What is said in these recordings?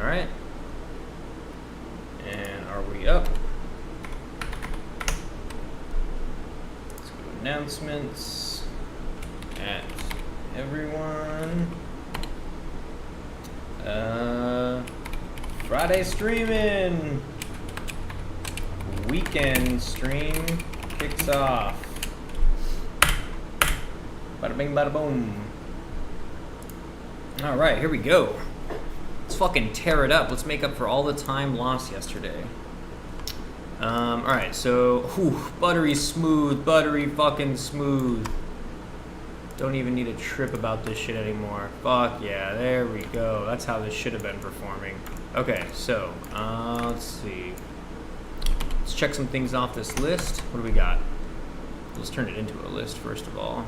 Alright. And are we up? Let's go to announcements. At everyone. Friday streaming. Weekend stream kicks off. Bada bing, bada boom. Alright, here we go. Let's fucking tear it up. Let's make up for all the time lost yesterday. Alright, so, buttery smooth, buttery fucking smooth. Don't even need a trip about this shit anymore. Fuck yeah, there we go. That's how this should have been performing. Okay, so, let's see. Let's check some things off this list. What do we got? Let's turn it into a list first of all.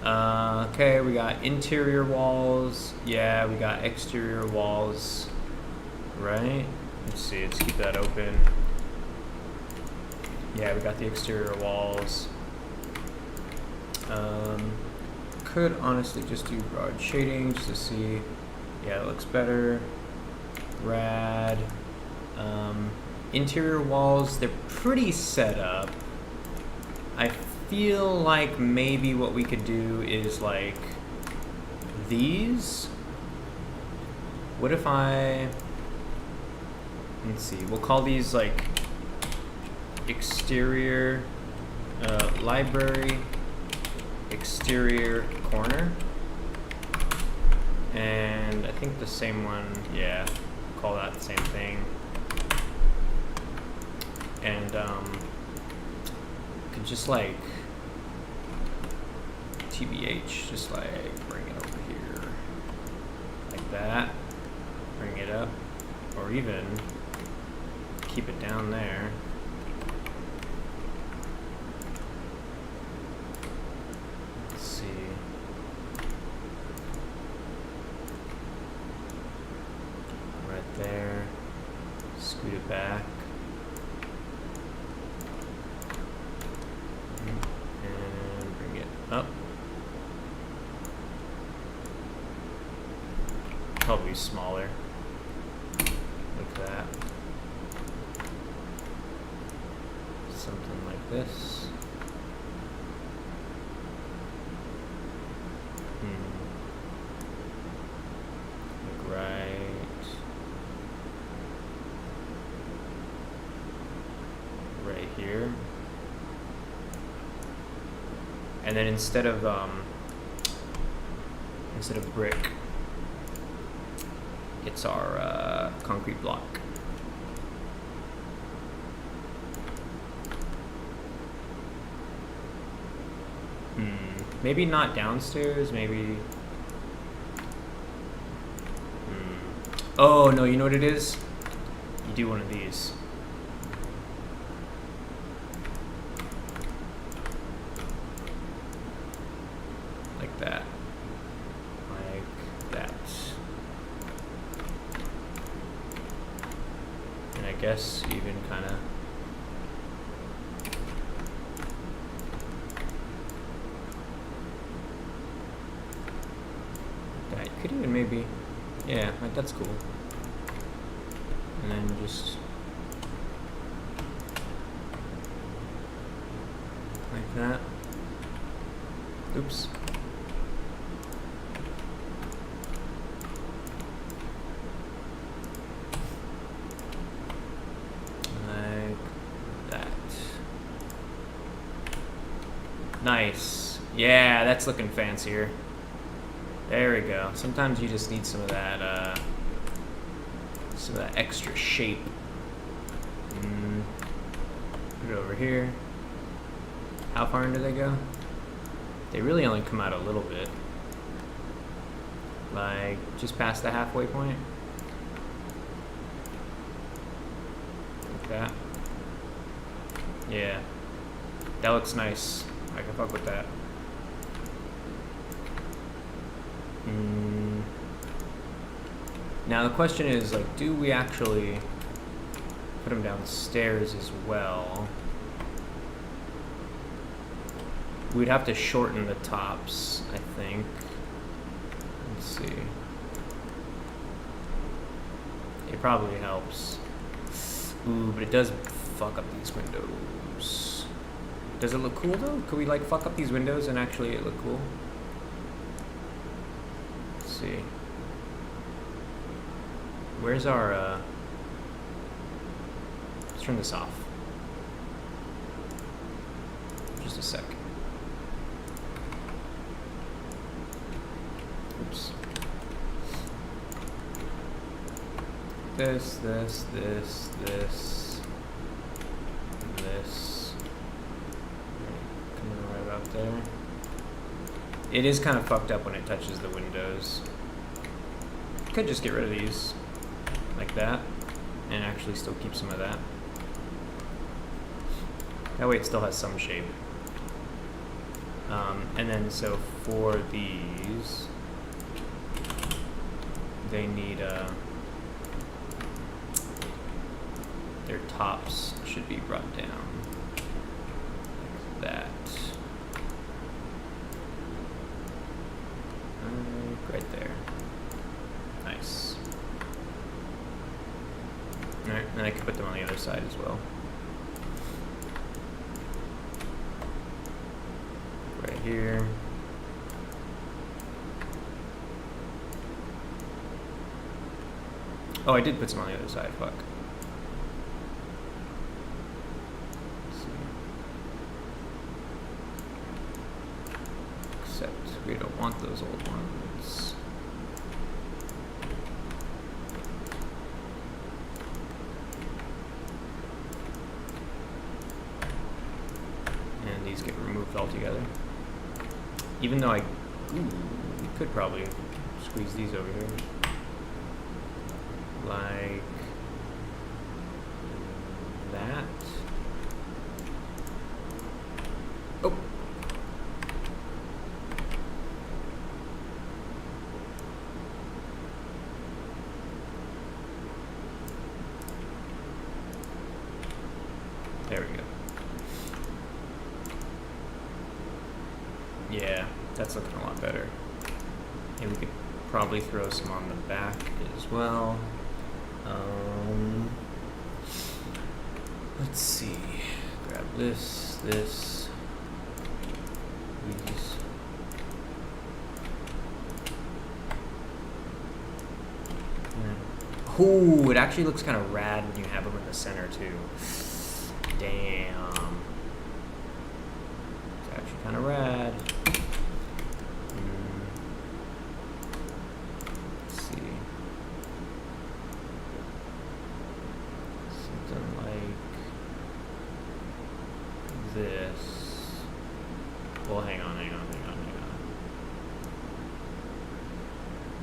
Okay, we got interior walls. Yeah, we got exterior walls. Right? Let's see, let's keep that open. Yeah, we got the exterior walls. Could honestly just do broad shading just to see. Yeah, it looks better. Rad. Interior walls, they're pretty set up. I feel like maybe what we could do is like these. What if let's see, we'll call these like exterior library, exterior corner, and I think the same one, yeah, call that the same thing. And could just like TBH, just like bring it over here like that, bring it up, or even keep it down there. Let's see. Right there. Scoot it back. And bring it up. Probably smaller. Like that. Something like this. Like right here. And then instead of brick, it's our concrete block. Maybe not downstairs, maybe. Oh no, you know what it is? You do one of these. Like that. Like that. And I guess even kind of. Could even maybe, yeah, like that's cool. And then just like that. Oops. Like that. Nice. Yeah, that's looking fancier. There we go. Sometimes you just need some of that extra shape. Put it over here. How far in do they go? They really only come out a little bit. Like, just past the halfway point. Like that. Yeah. That looks nice. I can fuck with that. Now the question is, like, do we actually put them downstairs as well? We'd have to shorten the tops, I think. Let's see. It probably helps. Ooh, but it does fuck up these windows. Does it look cool though? Could we like fuck up these windows and actually it look cool? Let's see. Where's our, let's turn this off. Just a sec. Oops. This. Coming right about there. It is kind of fucked up when it touches the windows. Could just get rid of these like that and actually still keep some of that. That way it still has some shape. And then so for these, they need their tops should be brought down like that. Right there. Nice. Alright, and I can put them on the other side as well. Right here. Oh, I did put some on the other side, fuck. Let's see. Except we don't want those old ones. And these get removed altogether. Even though we could probably squeeze these over here. Like that. Oh. There we go. Yeah, that's looking a lot better. And we could probably throw some on the back as well. Let's see. Grab this, these. Ooh, it actually looks kind of rad when you have them in the center too. Damn. It's actually kind of rad. Let's see. Something like this. Well, hang on.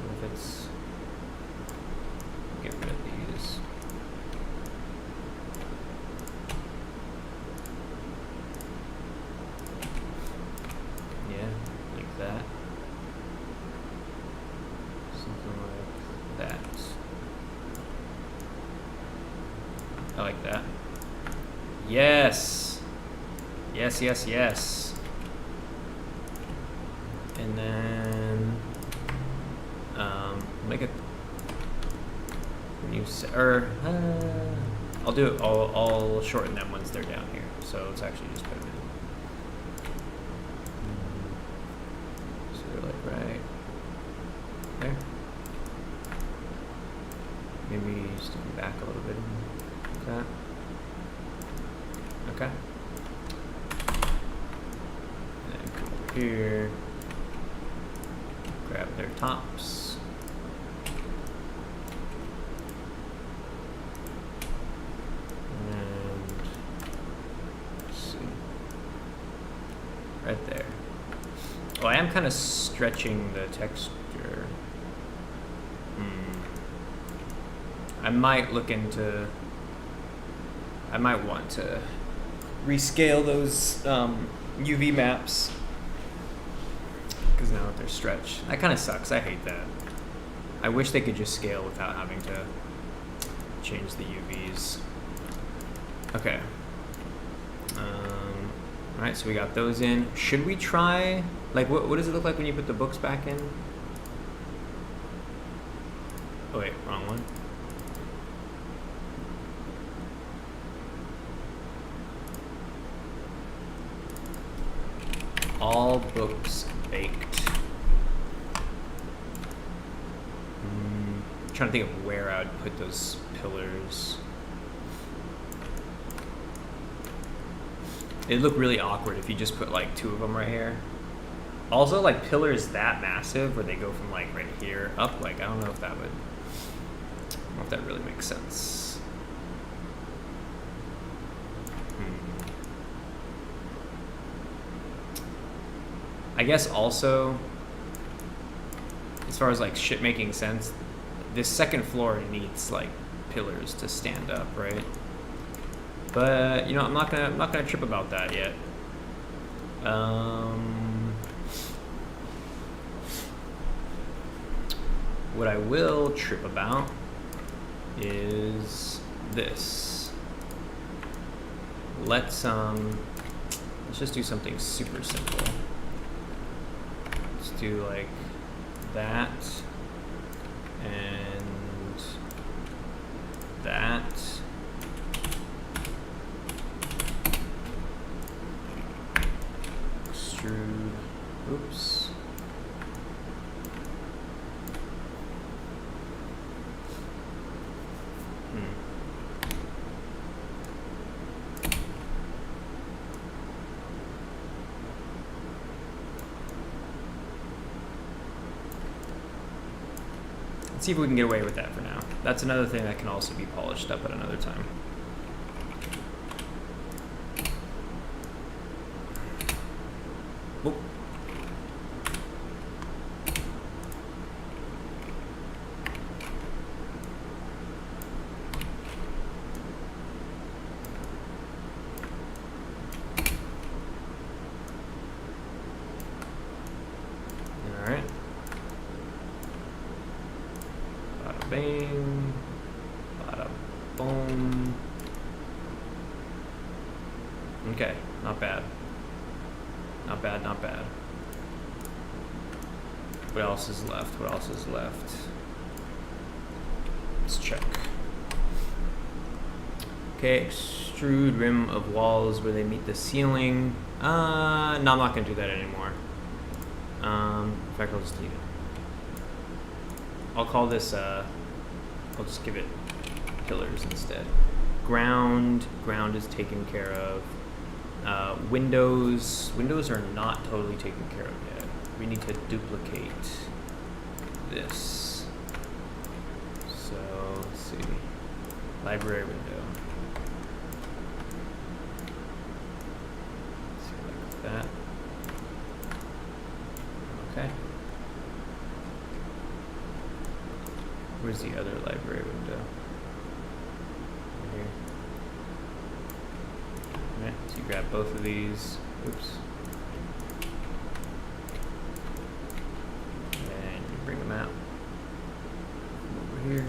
What if it's... Get rid of these. Yeah, like that. Something like that. I like that. Yes! Yes. And then make it new I'll do it. I'll shorten them once they're down here. So let's actually just put them in. So they're like right there. Maybe stick them back a little bit like that. Okay. And then come over here. Grab their tops. Right there. Oh, I am kind of stretching the texture. I might want to rescale those UV maps because now that they're stretched. That kind of sucks. I hate that. I wish they could just scale without having to change the UVs. Okay. Alright, so we got those in. Should we try, like, what does it look like when you put the books back in? Oh wait, wrong one. All books baked. Trying to think of where I would put those pillars. It'd look really awkward if you just put like 2 of them right here. Also, like pillars that massive where they go from like right here up, like I don't know if that would, I don't know if that really makes sense. I guess also, as far as like shit making sense, this second floor needs like pillars to stand up, right? But you know, I'm not gonna trip about that yet. What I will trip about is this. Let's just do something super simple. Let's do like that and that. Extrude. Oops. See if we can get away with that for now. That's another thing that can also be polished up at another time. Whoop. All right. Bang, bada boom. Okay, not bad. Not bad, not bad. What else is left? What else is left? Let's check. Okay, extrude rim of walls where they meet the ceiling. No, I'm not gonna do that anymore. In fact, I'll just leave it. I'll call this, I'll just give it pillars instead. Ground is taken care of. Windows are not totally taken care of yet. We need to duplicate this. So, let's see. Library window. Select that. Okay. Where's the other library window? Right here. Alright, so you grab both of these. Oops. And you bring them out. Over here.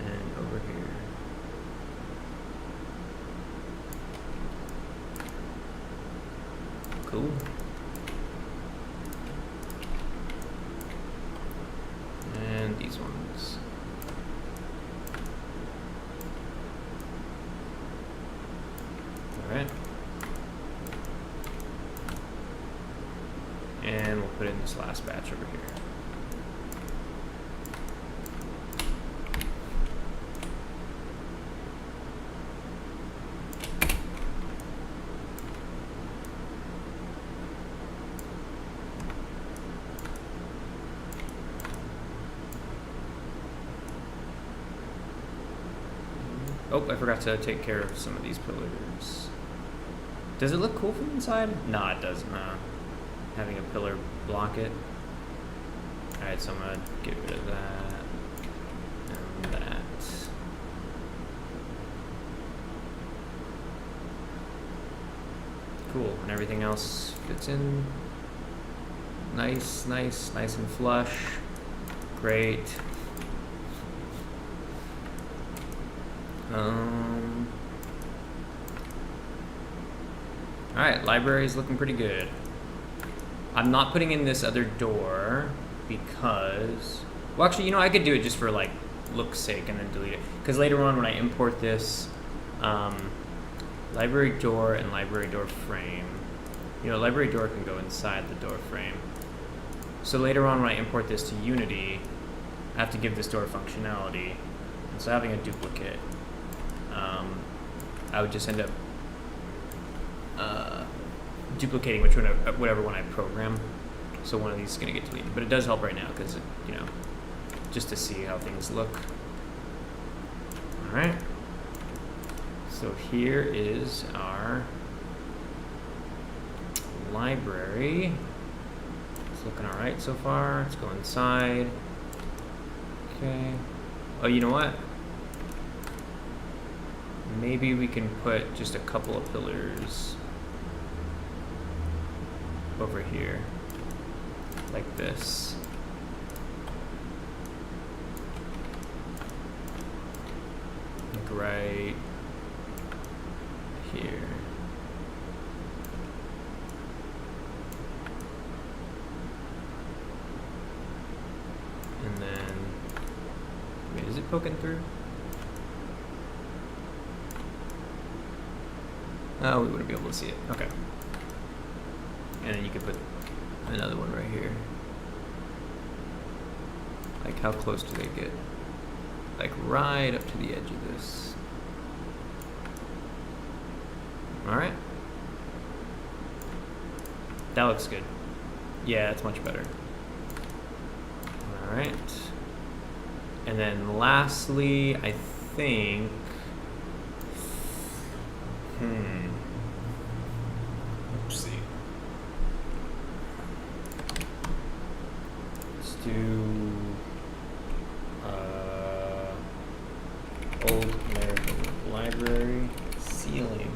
And over here. Cool. And these ones. All right. And we'll put in this last batch over here. Oh, I forgot to take care of some of these pillars. Does it look cool from inside? No, it doesn't. Having a pillar block it. Alright, so I'm gonna get rid of that. And that. Cool, and everything else fits in. Nice and flush. Great. Alright, library is looking pretty good. I'm not putting in this other door because, well, actually, you know, I could do it just for like look's sake and then delete it. Because later on when I import this, Library door and library door frame. You know, library door can go inside the door frame. So later on when I import this to Unity, I have to give this door functionality. And so having a duplicate, I would just end up duplicating whatever one I program. So one of these is going to get deleted. But it does help right now because, you know, just to see how things look. All right. So here is our library. It's looking all right so far. Let's go inside. Okay. Oh, you know what? Maybe we can put just a couple of pillars over here, like this. Like right here. And then, wait, is it poking through? Oh, we wouldn't be able to see it. Okay. And then you could put another one right here. Like, how close do they get? Like, right up to the edge of this. Alright. That looks good. Yeah, that's much better. Alright. And then lastly, I think... Let's see. Let's do... Old American Library ceiling.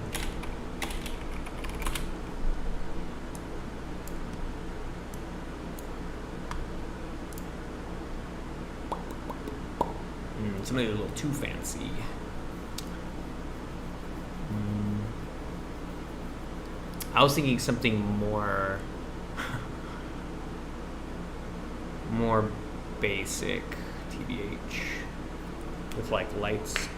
Something a little too fancy. I was thinking something more more basic, TBH, with like lights,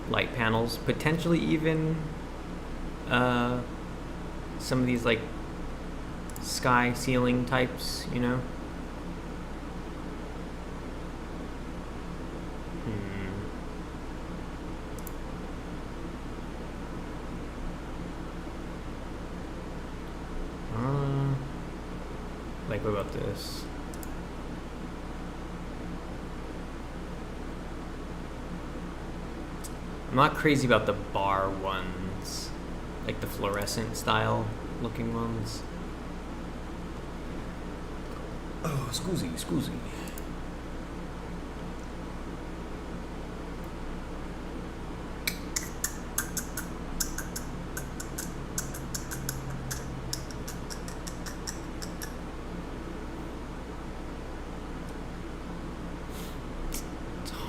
light panels, potentially even some of these like sky ceiling types, you know. Like, what about this? I'm not crazy about the bar ones, like the fluorescent style looking ones. Oh, scoozy.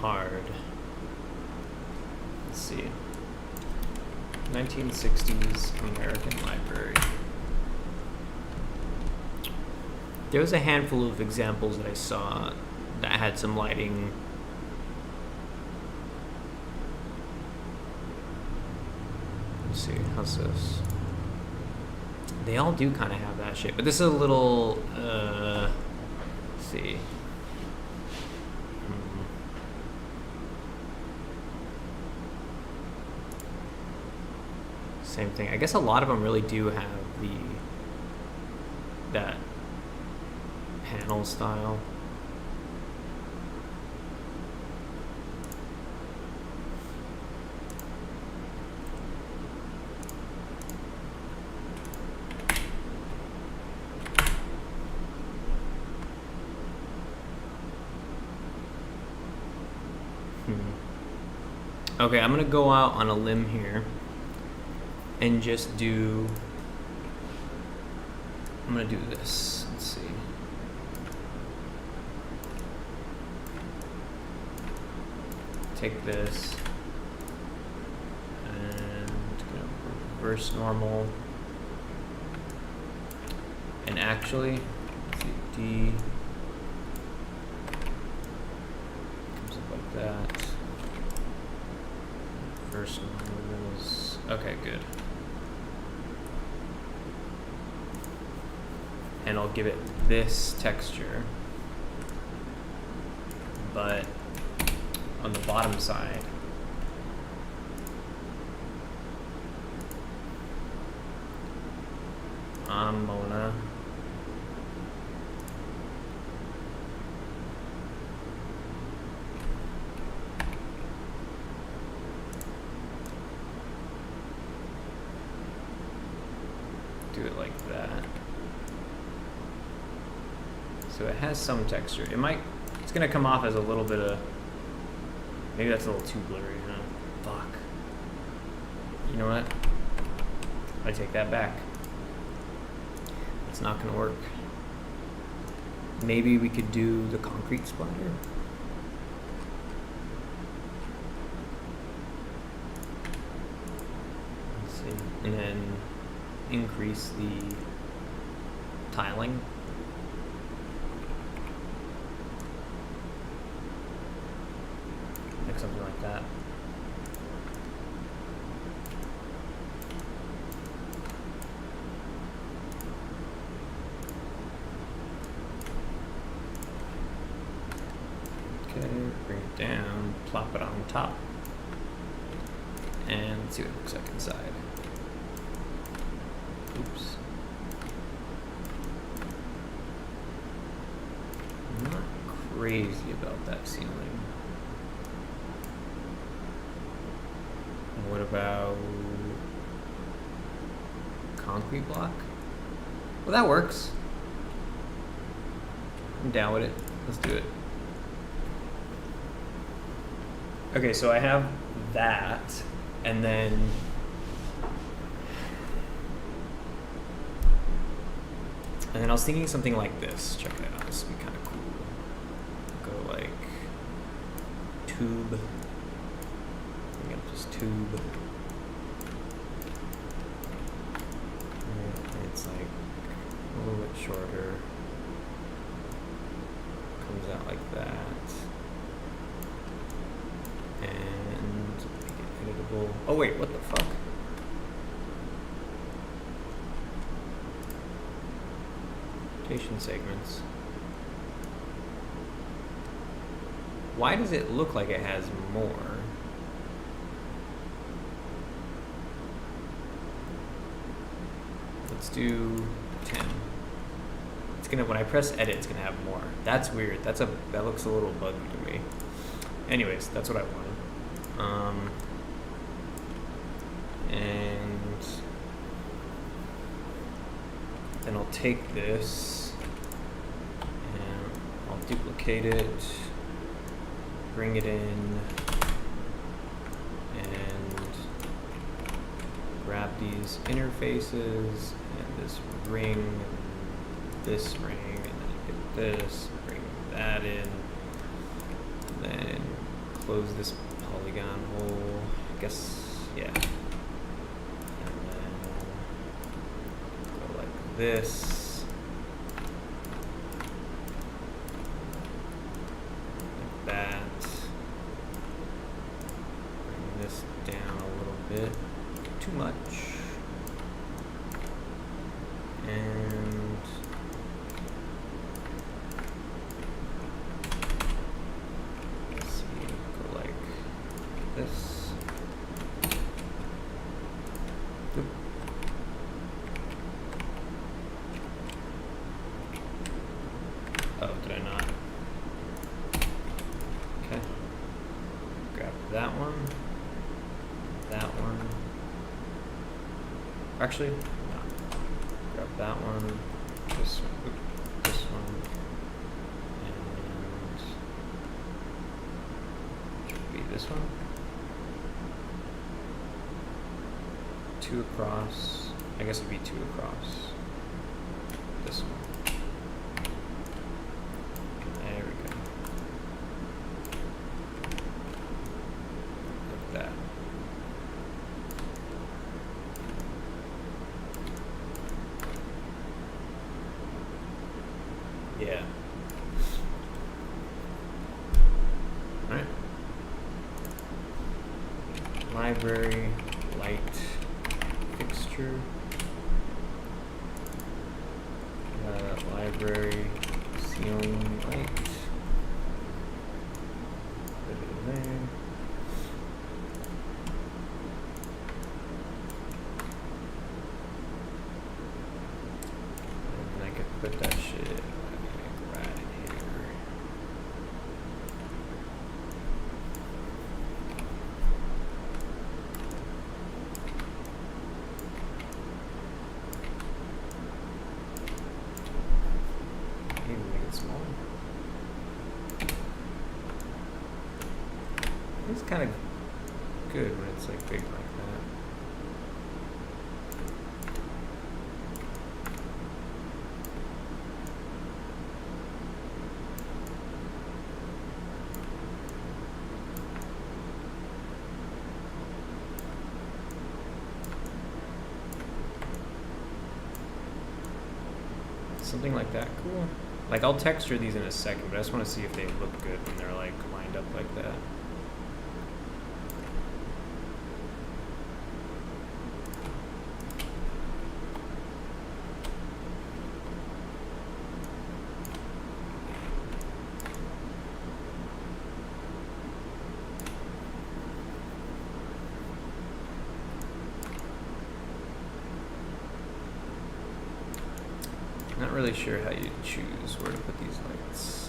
Hard. Let's see. 1960s American Library. There was a handful of examples that I saw that had some lighting. Let's see, how's this? They all do kind of have that shit, but this is a little, let's see. Same thing. I guess a lot of them really do have that panel style. Okay, I'm gonna go out on a limb here and just do, I'm gonna do this. Let's see. Take this and reverse normal. And actually, let's see, D comes up like that. first normals. Okay, good. And I'll give it this texture, but on the bottom side, I'm gonna do it like that. So it has some texture. It's gonna come off as a little bit of, maybe that's a little too blurry, huh? Fuck. You know what? I take that back. It's not gonna work. Maybe we could do the concrete splatter. Let's see. And then increase the tiling. Like something like that. Okay, bring it down, plop it on top, and let's see what it looks like inside. Oops. I'm not crazy about that ceiling. What about concrete block? Well, that works. I'm down with it. Let's do it. Okay, so I have that, and then I was thinking something like this. Check it out. This would be kind of cool. Go like tube. Bring up this tube. And it's like a little bit shorter. Comes out like that. And make it editable. Oh wait, what the fuck? Rotation segments. Why does it look like it has more? Let's do 10. It's gonna, when I press edit, it's gonna have more. That's weird. That looks a little buggy to me. Anyways, that's what I wanted. And then I'll take this and I'll duplicate it, bring it in, and grab these interfaces and this ring, and this ring, and then get this, bring that in, and then close this polygon hole, I guess, yeah. And then go like this. Like that. Bring this down a little bit. Too much. And let's see, go like this. Oop. Oh, did I not? Okay. Grab that one. That one. Actually, no. Grab that one. This one. Oop, this one. And should be this one. 2 across. I guess it'd be 2 across. This one. There we go. Like that. Yeah. Alright. library light fixture. Library ceiling light. Put it in there. And I could put that shit like right here. Maybe make it smaller. It's kind of good when it's like big like that. Something like that, cool. Like I'll texture these in a second, but I just want to see if they look good when they're like lined up like that. Not really sure how you choose where to put these lights.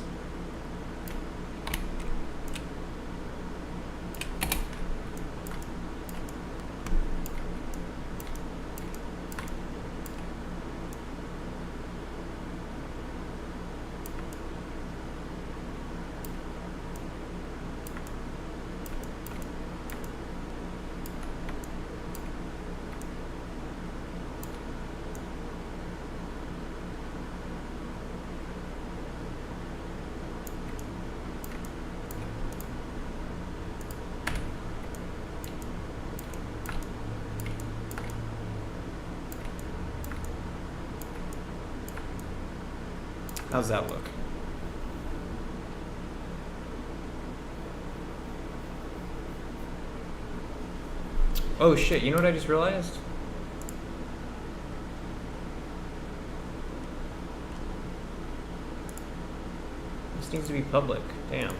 How's that look? Oh shit, you know what I just realized? This needs to be public, damn.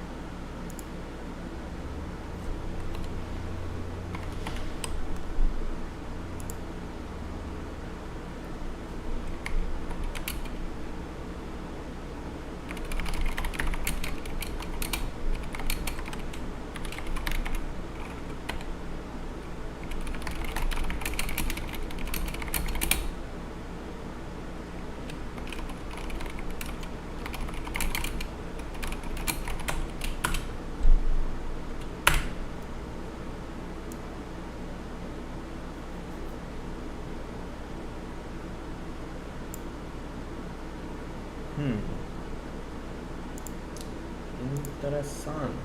Interessant.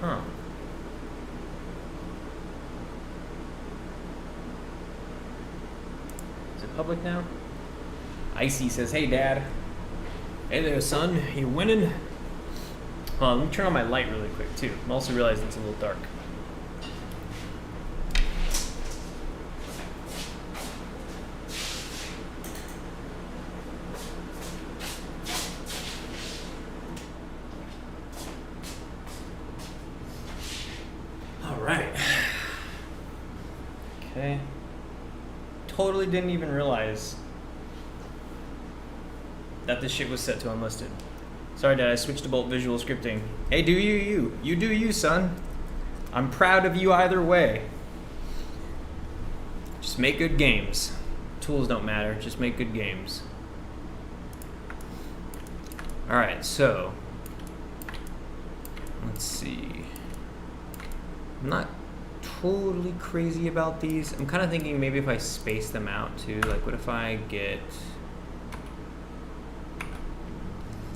Huh. Is it public now? Icy says, hey dad. Hey there son, you winning? Hold on, let me turn on my light really quick too. I'm also realizing it's a little dark. Okay. Totally didn't even realize that this shit was set to unlisted. Sorry, Dad, I switched to Bolt Visual Scripting. Hey, do you. You do you, son. I'm proud of you either way. Just make good games. Tools don't matter, just make good games. Alright, so let's see. I'm not totally crazy about these. I'm kind of thinking maybe if I space them out too. Like, what if I get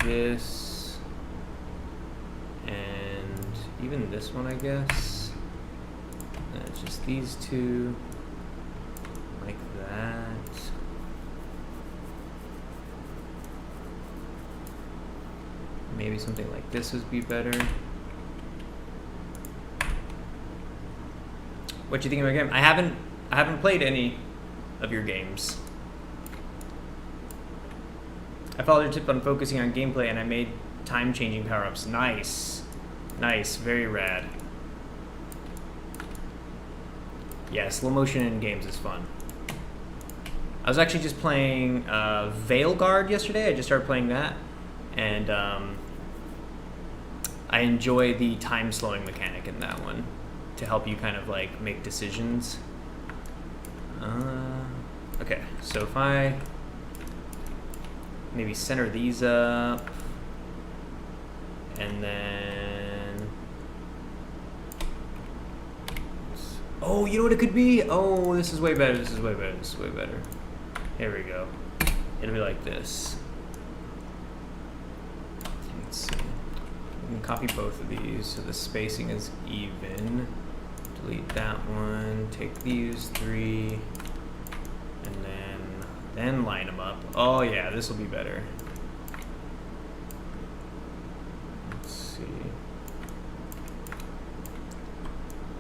this and even this one, I guess. And it's just these two, like that. Maybe something like this would be better. What you think of my game? I haven't played any of your games. I followed your tip on focusing on gameplay, and I made time-changing power-ups. Nice. Nice. Very rad. Yeah, slow motion in games is fun. I was actually just playing Veilguard yesterday. I just started playing that. And I enjoy the time-slowing mechanic in that one to help you kind of like make decisions. Okay, so if I maybe center these up, and then, oh, you know what it could be? Oh, this is way better, this is way better, this is way better. Here we go. It'll be like this. Let's see. We can copy both of these so the spacing is even. Delete that one, take these three, and then line them up. Oh yeah, this will be better. Let's see.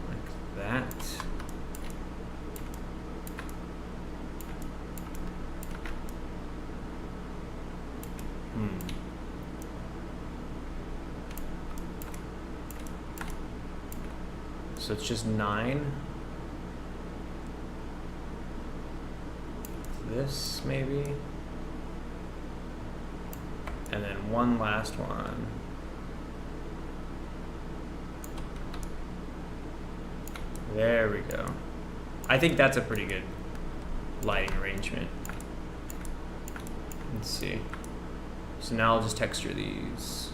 Like that. So it's just 9. This maybe. And then one last one. There we go. I think that's a pretty good lighting arrangement. Let's see. So now I'll just texture these.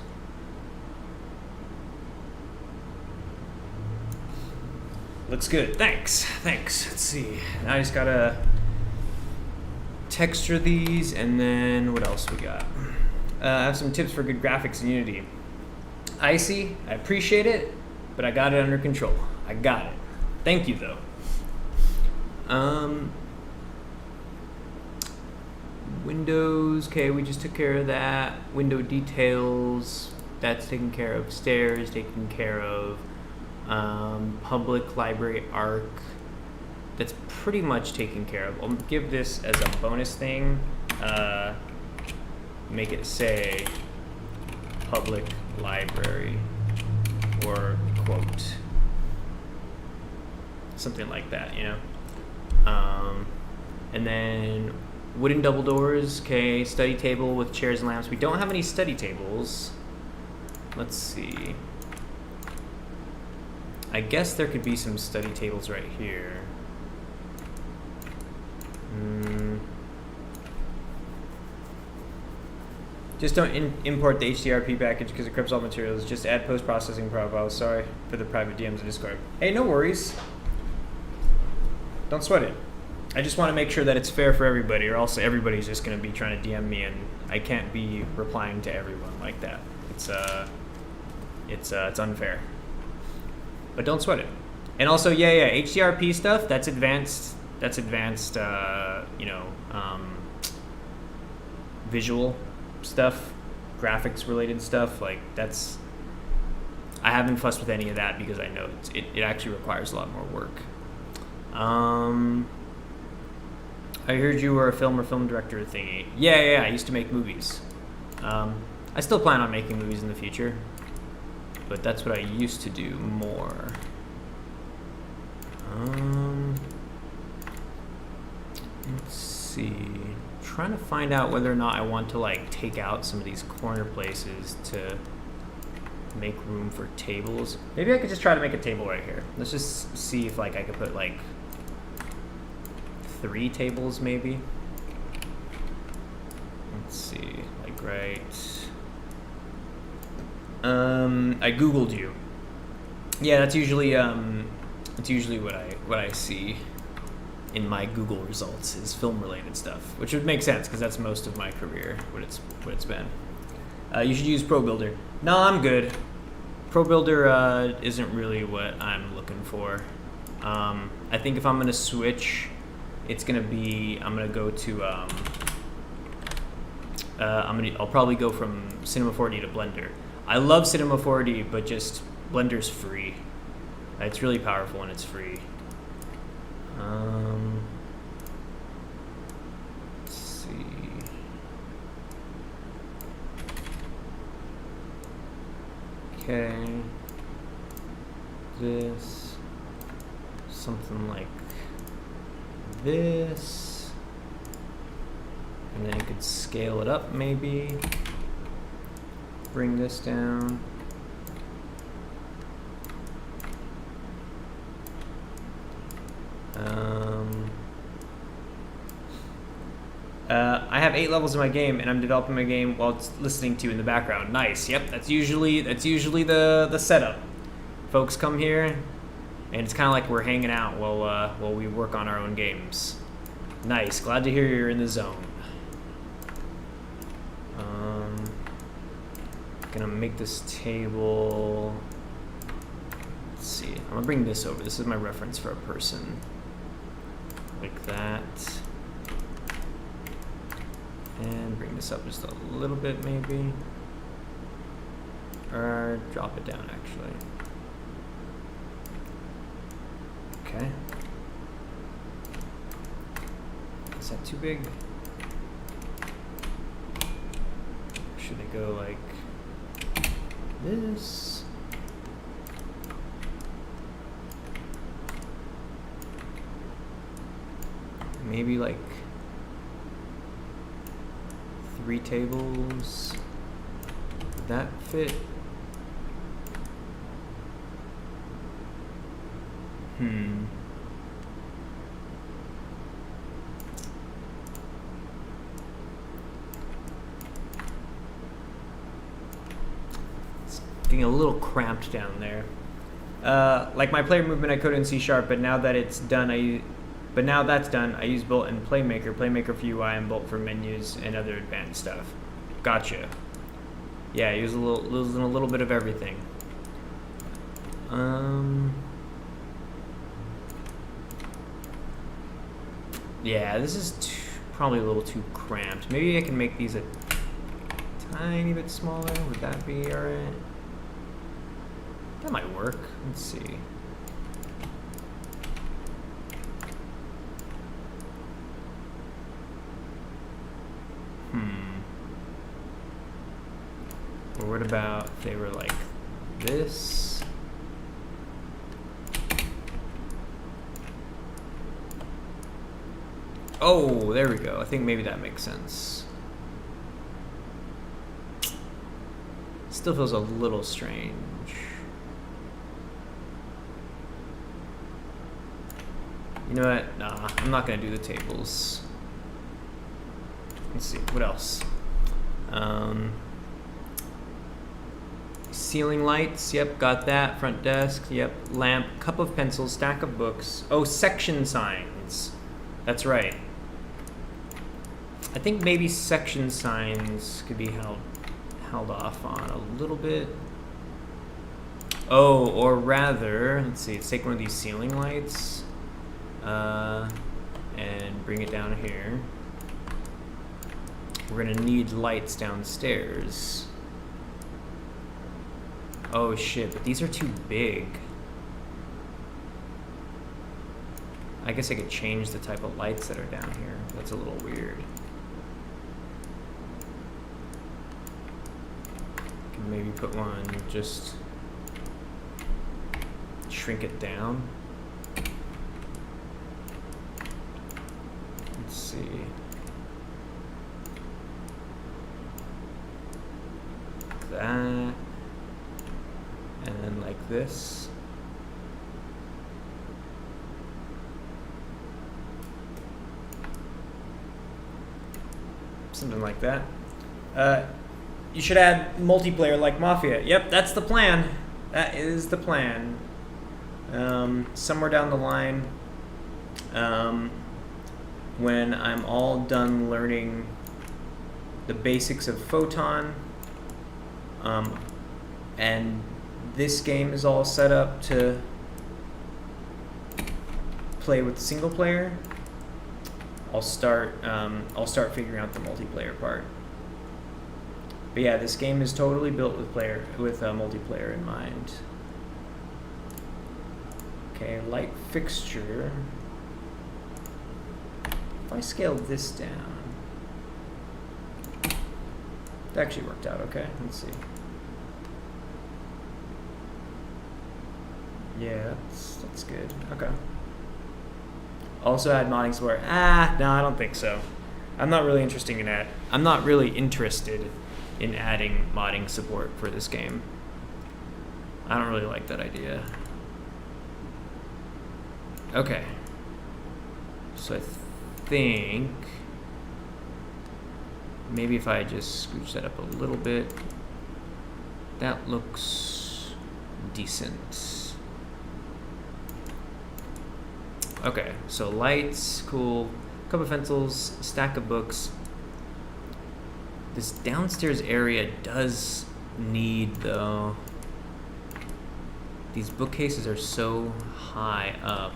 Looks good. Thanks. Thanks. Let's see. Now I just gotta texture these, and then what else we got? I have some tips for good graphics in Unity. Icy, I appreciate it, but I got it under control. I got it. Thank you, though. Windows, okay, we just took care of that. Window details, that's taken care of. Stairs, taken care of. Public library arc, that's pretty much taken care of. I'll give this as a bonus thing. Make it say public library or quote. Something like that, you know? And then wooden double doors, okay, study table with chairs and lamps. We don't have any study tables. Let's see. I guess there could be some study tables right here. Just don't import the HDRP package because it corrupts all materials. Just add post-processing profiles. Sorry for the private DMs in Discord. Hey, no worries. Don't sweat it. I just want to make sure that it's fair for everybody, or else everybody's just going to be trying to DM me, and I can't be replying to everyone like that. It's unfair. But don't sweat it. And also, yeah, HDRP stuff, that's advanced, you know, visual stuff, graphics related stuff, like that's, I haven't fussed with any of that because I know it actually requires a lot more work. I heard you were a film director thingy. Yeah, I used to make movies. I still plan on making movies in the future, but that's what I used to do more. Let's see. Trying to find out whether or not I want to like take out some of these corner places to make room for tables. Maybe I could just try to make a table right here. Let's just see if like I could put like 3 tables maybe. Let's see, like right. I googled you. Yeah, that's usually what I see in my Google results is film related stuff, which would make sense because that's most of my career, what it's been. You should use Pro Builder. No, I'm good. Pro Builder isn't really what I'm looking for. I think if I'm gonna switch, it's gonna be I'm gonna go to I'll probably go from Cinema 4D to Blender. I love Cinema 4D, but just Blender's free. It's really powerful when it's free. Let's see. Okay. This. Something like this. And then you could scale it up maybe. Bring this down. I have 8 levels in my game, and I'm developing my game while it's listening to you in the background. Nice. Yep, that's usually the setup. Folks come here, and it's kind of like we're hanging out while we work on our own games. Nice. Glad to hear you're in the zone. Gonna make this table. Let's see. I'm gonna bring this over. This is my reference for a person. Like that. And bring this up just a little bit, maybe. Or drop it down, actually. Okay. Is that too big? Should it go like this? Maybe like 3 tables. Would that fit? It's getting a little cramped down there. Like my player movement I coded in C#, but now that it's done, But now that's done, I use Bolt and Playmaker. Playmaker for UI and Bolt for menus and other advanced stuff. Gotcha. Yeah, using a little bit of everything. Yeah, this is probably a little too cramped. Maybe I can make these a tiny bit smaller. Would that be alright? That might work. Let's see. Or what about if they were like this? Oh, there we go. I think maybe that makes sense. Still feels a little strange. You know what? Nah, I'm not gonna do the tables. Let's see, what else? Ceiling lights, yep, got that. Front desk, yep. Lamp, cup of pencils, stack of books. Oh, section signs. That's right. I think maybe section signs could be held off on a little bit. Oh, or rather, let's see, let's take one of these ceiling lights and bring it down here. We're gonna need lights downstairs. Oh shit, but these are too big. I guess I could change the type of lights that are down here. That's a little weird. Can maybe put one, just shrink it down. Let's see. That. And then like this. Something like that. You should add multiplayer like Mafia. Yep, that's the plan. That is the plan. Somewhere down the line, when I'm all done learning the basics of Photon, and this game is all set up to play with single player, I'll start figuring out the multiplayer part. But yeah, this game is totally built with multiplayer in mind. Okay, light fixture. If I scale this down, it actually worked out okay. Let's see. Yeah, that's good. Okay. Also add modding support. No, I don't think so. I'm not really interested in that. I'm not really interested in adding modding support for this game. I don't really like that idea. Okay. So I think maybe if I just scooch that up a little bit, that looks decent. Okay, so lights, cool. Couple of pencils, stack of books. This downstairs area does need, though. These bookcases are so high up.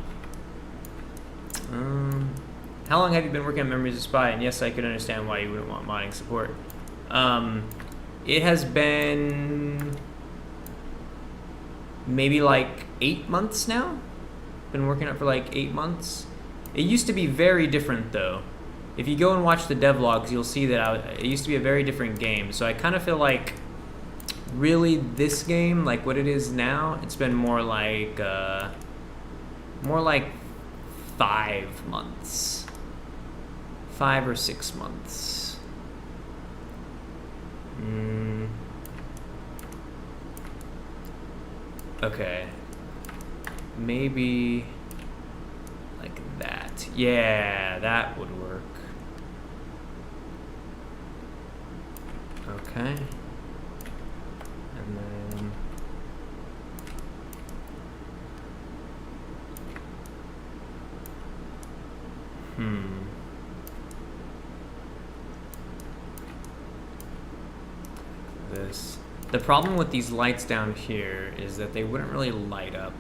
How long have you been working on Memories of Spy? And yes, I could understand why you wouldn't want modding support. It has been maybe like 8 months now. Been working on it for like 8 months. It used to be very different though. If you go and watch the devlogs, you'll see that it used to be a very different game. So I kind of feel like really this game, like what it is now, it's been more like 5 months. 5 or 6 months. Okay. Maybe like that. Yeah, that would work. Okay. And then this. The problem with these lights down here is that they wouldn't really light up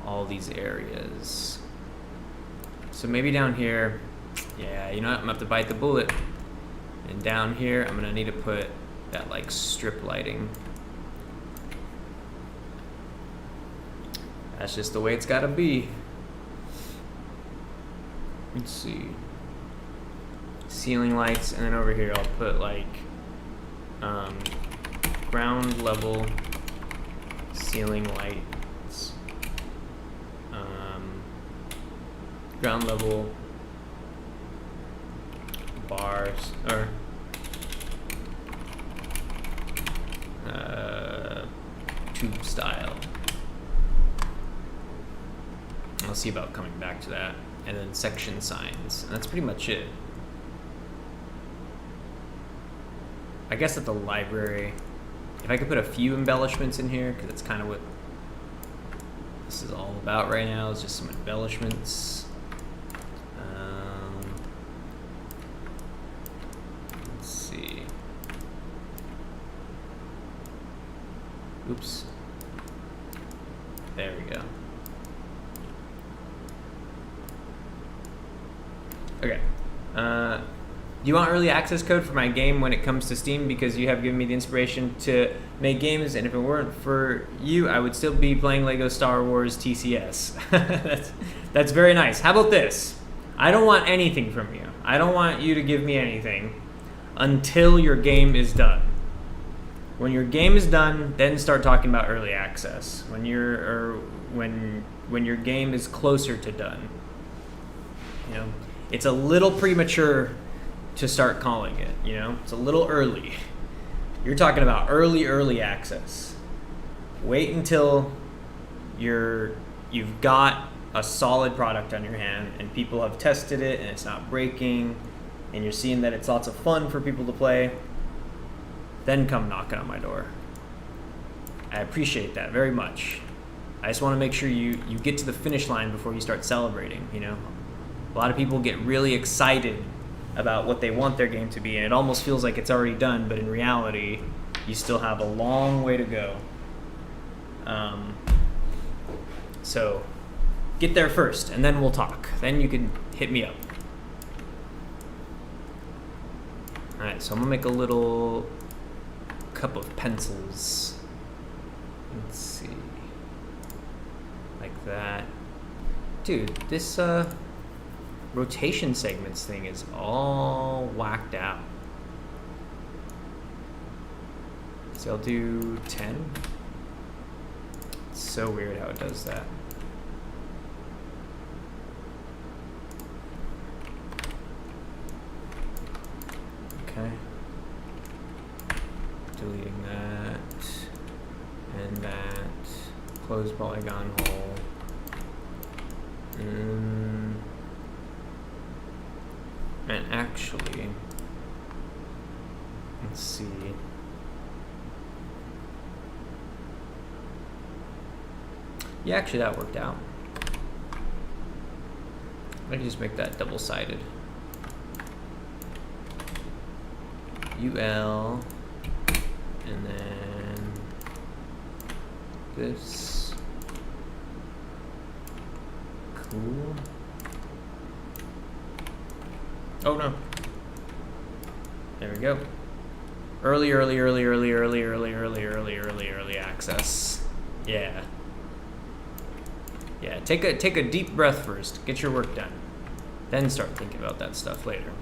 all these areas. So maybe down here, yeah, you know what? I'm gonna have to bite the bullet. And down here, I'm gonna need to put that like strip lighting. That's just the way it's gotta be. Let's see. Ceiling lights, and then over here I'll put like ground level ceiling lights. Ground level bars, or tube style. I'll see about coming back to that. And then section signs. And that's pretty much it. I guess at the library, if I could put a few embellishments in here, because that's kind of what this is all about right now, is just some embellishments. Let's see. Oops. There we go. Okay. Do you want early access code for my game when it comes to Steam? Because you have given me the inspiration to make games, and if it weren't for you, I would still be playing Lego Star Wars TCS. That's very nice. How about this? I don't want anything from you. I don't want you to give me anything until your game is done. When your game is done, then start talking about early access. When your game is closer to done. You know, it's a little premature to start calling it, you know? It's a little early. You're talking about early access. Wait until you've got a solid product on your hand and people have tested it and it's not breaking and you're seeing that it's lots of fun for people to play. Then come knocking on my door. I appreciate that very much. I just want to make sure you get to the finish line before you start celebrating, you know? A lot of people get really excited about what they want their game to be, and it almost feels like it's already done, but in reality, you still have a long way to go. So get there first, and then we'll talk. Then you can hit me up. All right, so I'm gonna make a little cup of pencils. Let's see. Like that. Dude, this rotation segments thing is all whacked out. So I'll do 10. It's so weird how it does that. Okay. Deleting that. And that. Close polygon hole. And actually, let's see. Yeah, actually that worked out. I can just make that double-sided. UL, and then this. Cool. Oh no. There we go. Early access. Yeah. Yeah, take a deep breath first. Get your work done. Then start thinking about that stuff later.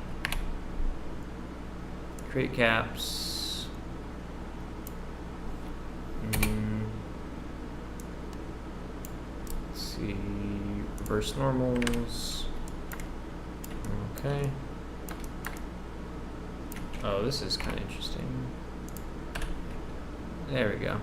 Create caps. Let's see. Reverse normals. Okay. Oh, this is kind of interesting. There we go.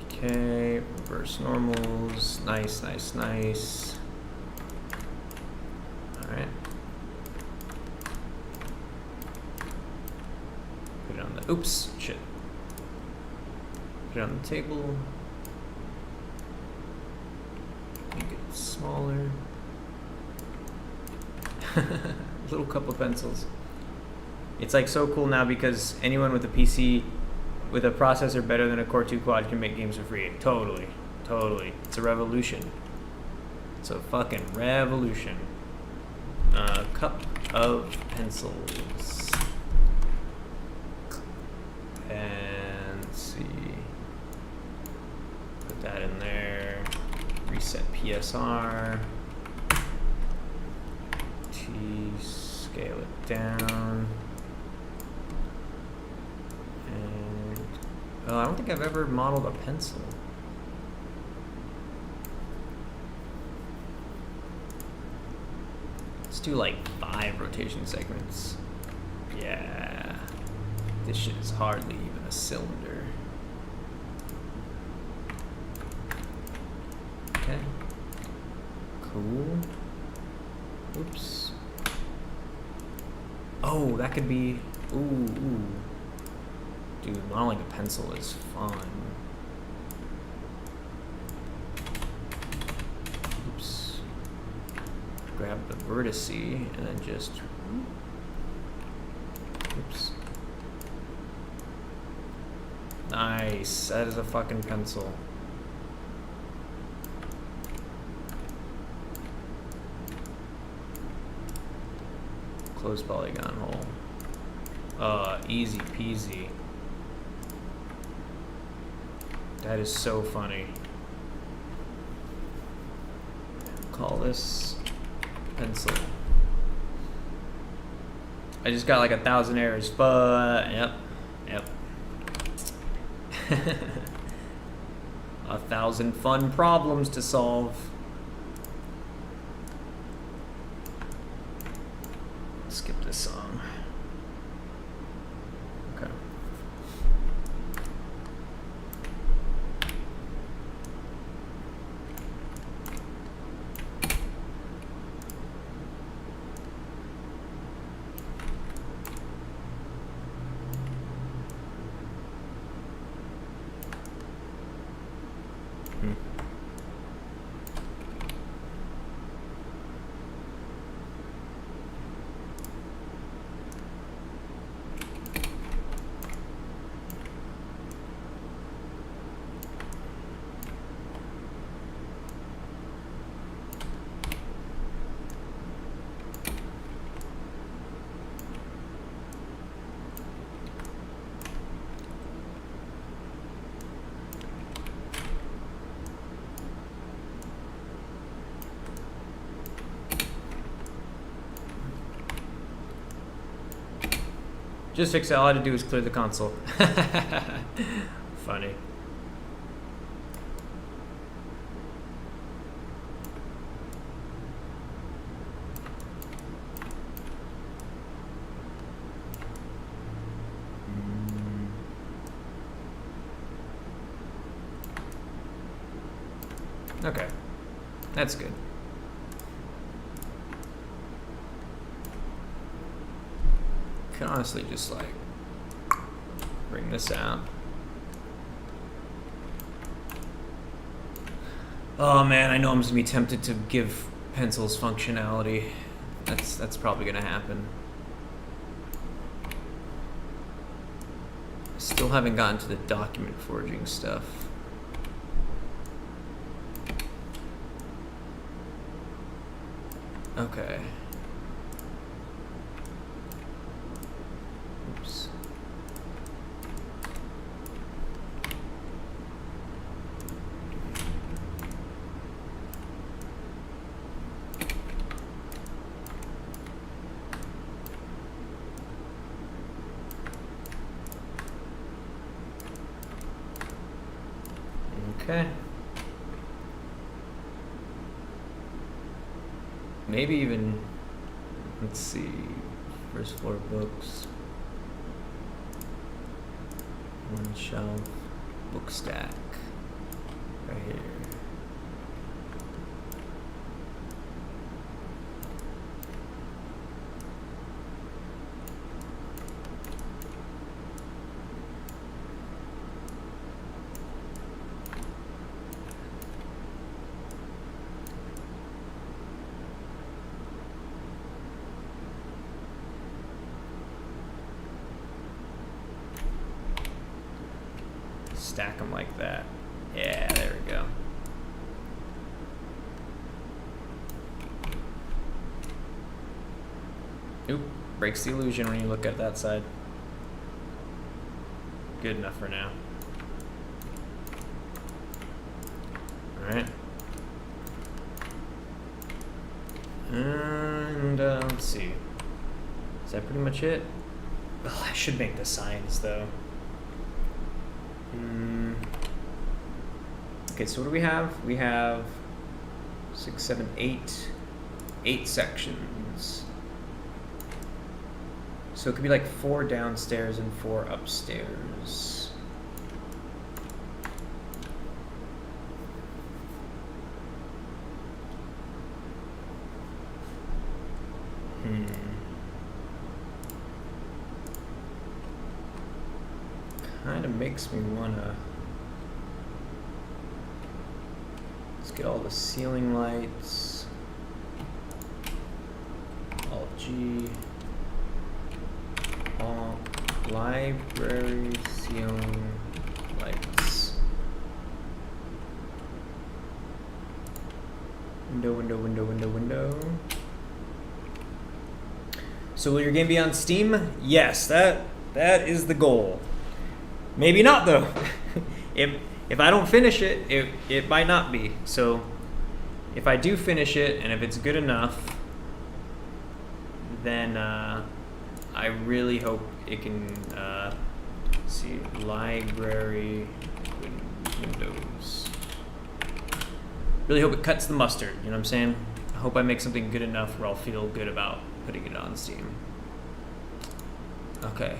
Okay, reverse normals. Nice, nice, nice. All right. Put it on the, oops, shit. Put it on the table. Make it smaller. Little cup of pencils. It's like so cool now because anyone with a PC with a processor better than a Core 2 Quad can make games for free. Totally. Totally. It's a revolution. It's a fucking revolution. Cup of pencils. And let's see. Put that in there. Reset PSR. T, scale it down. Oh, I don't think I've ever modeled a pencil. Let's do like 5 rotation segments. Yeah. This shit is hardly even a cylinder. Okay. Cool. Oops. Oh, that could be... Ooh. Dude, modeling a pencil is fun. Oops. Grab the vertice and then just... Oops. Nice. That is a fucking pencil. Close polygon hole. Easy peasy. That is so funny. Call this pencil. I just got like 1,000 errors, but yep. 1,000 fun problems to solve. Skip this song. Okay. Just fix it. All I had to do was clear the console. Funny. Okay, that's good. Can honestly just like bring this out. Oh man, I know I'm just gonna be tempted to give pencils functionality. That's probably gonna happen. Still haven't gotten to the document forging stuff. Okay. Oops. Okay. Maybe even, let's see, first floor books, one shelf, book stack, right here. Stack them like that. Yeah, there we go. Oop, breaks the illusion when you look at that side. Good enough for now. Alright. And let's see. Is that pretty much it? Oh, I should make the signs though. Okay, so what do we have? We have 6, 7, 8 sections. So it could be like 4 downstairs and 4 upstairs. Kind of makes me wanna. Let's get all the ceiling lights. Alt G. All library ceiling lights. Window. So will your game be on Steam? Yes, that is the goal. Maybe not though. If I don't finish it, it might not be. So if I do finish it and if it's good enough, then I really hope it can see library windows. Really hope it cuts the mustard, you know what I'm saying? I hope I make something good enough where I'll feel good about putting it on Steam. Okay.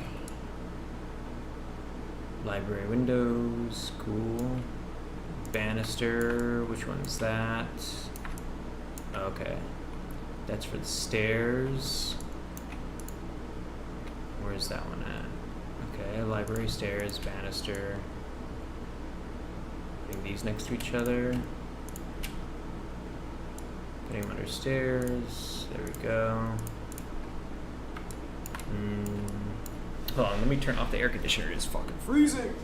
Library windows, cool. Banister, which one's that? Okay. That's for the stairs. Where's that one at? Okay, library, stairs, banister. Putting these next to each other. Putting them under stairs. There we go. Hold on, let me turn off the air conditioner. It's fucking freezing.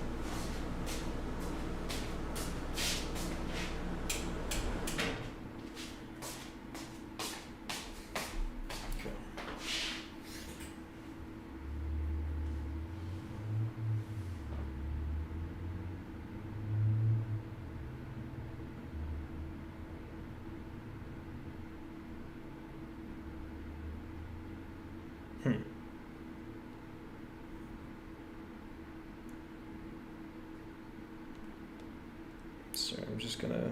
So I'm just gonna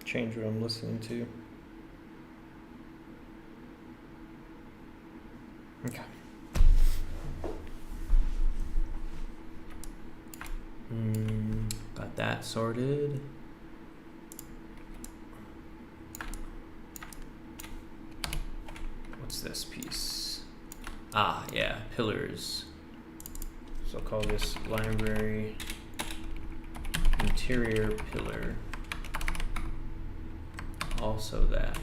change what I'm listening to. Okay. Got that sorted. What's this piece? Ah, yeah, pillars. So I'll call this library interior pillar. Also that.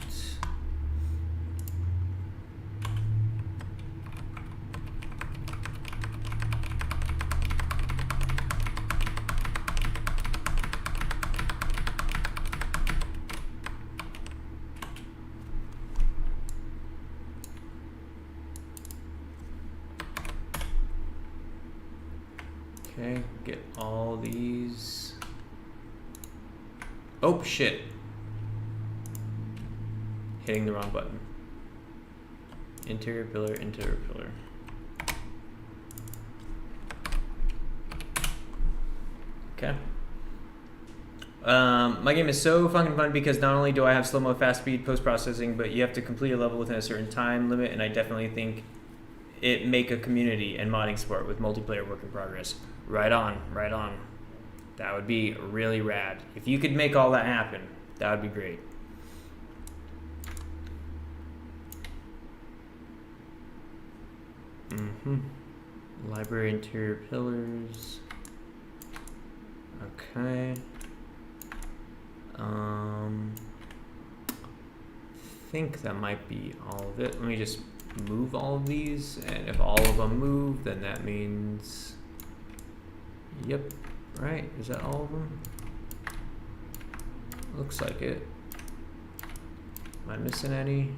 Okay, get all these. Oh, shit. Hitting the wrong button. Interior pillar, interior pillar. Okay. My game is so fucking fun because not only do I have slow-mo fast speed post-processing, but you have to complete a level within a certain time limit, and I definitely think it make a community and modding support with multiplayer work in progress. Right on, right on. That would be really rad. If you could make all that happen, that would be great. Library interior pillars. Okay. I think that might be all of it. Let me just move all of these, and if all of them move, then that means, yep, right, is that all of them? Looks like it. Am I missing any?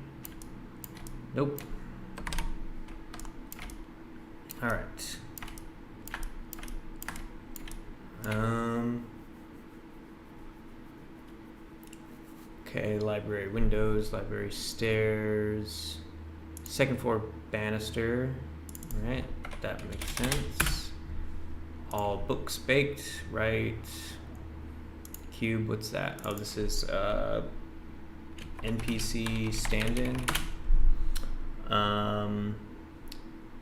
Nope. All right. Okay, library windows, library stairs, second floor banister. All right, that makes sense. All books baked, right? Cube, what's that? Oh, this is NPC stand-in.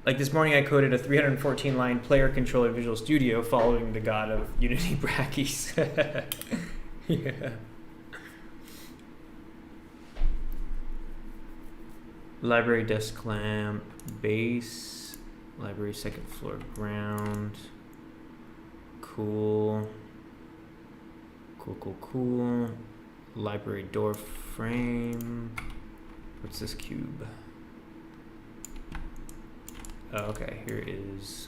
Like this morning I coded a 314 line player controller Visual Studio following the god of Unity brackies. Yeah. Library desk lamp, base, library second floor ground. Cool. Cool. Library door frame. What's this cube? Oh, okay, here is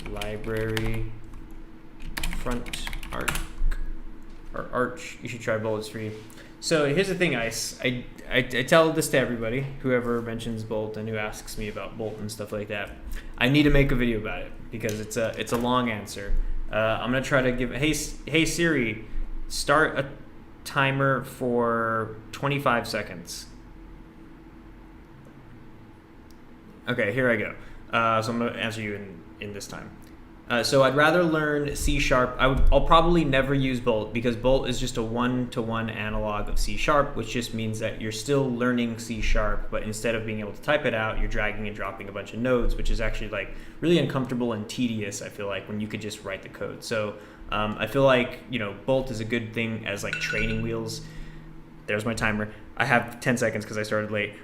library front arch. You should try Bullet's free. So here's the thing, Ice. I tell this to everybody, whoever mentions Bolt and who asks me about Bolt and stuff like that. I need to make a video about it because it's a long answer. I'm gonna try to give. Hey Siri, start a timer for 25 seconds. Okay, here I go. So I'm gonna answer you in this time. So I'd rather learn C#. I'll probably never use Bolt because Bolt is just a one-to-one analog of C#, which just means that you're still learning C#, but instead of being able to type it out, you're dragging and dropping a bunch of nodes, which is actually like really uncomfortable and tedious, I feel like, when you could just write the code. So I feel like, Bolt is a good thing as like training wheels. There's my timer. I have 10 seconds because I started late.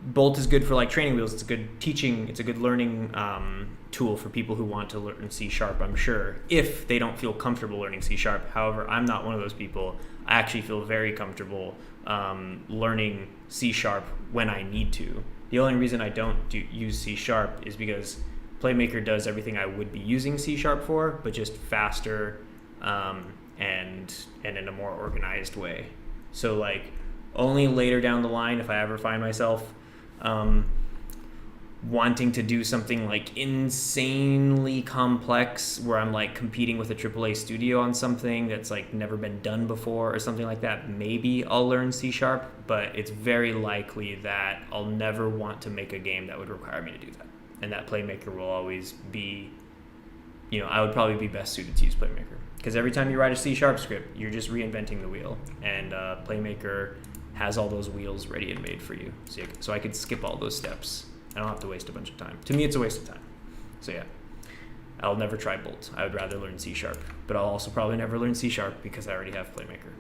Bolt is good for like training wheels. It's a good teaching, it's a good learning tool for people who want to learn C#, I'm sure, if they don't feel comfortable learning C#. However, I'm not one of those people. I actually feel very comfortable learning C# when I need to. The only reason I don't use C# is because Playmaker does everything I would be using C# for, but just faster and in a more organized way. So like only later down the line, if I ever find myself wanting to do something like insanely complex where I'm like competing with a AAA studio on something that's like never been done before or something like that, maybe I'll learn C#, but it's very likely that I'll never want to make a game that would require me to do that. And that Playmaker will always be, I would probably be best suited to use Playmaker. because every time you write a C# script, you're just reinventing the wheel, and Playmaker has all those wheels ready and made for you. So I could skip all those steps. I don't have to waste a bunch of time. To me, it's a waste of time. So yeah, I'll never try Bolt. I would rather learn C#, but I'll also probably never learn C# because I already have Playmaker.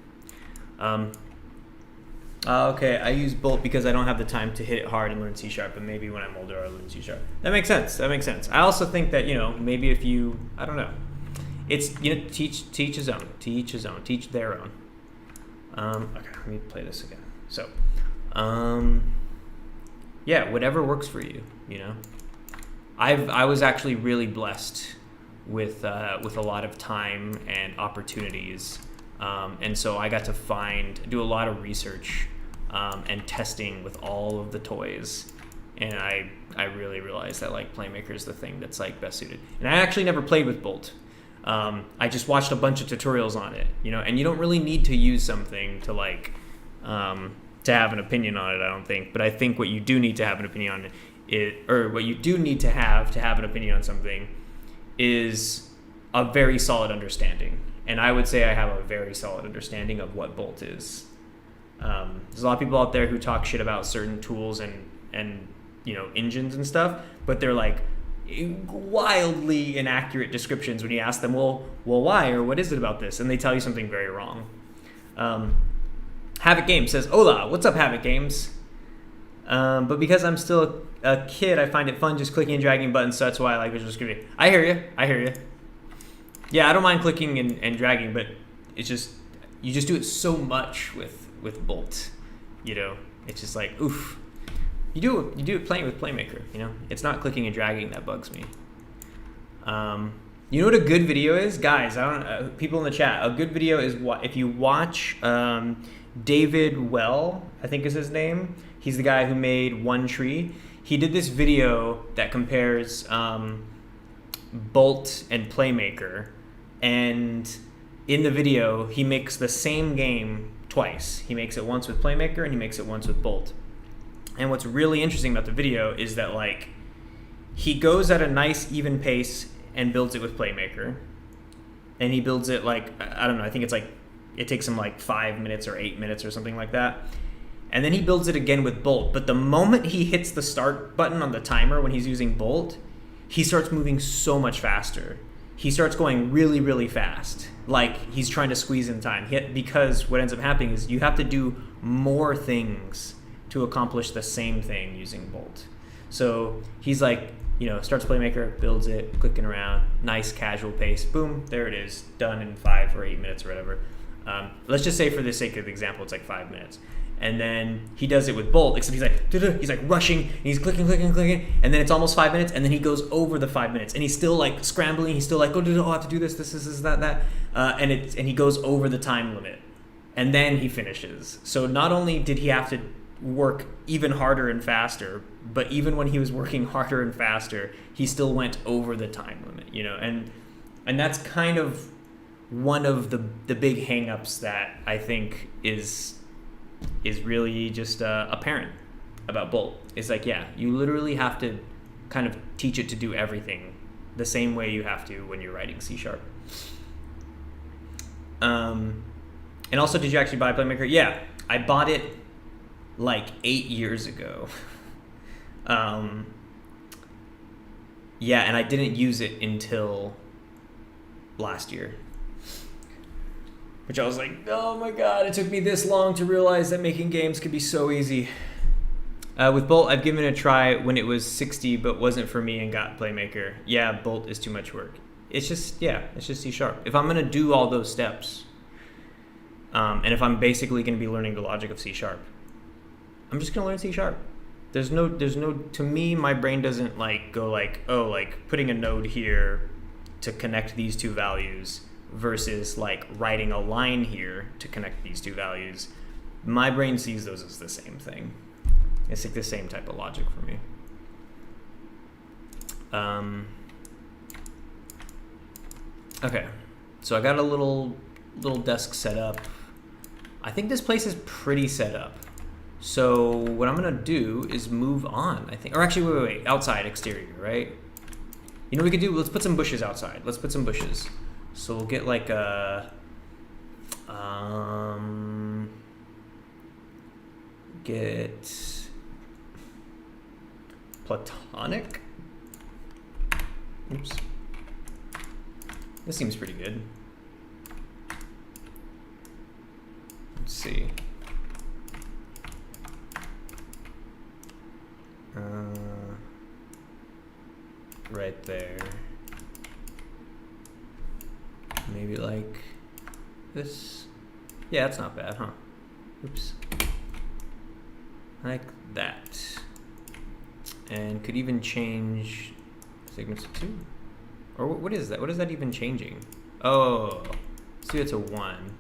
Okay, I use Bolt because I don't have the time to hit it hard and learn C#, but maybe when I'm older I'll learn C#. That makes sense. That makes sense. I also think that, maybe if you, I don't know, it's, teach his own, teach his own, teach their own. Okay, let me play this again. So, yeah, whatever works for you, I was actually really blessed with a lot of time and opportunities, and so I got to do a lot of research and testing with all of the toys, and I really realized that like Playmaker is the thing that's like best suited. And I actually never played with Bolt. I just watched a bunch of tutorials on it, and you don't really need to use something to like to have an opinion on it, I don't think. But I think what you do need to have an opinion on what you do need to have an opinion on something is a very solid understanding. And I would say I have a very solid understanding of what Bolt is. There's a lot of people out there who talk shit about certain tools and engines and stuff, but they're like wildly inaccurate descriptions when you ask them, well, why, or what is it about this? And they tell you something very wrong. Havoc Games says, hola, what's up, Havoc Games? But because I'm still a kid, I find it fun just clicking and dragging buttons, so that's why I like Visual Scripting. I hear you. Yeah, I don't mind clicking and dragging, but it's just, you just do it so much with Bolt, it's just like, oof. You do it playing with Playmaker, It's not clicking and dragging that bugs me. You know what a good video is? Guys, people in the chat, a good video is if you watch David Well, I think is his name. He's the guy who made One Tree. He did this video that compares Bolt and Playmaker, and in the video, he makes the same game twice. He makes it once with Playmaker and he makes it once with Bolt. And what's really interesting about the video is that like he goes at a nice even pace and builds it with Playmaker, and he builds it like, I don't know, I think it's like it takes him like 5 minutes or 8 minutes or something like that. And then he builds it again with Bolt. But the moment he hits the start button on the timer when he's using Bolt, he starts moving so much faster. He starts going really, really fast. Like he's trying to squeeze in time. Because what ends up happening is you have to do more things to accomplish the same thing using Bolt. So he's like, starts Playmaker, builds it, clicking around, nice casual pace, boom, there it is, done in 5 or 8 minutes or whatever. Let's just say for the sake of the example, it's like 5 minutes. And then he does it with Bolt, except he's like rushing, and he's clicking, and then it's almost 5 minutes, and then he goes over the 5 minutes, and he's still like scrambling, he's still like, I have to do this, that, and he goes over the time limit, and then he finishes. So not only did he have to work even harder and faster, but even when he was working harder and faster, he still went over the time limit, and that's kind of one of the big hang-ups that I think is really just apparent about Bolt. It's like, yeah, you literally have to kind of teach it to do everything the same way you have to when you're writing C#. And also, did you actually buy Playmaker? Yeah, I bought it like 8 years ago. Yeah, and I didn't use it until last year. Which I was like, oh my god, it took me this long to realize that making games could be so easy. With Bolt, I've given it a try when it was 60, but wasn't for me and got Playmaker. Yeah, Bolt is too much work. It's just C#. If I'm going to do all those steps, and if I'm basically going to be learning the logic of C#, I'm just going to learn C#. There's no, to me, my brain doesn't like go like, oh, like putting a node here to connect these two values versus like writing a line here to connect these two values. My brain sees those as the same thing. It's like the same type of logic for me. Okay, so I got a little desk set up. I think this place is pretty set up. So what I'm gonna do is move on, I think. Or actually, wait, outside, exterior, right? You know what we could do? Let's put some bushes outside. Let's put some bushes. So we'll get like a get platonic. Oops. This seems pretty good. Let's see. Right there. Maybe like this. Yeah, that's not bad, huh? Oops. Like that. And could even change segments to 2. Or what is that? What is that even changing? Oh, see, it's a 1.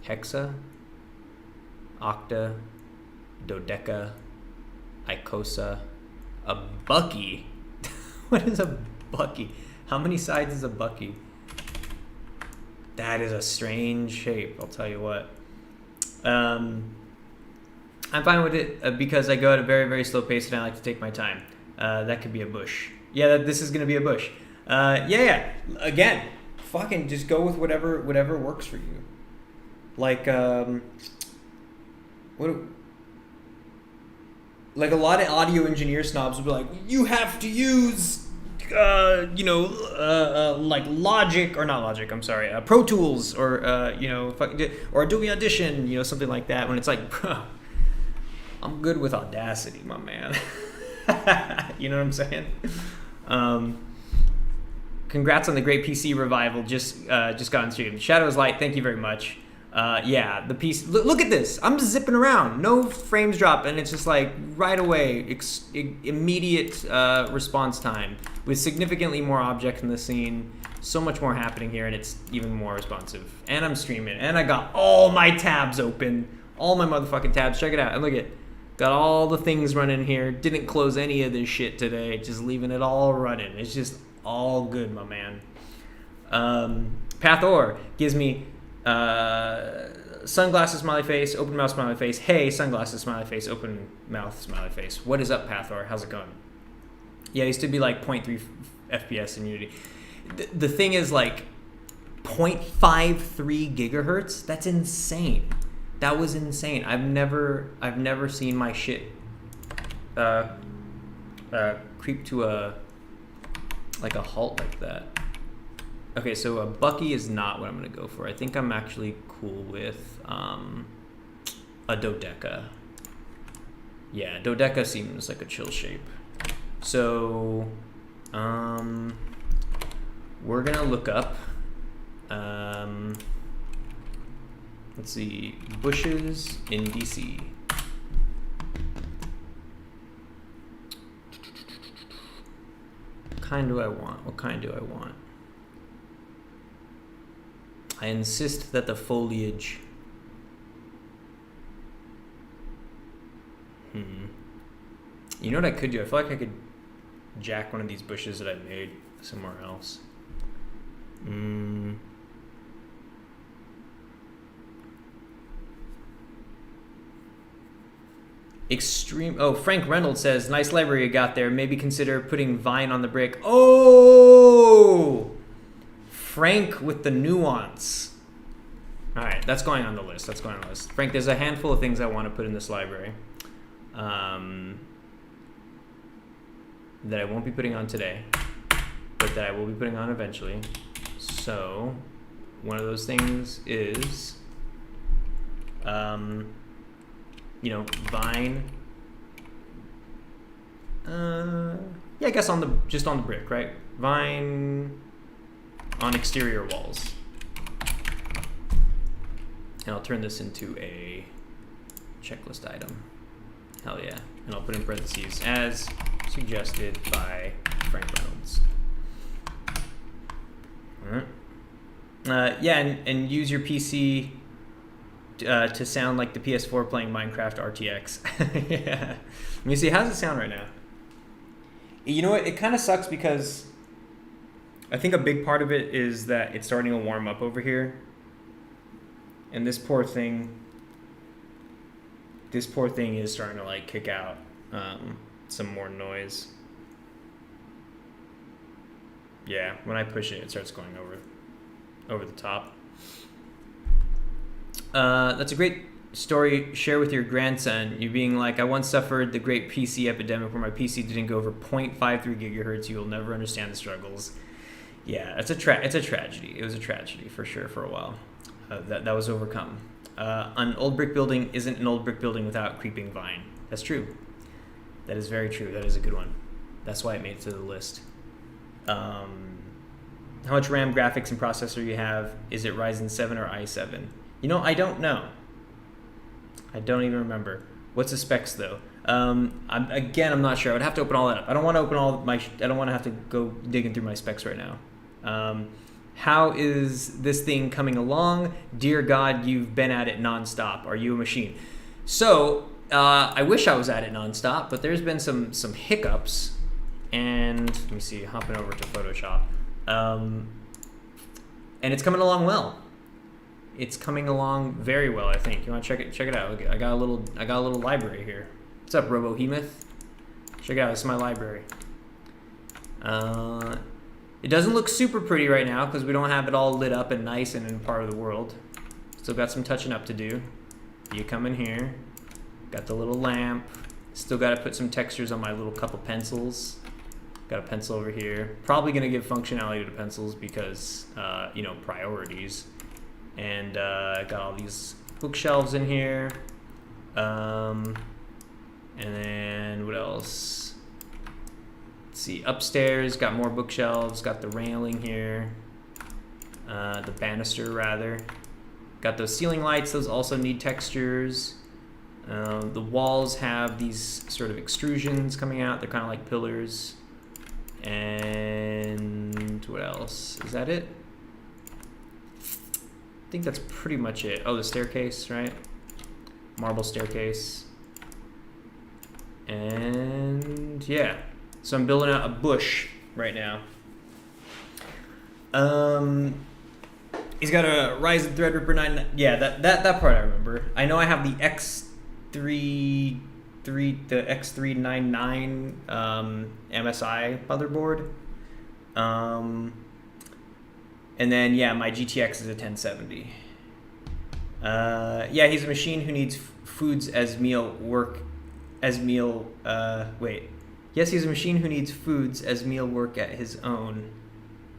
Hexa, octa, dodeca, icosa, a bucky. What is a bucky? How many sides is a bucky? That is a strange shape, I'll tell you what. I'm fine with it because I go at a very, very slow pace and I like to take my time. That could be a bush. Yeah, this is gonna be a bush. Yeah. Again, fucking just go with whatever works for you. Like, like a lot of audio engineer snobs will be like, you have to use, like Logic, or not Logic, I'm sorry, Pro Tools, or, or Adobe Audition, something like that. When it's like, bro, I'm good with Audacity, my man. You know what I'm saying? Congrats on the great PC revival. Just got on stream. Shadows Light, thank you very much. Yeah, the PC. Look at this. I'm just zipping around. No frames drop, and it's just like right away, immediate response time with significantly more objects in the scene. So much more happening here, and it's even more responsive. And I'm streaming, and I got all my tabs open. All my motherfucking tabs. Check it out. And look at, got all the things running here. Didn't close any of this shit today. Just leaving it all running. It's just all good, my man. Pathor gives me sunglasses smiley face, open mouth smiley face. Hey, sunglasses smiley face, open mouth smiley face. What is up, Pathor? How's it going? Yeah, it used to be like 0.3 FPS in Unity. The thing is like 0.53 gigahertz. That's insane. That was insane. I've never seen my shit creep to a halt like that. Okay, so a bucky is not what I'm gonna go for. I think I'm actually cool with a dodeca. Yeah, dodeca seems like a chill shape. So we're gonna look up. Let's see, bushes in DC. What kind do I want? What kind do I want? I insist that the foliage. You know what I could do? I feel like I could jack one of these bushes that I made somewhere else. Extreme. Oh, Frank Reynolds says, nice library you got there. Maybe consider putting Vine on the brick. Oh, Frank with the nuance. All right, that's going on the list. That's going on the list. Frank, there's a handful of things I want to put in this library that I won't be putting on today, but that I will be putting on eventually. So one of those things is, Vine. Yeah, I guess just on the brick, right? Vine on exterior walls. And I'll turn this into a checklist item. Hell yeah. And I'll put in parentheses, as suggested by Frank Reynolds. All right. Yeah, and use your PC to sound like the PS4 playing Minecraft RTX. Yeah. Let me see, how's it sound right now? You know what, it kind of sucks because I think a big part of it is that it's starting to warm up over here. And this poor thing is starting to like kick out some more noise. Yeah, when I push it, it starts going over. over the top. That's a great story. Share with your grandson. You being like, I once suffered the great PC epidemic where my PC didn't go over 0.53 gigahertz. You will never understand the struggles. Yeah, it's a tragedy. It was a tragedy for sure for a while. That was overcome. An old brick building isn't an old brick building without creeping vine. That's true. That is very true. That is a good one. That's why it made it to the list. How much RAM, graphics, and processor you have? Is it Ryzen 7 or i7? You know, I don't know. I don't even remember. What's the specs though? I'm not sure. I would have to open all that up. I don't want to open all my. I don't want to have to go digging through my specs right now. How is this thing coming along? Dear God, you've been at it nonstop. Are you a machine? So I wish I was at it nonstop, but there's been some hiccups. And let me see, hopping over to Photoshop, and it's coming along well. It's coming along very well, I think. You want to check it out? Okay, I got a little library here. What's up, Robohemoth? Check it out. This is my library. It doesn't look super pretty right now because we don't have it all lit up and nice and in part of the world. Still got some touching up to do. You come in here. Got the little lamp. Still got to put some textures on my little couple pencils. Got a pencil over here. Probably going to give functionality to pencils because, priorities. And got all these bookshelves in here. And then what else? Let's see. Upstairs, got more bookshelves. Got the railing here. The banister, rather. Got those ceiling lights. Those also need textures. The walls have these sort of extrusions coming out. They're kind of like pillars. And what else? Is that it? I think that's pretty much it. Oh, the staircase, right? Marble staircase. And yeah. So I'm building out a bush right now. He's got a Ryzen Threadripper 9. Yeah, that part I remember. I know I have the X399 MSI motherboard. And then yeah, my GTX is a 1070. Yeah, he's a machine who needs foods as meal work as meal Yes, he's a machine who needs foods as meal work at his own.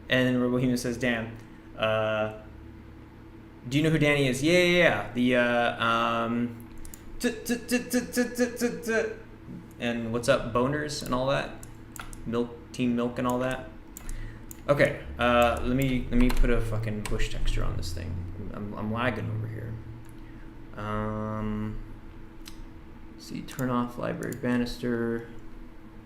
And then Robohemo says, damn. Do you know who Danny is? Yeah. And what's up, boners and all that? Team milk and all that. Okay, let me put a fucking bush texture on this thing. I'm lagging over here. See, turn off library banister,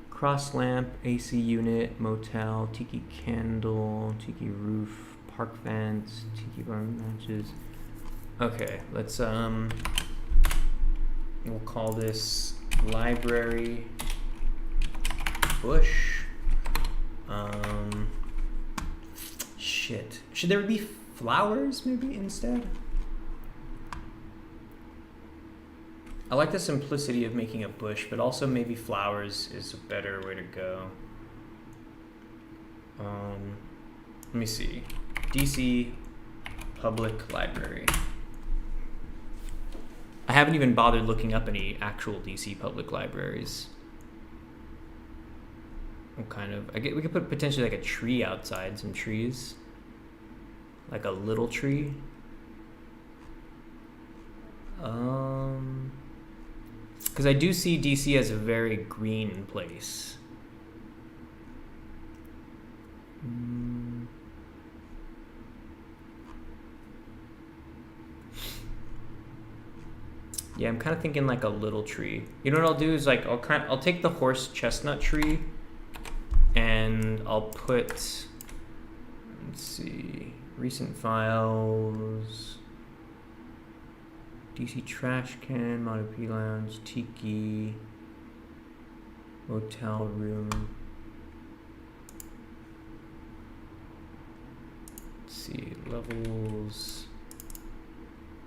cross lamp, AC unit, motel, tiki candle, tiki roof, park fence, tiki bar matches. Okay, let's we'll call this library bush. Shit. Should there be flowers maybe instead? I like the simplicity of making a bush, but also maybe flowers is a better way to go. Let me see. DC Public Library. I haven't even bothered looking up any actual DC public libraries. We could put potentially like a tree outside, some trees. Like a little tree. Because I do see DC as a very green place. Yeah, I'm kind of thinking like a little tree. You know what I'll do is like I'll take the horse chestnut tree and I'll put, let's see, recent files, DC trash can, Mono P lounge, tiki, motel room. Let's see, levels,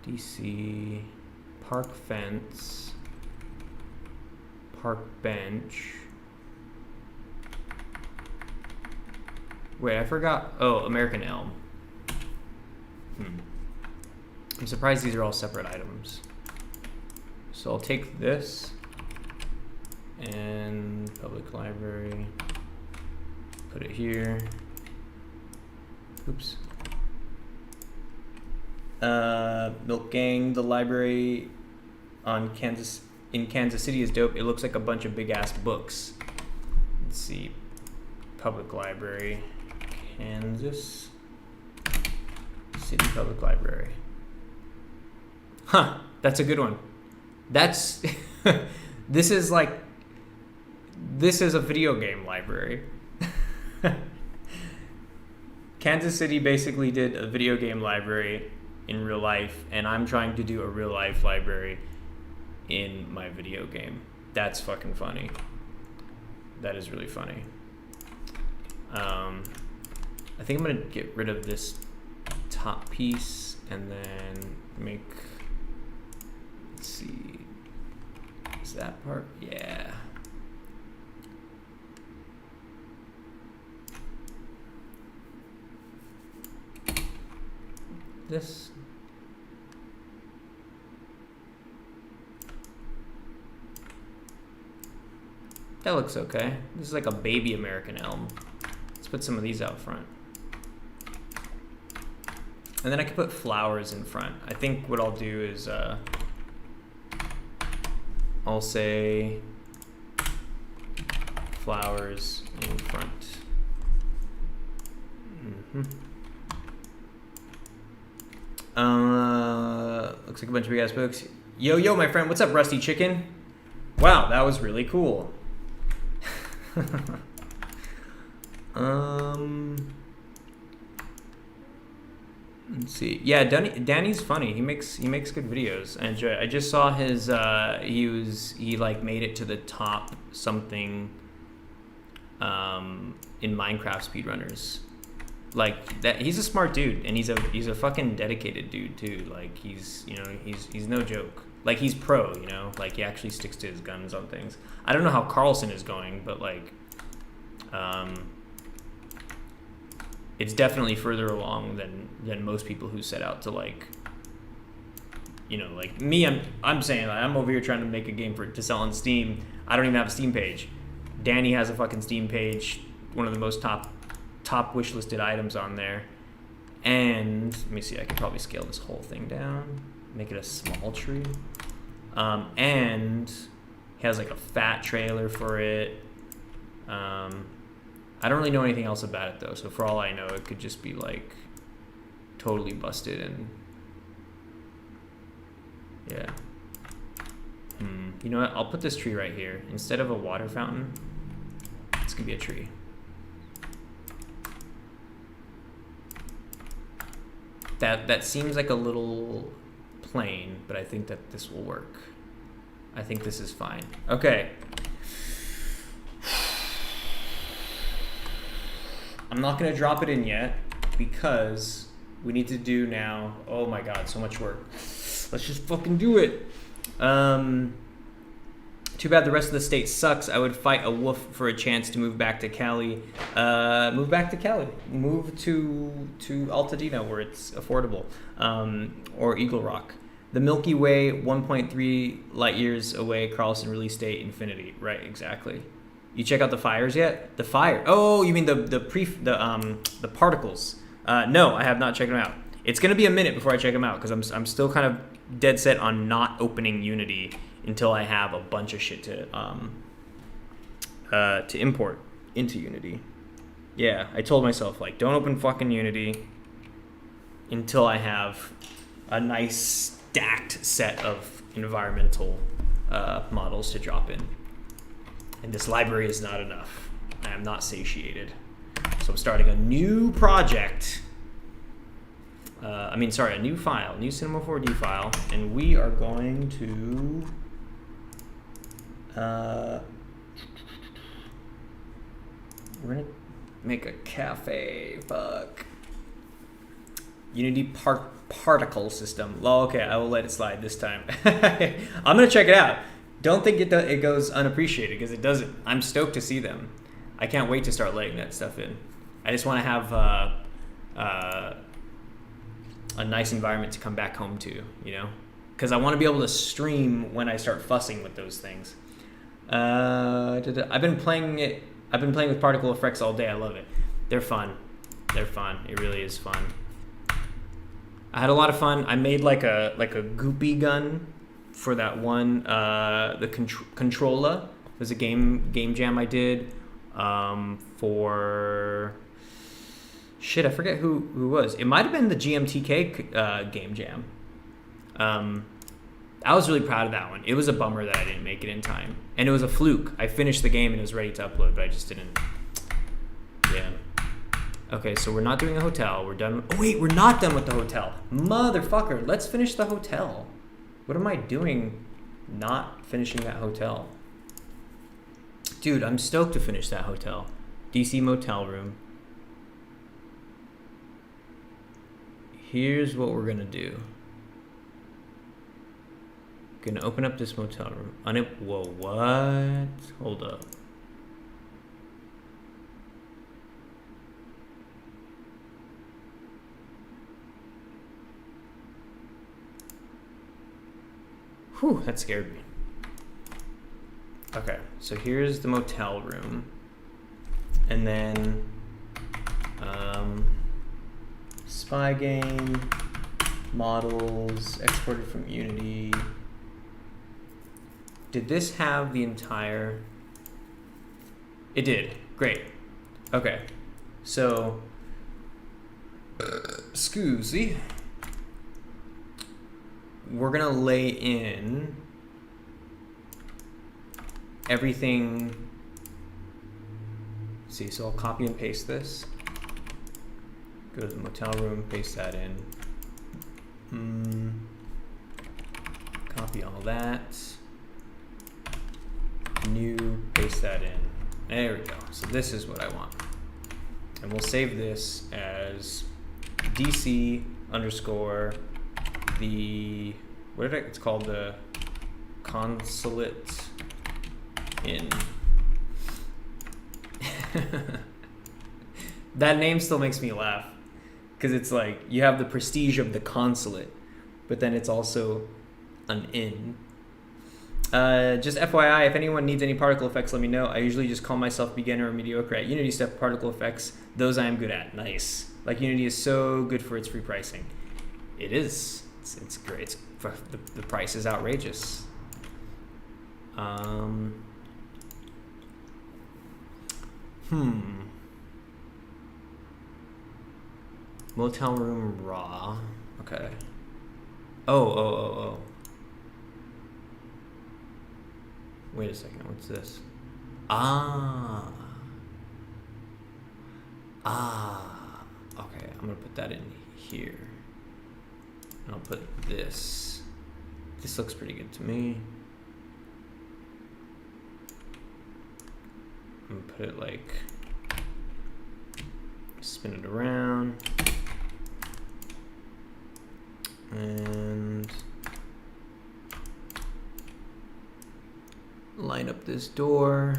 DC, park fence, park bench. Wait, I forgot. Oh, American Elm. I'm surprised these are all separate items. So I'll take this and public library, put it here. Oops. Milk Gang, the library in Kansas City is dope. It looks like a bunch of big ass books. Let's see. Public library, Kansas City Public Library. Huh, that's a good one. That's this is a video game library. Kansas City basically did a video game library in real life, and I'm trying to do a real life library in my video game. That's fucking funny. That is really funny. I think I'm gonna get rid of this top piece and then make, let's see, is that part? Yeah. This. That looks okay. This is like a baby American elm. Let's put some of these out front. And then I could put flowers in front. I think what I'll do is I'll say flowers in front. Looks like a bunch of big ass books. Yo, my friend, what's up, Rusty Chicken? Wow, that was really cool. Let's see. Yeah, Danny's funny. He makes good videos. I enjoy it. I just saw his he like made it to the top something in Minecraft speedrunners. Like that, he's a smart dude, and he's a fucking dedicated dude too. Like he's no joke. Like he's pro, like he actually sticks to his guns on things. I don't know how Carlson is going, but like it's definitely further along than most people who set out to like me. I'm saying I'm over here trying to make a game to sell on Steam. I don't even have a Steam page. Danny has a fucking Steam page, one of the most top wish listed items on there. And let me see, I can probably scale this whole thing down, make it a small tree. And he has like a fat trailer for it. I don't really know anything else about it though, so for all I know, it could just be like totally busted and yeah. You know what? I'll put this tree right here instead of a water fountain. It's gonna be a tree. That seems like a little plain, but I think that this will work. I think this is fine. Okay. I'm not gonna drop it in yet because we need to do now. Oh my God, so much work. Let's just fucking do it. Too bad the rest of the state sucks. I would fight a wolf for a chance to move back to Cali. Move back to Cali. Move to Altadena where it's affordable. Or Eagle Rock. The Milky Way, 1.3 light years away. Carlson release date infinity. Right, exactly. You check out the fires yet? The fire. Oh, you mean the particles? No, I have not checked them out. It's gonna be a minute before I check them out because I'm still kind of dead set on not opening Unity until I have a bunch of shit to import into Unity. Yeah, I told myself like don't open fucking Unity until I have a nice stacked set of environmental models to drop in. And this library is not enough. I am not satiated. So I'm starting a new project. A new file, new Cinema 4D file, and we are going to we're gonna make a cafe. Fuck. Unity particle system. Well, okay, I will let it slide this time. I'm gonna check it out. Don't think it goes unappreciated because it doesn't. I'm stoked to see them. I can't wait to start letting that stuff in. I just want to have a nice environment to come back home to, you know? Because I want to be able to stream when I start fussing with those things. I've been playing with particle effects all day. I love it. They're fun. They're fun. It really is fun. I had a lot of fun. I made like a goopy gun for that one. The controller was a game jam I did for shit. I forget who was. It might have been the GMTK game jam. I was really proud of that one. It was a bummer that I didn't make it in time, and it was a fluke. I finished the game and it was ready to upload, but I just didn't. Yeah. Okay, so we're not doing a hotel. We're done. Oh wait, we're not done with the hotel. Motherfucker, let's finish the hotel. What am I doing not finishing that hotel? Dude, I'm stoked to finish that hotel. DC motel room. Here's what we're gonna do. Gonna open up this motel room. Whoa, what? Hold up. Whew, that scared me. Okay, so here's the motel room. And then spy game, models, exported from Unity. Did this have the entire... It did. Great. Okay. So, Scoozy. We're going to lay in everything. See, so I'll copy and paste this. Go to the motel room, paste that in. Copy all that. New, paste that in. There we go. So this is what I want. And we'll save this as DC underscore the, it's called the consulate in. That name still makes me laugh because it's like you have the prestige of the consulate, but then it's also an inn. Just FYI, if anyone needs any particle effects, let me know. I usually just call myself beginner or mediocre at Unity stuff. Particle effects, those I am good at. Nice. Like Unity is so good for its free pricing. It is. It's great. The price is outrageous. Motel room raw. Okay. Oh. Wait a second. What's this? Okay, I'm gonna put that in here. And I'll put this. This looks pretty good to me. I'm gonna put it like, spin it around. And line up this door.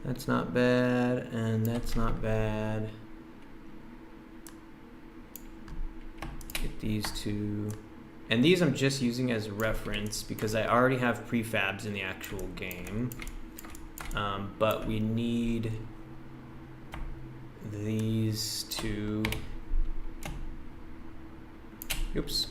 That's not bad, and that's not bad. Get these two. And these I'm just using as reference because I already have prefabs in the actual game. But we need these two. Oops.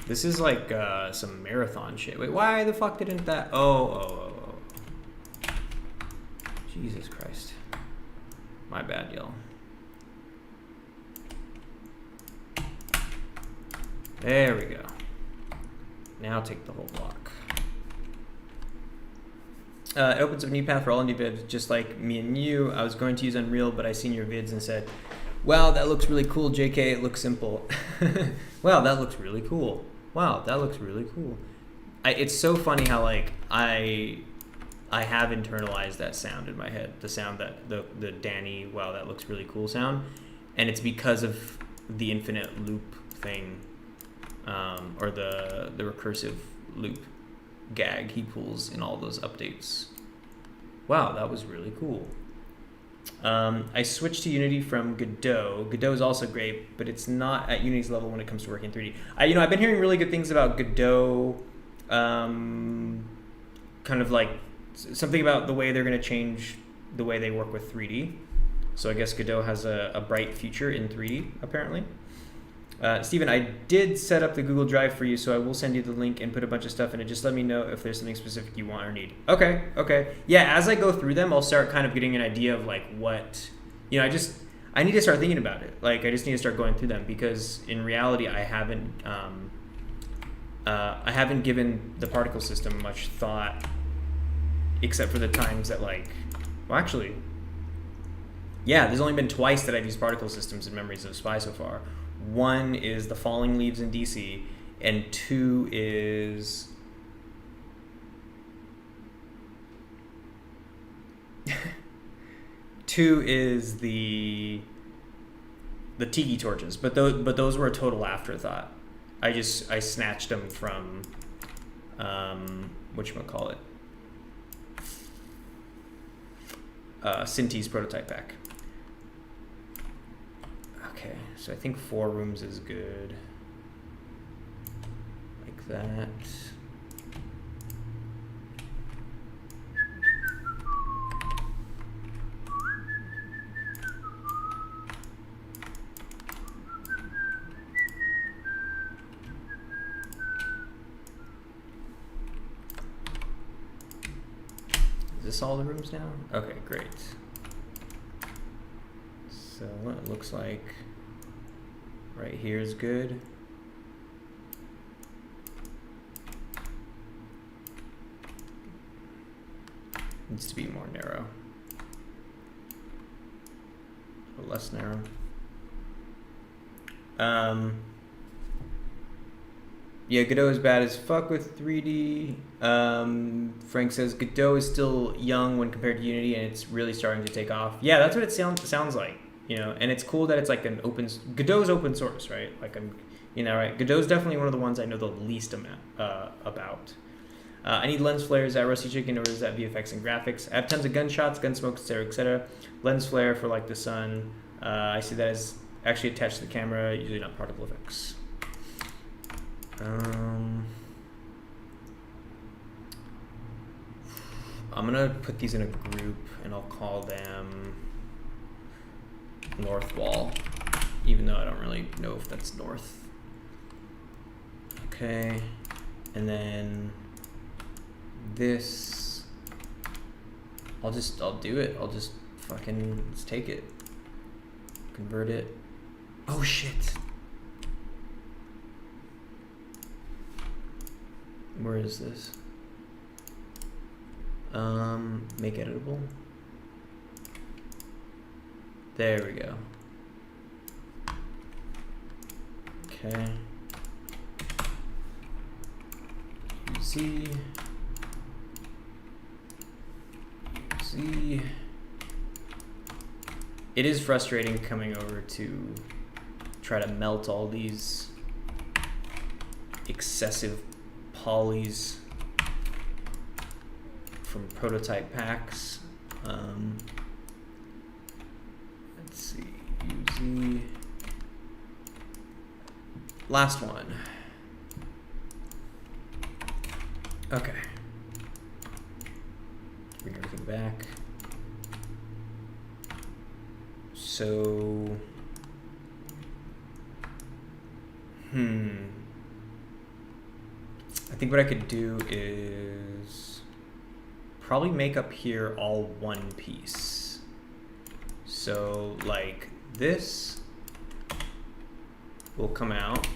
This is like some marathon shit. Wait, why the fuck didn't that? Oh. Jesus Christ. My bad, y'all. There we go. Now take the whole block. It opens up a new path for all indie vids, just like me and you. I was going to use Unreal, but I seen your vids and said, wow, that looks really cool, JK, it looks simple. Wow, that looks really cool. Wow, that looks really cool. It's so funny how like I have internalized that sound in my head, the sound that the Danny, wow, that looks really cool sound, and it's because of the infinite loop thing. or the recursive loop gag he pulls in all those updates. Wow, that was really cool. I switched to Unity from Godot. Godot is also great, but it's not at Unity's level when it comes to working in 3D. I've been hearing really good things about Godot. Kind of like something about the way they're going to change the way they work with 3D. So I guess Godot has a bright future in 3D, apparently. Steven, I did set up the Google Drive for you, so I will send you the link and put a bunch of stuff in it. Just let me know if there's something specific you want or need. Okay. Yeah, as I go through them, I'll start kind of getting an idea of like what, I need to start thinking about it. Like, I just need to start going through them because in reality, I haven't given the particle system much thought, except for the times that there's only been twice that I've used particle systems in Memories of Spy so far. One is the falling leaves in DC, and two is the tiki torches. But those were a total afterthought. I snatched them from whatchamacallit, Cinti's prototype pack. Okay, so I think 4 rooms is good. Like that. Is this all the rooms now? Okay, great. So it looks like right here is good. Needs to be more narrow. Or less narrow. Yeah, Godot is bad as fuck with 3D. Frank says Godot is still young when compared to Unity, and it's really starting to take off. Yeah, that's what it sounds like. And it's cool that it's like Godot's open source, right? Like right? Godot's definitely one of the ones I know the least amount about. I need lens flares at Rusty Chicken, or is that VFX and graphics? I have tons of gunshots, gun smoke, etc. Lens flare for like the sun. I see that as actually attached to the camera, usually not particle effects. I'm gonna put these in a group, and I'll call them North Wall, even though I don't really know if that's north. Okay, and then this, I'll do it. I'll just fucking, let's take it, convert it. Oh shit. Where is this? Make editable. There we go. Okay. UZ. It is frustrating coming over to try to melt all these excessive polys from prototype packs. Let's see, UZ. Last one. Okay. Bring everything back. So, I think what I could do is probably make up here all one piece. So like this will come out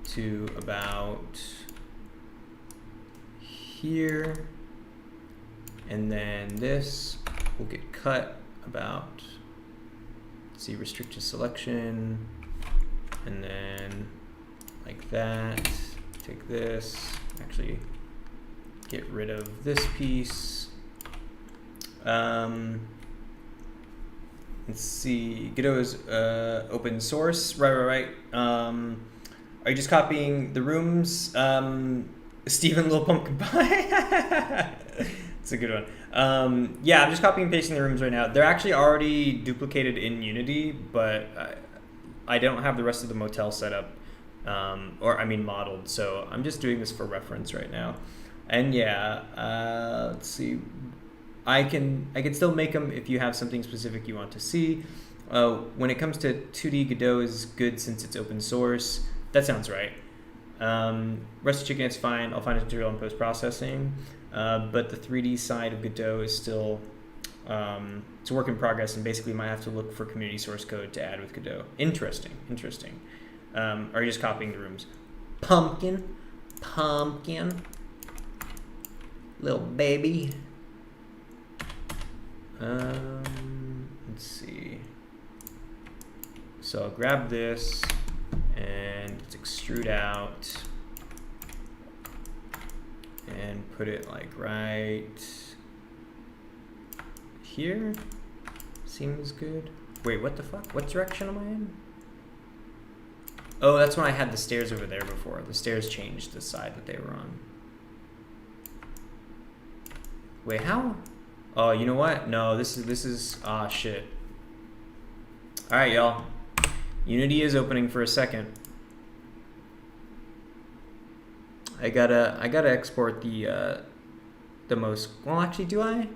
to about here, and then this will get cut about, let's see, restricted selection, and then like that. Take this, actually get rid of this piece. Let's see. Godot is open source. Right. Are you just copying the rooms? Stephen Little Pumpkin Pie. It's a good one. Yeah, I'm just copying and pasting the rooms right now. They're actually already duplicated in Unity, but I don't have the rest of the Motel set up, modeled. So I'm just doing this for reference right now. And yeah, let's see. I can still make them if you have something specific you want to see. When it comes to 2D, Godot is good since it's open source. That sounds right. Rusty Chicken is fine. I'll find a tutorial in post-processing. But the 3D side of Godot is still it's a work in progress, and basically might have to look for community source code to add with Godot. Interesting. Are you just copying the rooms? Pumpkin, little baby. Let's see. So I'll grab this and let's extrude out and put it like right here. Seems good. Wait, what the fuck? What direction am I in? Oh, that's when I had the stairs over there before. The stairs changed the side that they were on. Wait, how? Oh, you know what? No, this is shit. All right, y'all. Unity is opening for a second. I gotta export the most. Well, actually, do I?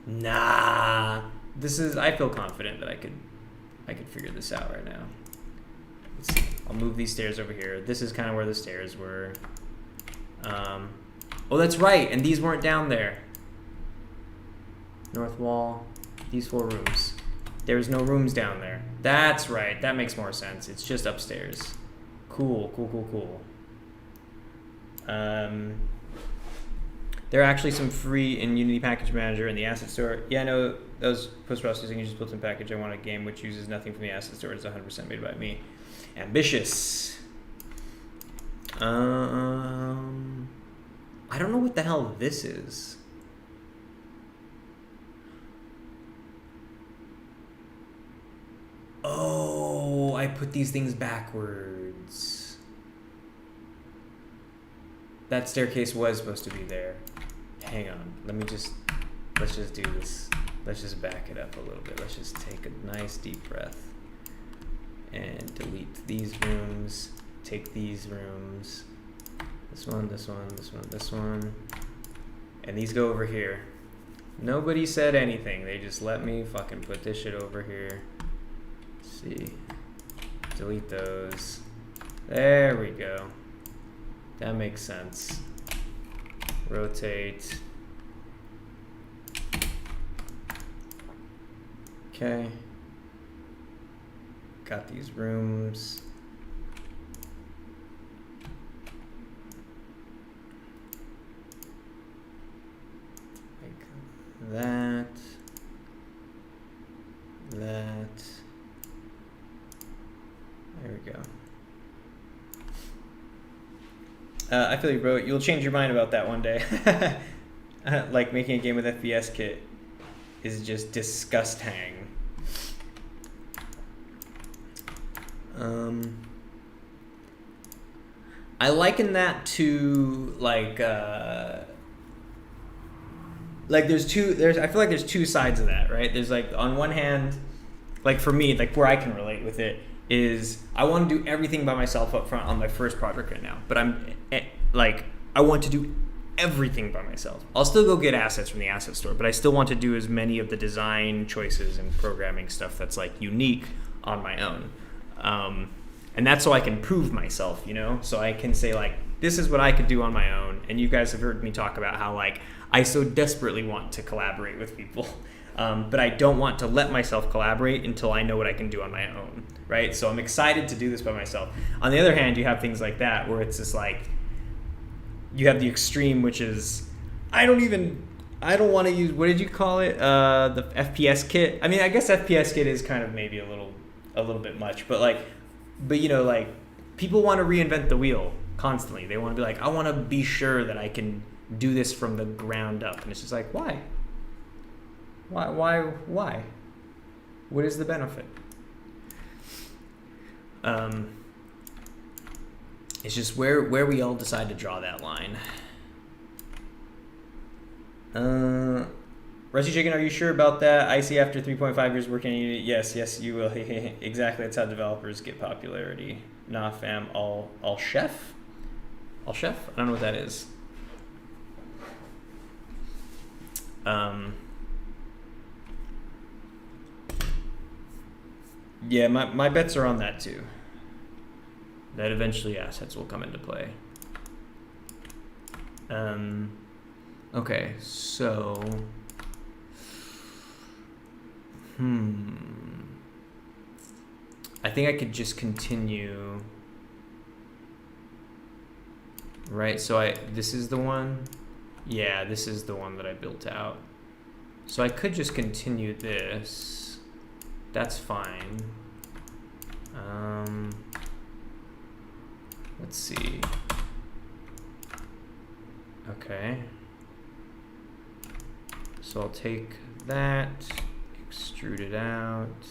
Nah. I feel confident that I could figure this out right now. Let's see. I'll move these stairs over here. This is kind of where the stairs were. Oh, that's right. And these weren't down there. North wall. These 4 rooms. There's no rooms down there. That's right. That makes more sense. It's just upstairs. Cool. There are actually some free in Unity Package Manager in the asset store. Yeah, I know those post-processing is just built-in package. I want a game which uses nothing from the asset store. It's 100% made by me. Ambitious. I don't know what the hell this is. Oh, I put these things backwards. That staircase was supposed to be there. Hang on. Let's just do this. Let's just back it up a little bit. Let's just take a nice deep breath and delete these rooms. Take these rooms. This one. And these go over here. Nobody said anything. They just let me fucking put this shit over here. Let's see. Delete those. There we go. That makes sense. Rotate. Okay. Got these rooms. Like that. There we go. I feel you, bro. You'll change your mind about that one day. Like making a game with FPS kit is just disgusting. I liken that to like I feel like there's two sides of that, right? There's like on one hand, like for me, like where I can relate with it is I want to do everything by myself up front on my first project right now, but I want to do everything by myself. I'll still go get assets from the asset store, but I still want to do as many of the design choices and programming stuff that's like unique on my own. And that's so I can prove myself, you know? So I can say like, this is what I could do on my own. And you guys have heard me talk about how like, I so desperately want to collaborate with people. But I don't want to let myself collaborate until I know what I can do on my own, right? So I'm excited to do this by myself. On the other hand, you have things like that where it's just like, you have the extreme, which is, I don't want to use, what did you call it? The FPS kit. I mean, I guess FPS kit is kind of maybe a little bit much, but you know, like people want to reinvent the wheel constantly. They want to be like, I want to be sure that I can do this from the ground up. And it's just like, why? Why? What is the benefit? It's just where we all decide to draw that line. Rusty Chicken, are you sure about that? I see after 3.5 years working in Unity. Yes, you will. Exactly, that's how developers get popularity. Nah, fam, all chef? All chef? I don't know what that is. Yeah, my bets are on that too. That eventually assets will come into play. Okay, so I think I could just continue. Right, so this is the one. Yeah, this is the one that I built out. So I could just continue this. That's fine. Let's see. Okay. So I'll take that, extrude it out.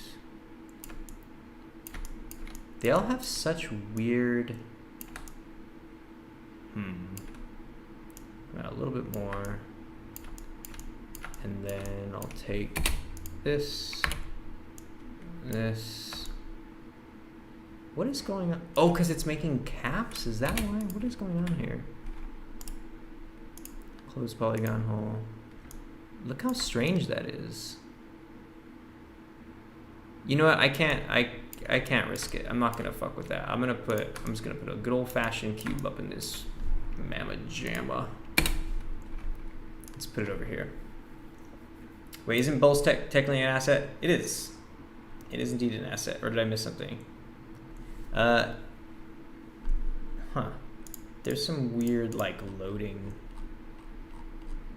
They all have such weird. A little bit more. And then I'll take this. What is going on? Oh, because it's making caps? Is that why? What is going on here? Close polygon hole. Look how strange that is. You know what? I can't risk it. I'm not gonna fuck with that. I'm just gonna put a good old fashioned cube up in this mamma jamma. Let's put it over here. Wait, isn't Bolts technically an asset? It is. It is indeed an asset. Or did I miss something? There's some weird like loading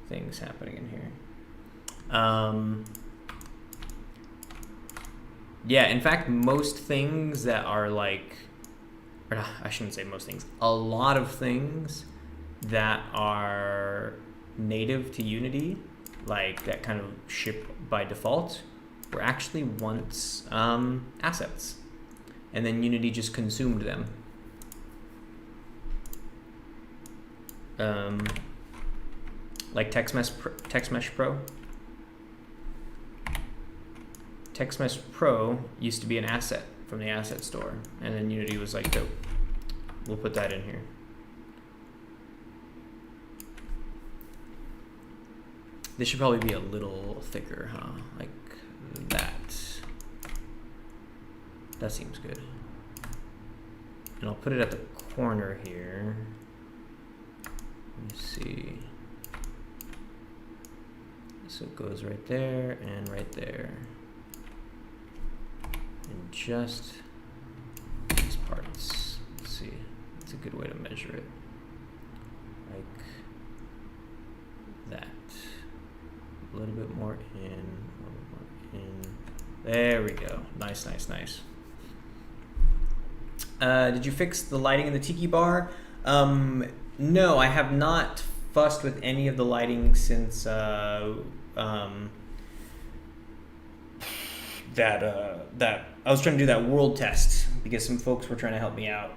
things happening in here. Yeah, in fact, most things that are like, or not, I shouldn't say most things, a lot of things that are native to Unity, like that kind of ship by default, were actually once assets. And then Unity just consumed them. Like TextMesh Pro. TextMesh Pro used to be an asset from the asset store, and then Unity was like, dope, we'll put that in here. This should probably be a little thicker, huh? Like that. That seems good. And I'll put it at the corner here. Let me see. So it goes right there and right there. And just these parts. Let's see. It's a good way to measure it. Like that. A little bit more in, a little bit more in. There we go. Nice, nice, nice. Did you fix the lighting in the tiki bar? No, I have not fussed with any of the lighting since that I was trying to do that world test because some folks were trying to help me out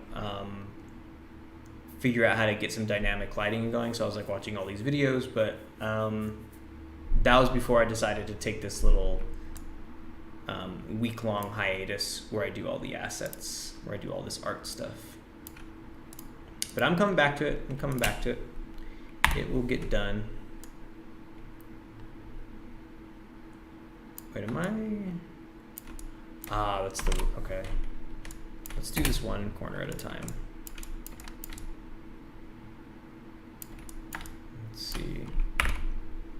figure out how to get some dynamic lighting going. So I was like watching all these videos, but that was before I decided to take this little week-long hiatus where I do all the assets, where I do all this art stuff. But I'm coming back to it. It will get done. Wait, am I? That's the, okay. Let's do this one corner at a time. Let's see.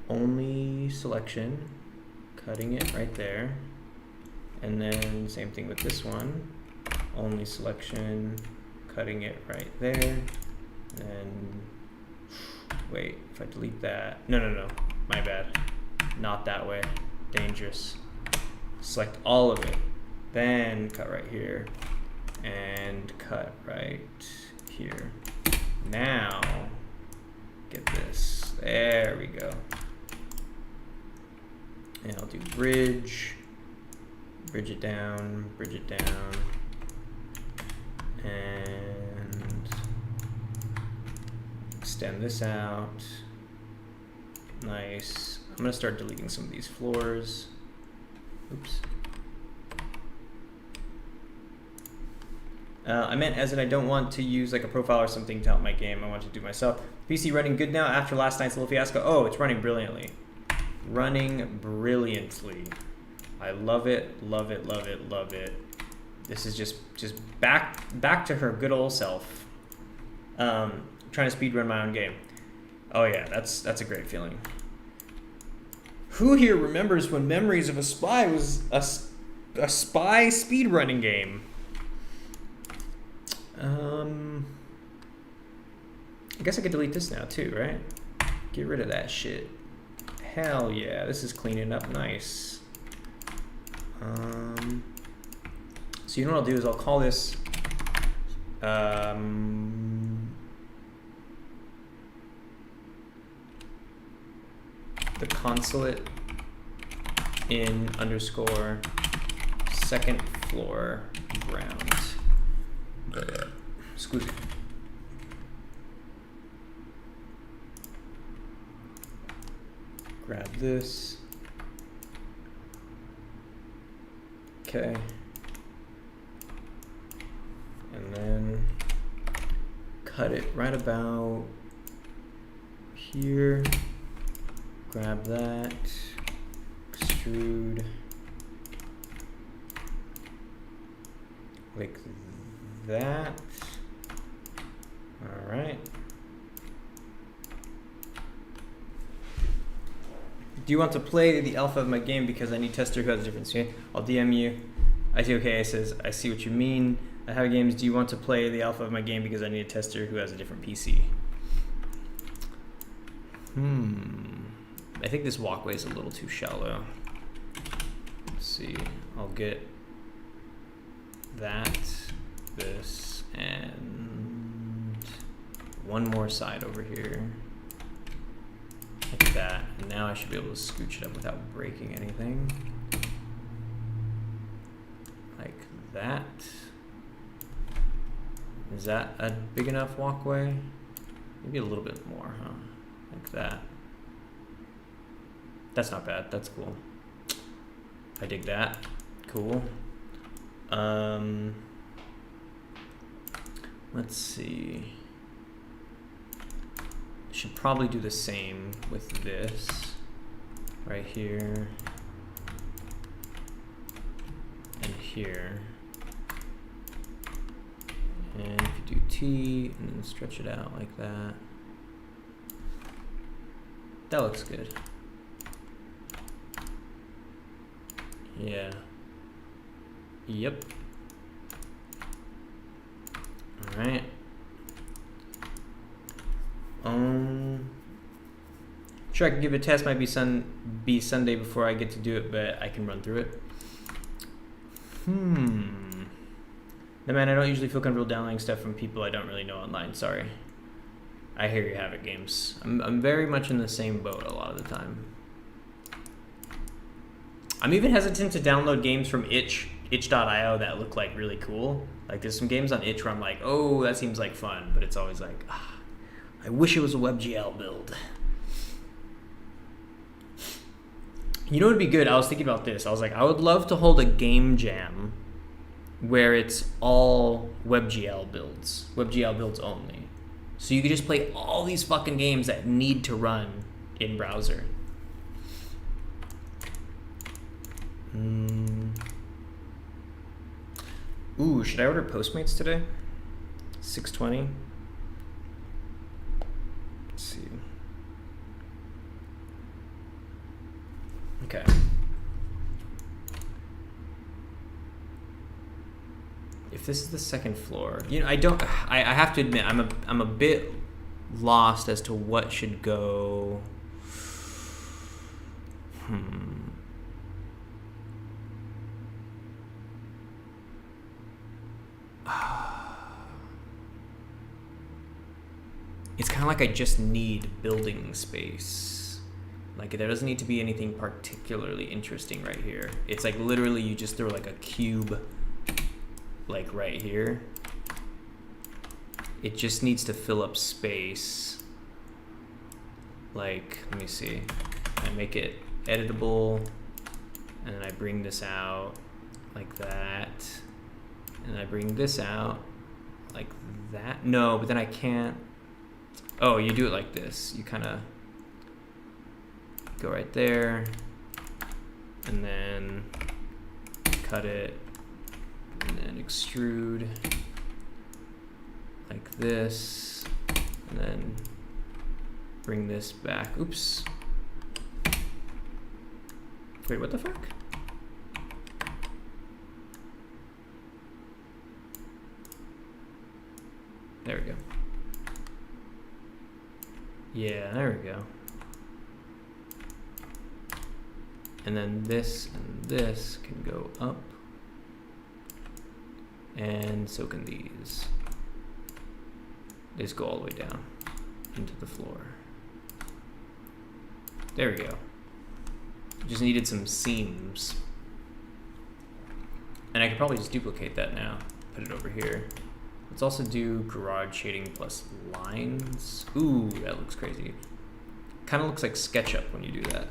Only selection, cutting it right there. And then same thing with this one. Only selection, cutting it right there. And wait, if I delete that, no, my bad. Not that way, dangerous. Select all of it, then cut right here, and cut right here. Now, get this, there we go. And I'll do bridge it down, and extend this out. Nice. I'm gonna start deleting some of these floors. Oops. I meant as in I don't want to use like a profile or something to help my game. I want to do it myself. PC running good now after last night's little fiasco. Oh, it's running brilliantly. Running brilliantly. I love it, love it, love it, love it. This is just back to her good old self. Trying to speed run my own game. Oh yeah, that's a great feeling. Who here remembers when Memories of a Spy was a spy speedrunning game? I guess I could delete this now too, right? Get rid of that shit. Hell yeah, this is cleaning up nice. So you know what I'll do is I'll call this the consulate in underscore second floor ground. Excuse me. Grab this. Okay. And then cut it right about here. Grab that. Extrude. Like that. All right. Do you want to play the alpha of my game because I need tester who has a different screen? I'll DM you. ITOK says, I see what you mean. I have games. Do you want to play the alpha of my game because I need a tester who has a different PC? I think this walkway is a little too shallow. Let's see. I'll get that, this, and one more side over here. Like that. And now I should be able to scooch it up without breaking anything. Like that. Is that a big enough walkway? Maybe a little bit more, huh? Like that. That's not bad. That's cool. I dig that. Cool. Let's see. Should probably do the same with this right here and here. And if you do T and then stretch it out like that, that looks good. Yeah. Yep. All right. Sure, I can give it a test. Might be Sunday before I get to do it, but I can run through it. No, man, I don't usually feel comfortable downloading stuff from people I don't really know online. Sorry. I hear you have it, games. I'm very much in the same boat a lot of the time. I'm even hesitant to download games from itch.io that look like really cool. Like there's some games on itch where I'm like, oh, that seems like fun, but it's always like, I wish it was a WebGL build. You know what would be good? I was thinking about this. I was like, I would love to hold a game jam where it's all WebGL builds only. So you could just play all these fucking games that need to run in browser. Ooh, should I order Postmates today? 6:20. Let's see. Okay. If this is the second floor, you know, I have to admit, I'm a bit lost as to what should go. It's kind of like I just need building space. Like there doesn't need to be anything particularly interesting right here. It's like literally you just throw like a cube like right here. It just needs to fill up space. Like, let me see. I make it editable, and then I bring this out like that. And I bring this out like that. No, but then I can't. Oh, you do it like this. You kind of go right there, and then cut it, and then extrude like this, and then bring this back. Oops. Wait, what the fuck? There we go. Yeah, there we go. And then this and this can go up. And so can these. These go all the way down into the floor. There we go. Just needed some seams. And I could probably just duplicate that now. Put it over here. Let's also do garage shading plus lines. Ooh, that looks crazy. Kind of looks like SketchUp when you do that.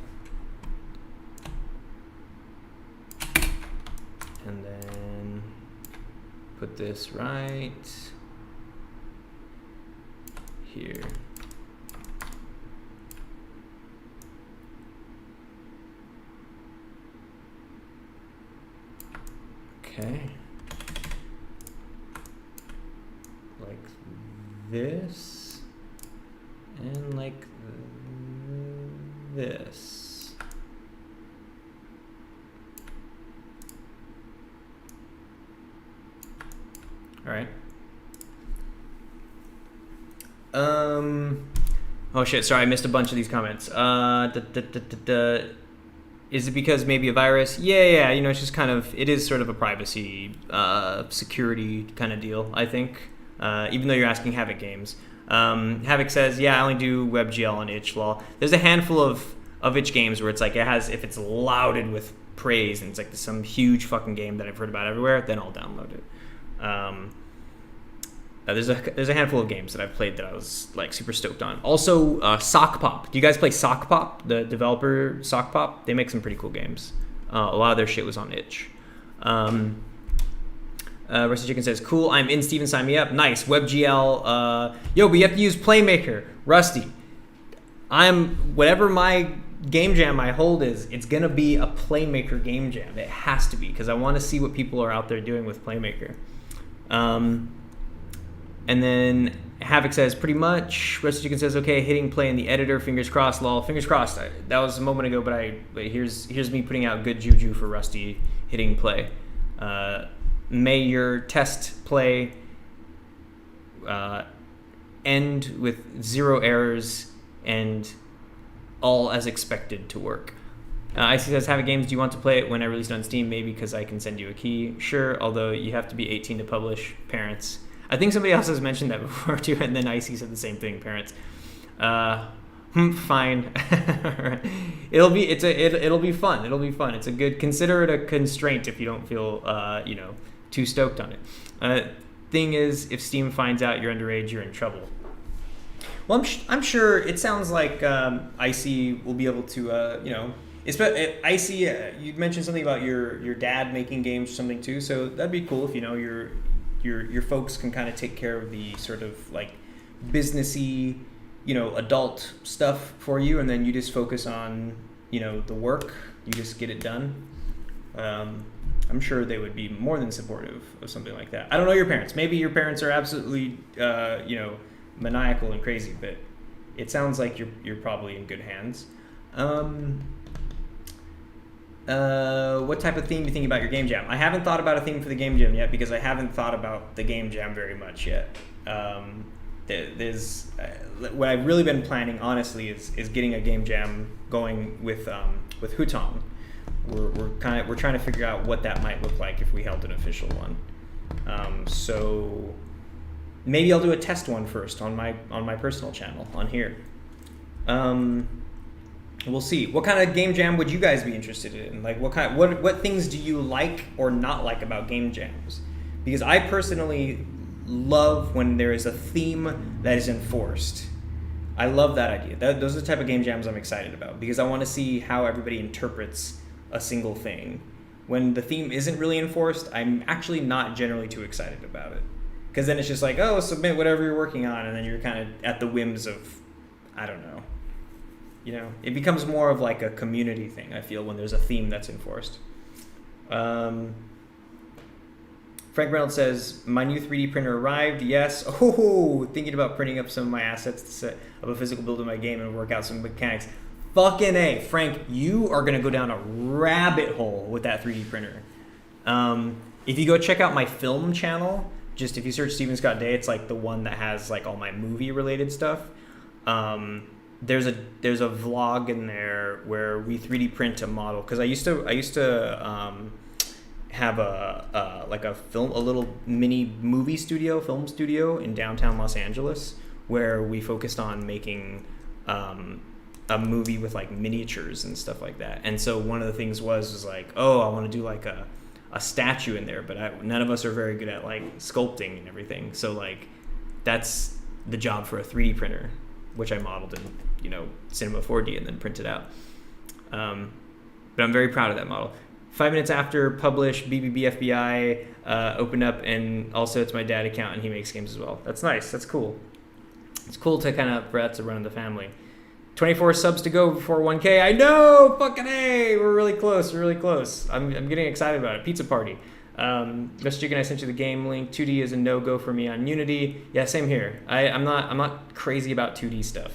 And then put this right here. Okay. Like this and like this. All right. Oh shit, sorry, I missed a bunch of these comments. Is it because maybe a virus? Yeah, you know, it's just kind of, it is sort of a privacy, security kind of deal, I think. Even though you're asking Havoc Games. Havoc says, yeah, I only do WebGL on itch.lol. There's a handful of itch games where it's like, it has, if it's lauded with praise and it's like some huge fucking game that I've heard about everywhere, then I'll download it. There's a handful of games that I've played that I was like super stoked on. Also, Sock Pop. Do you guys play Sock Pop? The developer Sock Pop? They make some pretty cool games. A lot of their shit was on itch. Rusty Chicken says, cool, I'm in, Steven, sign me up. Nice. WebGL. Yo, but you have to use Playmaker. Rusty, whatever my game jam I hold is, it's going to be a Playmaker game jam. It has to be, because I want to see what people are out there doing with Playmaker. And then Havoc says, pretty much. Rusty Chicken says, okay, hitting play in the editor, fingers crossed, lol. Fingers crossed. That was a moment ago, but here's me putting out good juju for Rusty hitting play. May your test play end with 0 errors and all as expected to work. Icy says, Havoc Games, do you want to play it when I release it on Steam? Maybe because I can send you a key. Sure, although you have to be 18 to publish. Parents. I think somebody else has mentioned that before too, and then Icy said the same thing. Parents. Fine. It'll be fun. It'll be fun. It's a good. Consider it a constraint if you don't feel too stoked on it. Thing is, if Steam finds out you're underage, you're in trouble. Well, I'm sure. It sounds like Icy will be able to Icy, you mentioned something about your dad making games or something too, so that'd be cool if your folks can kind of take care of the sort of like businessy, adult stuff for you, and then you just focus on, the work. You just get it done. I'm sure they would be more than supportive of something like that. I don't know your parents. Maybe your parents are absolutely, maniacal and crazy, but it sounds like you're probably in good hands. What type of theme do you think about your game jam? I haven't thought about a theme for the game jam yet because I haven't thought about the game jam very much yet. There's what I've really been planning, honestly, is getting a game jam going with Hutong. We're trying to figure out what that might look like if we held an official one. So maybe I'll do a test one first on my personal channel on here. We'll see. What kind of game jam would you guys be interested in? Like, what things do you like or not like about game jams? Because I personally love when there is a theme that is enforced. I love that idea. Those are the type of game jams I'm excited about because I want to see how everybody interprets a single thing. When the theme isn't really enforced, I'm actually not generally too excited about it. Because then it's just like, oh, submit whatever you're working on, and then you're kind of at the whims of, I don't know. You know, it becomes more of like a community thing, I feel, when there's a theme that's enforced. Frank Reynolds says, my new 3D printer arrived, yes. Oh, thinking about printing up some of my assets to set up a physical build of my game and work out some mechanics. Fucking A. Frank, you are going to go down a rabbit hole with that 3D printer. If you go check out my film channel, just if you search Steven Scott Day, it's like the one that has like all my movie-related stuff. There's a vlog in there where we 3D print a model because I used to have a little mini film studio in downtown Los Angeles where we focused on making a movie with like miniatures and stuff like that. And so one of the things was like, oh, I want to do like a statue in there, but none of us are very good at like sculpting and everything. So like that's the job for a 3D printer, which I modeled in, Cinema 4D and then printed out. But I'm very proud of that model. 5 minutes after publish, BBB FBI opened up, and also it's my dad account, and he makes games as well. That's nice. That's cool. It's cool to for that to run in the family. 24 subs to go before 1K. I know, fucking A. We're really close. I'm getting excited about it. Pizza party. Mr. Chicken, I sent you the game link. 2D is a no-go for me on Unity. Yeah, same here. I'm not crazy about 2D stuff.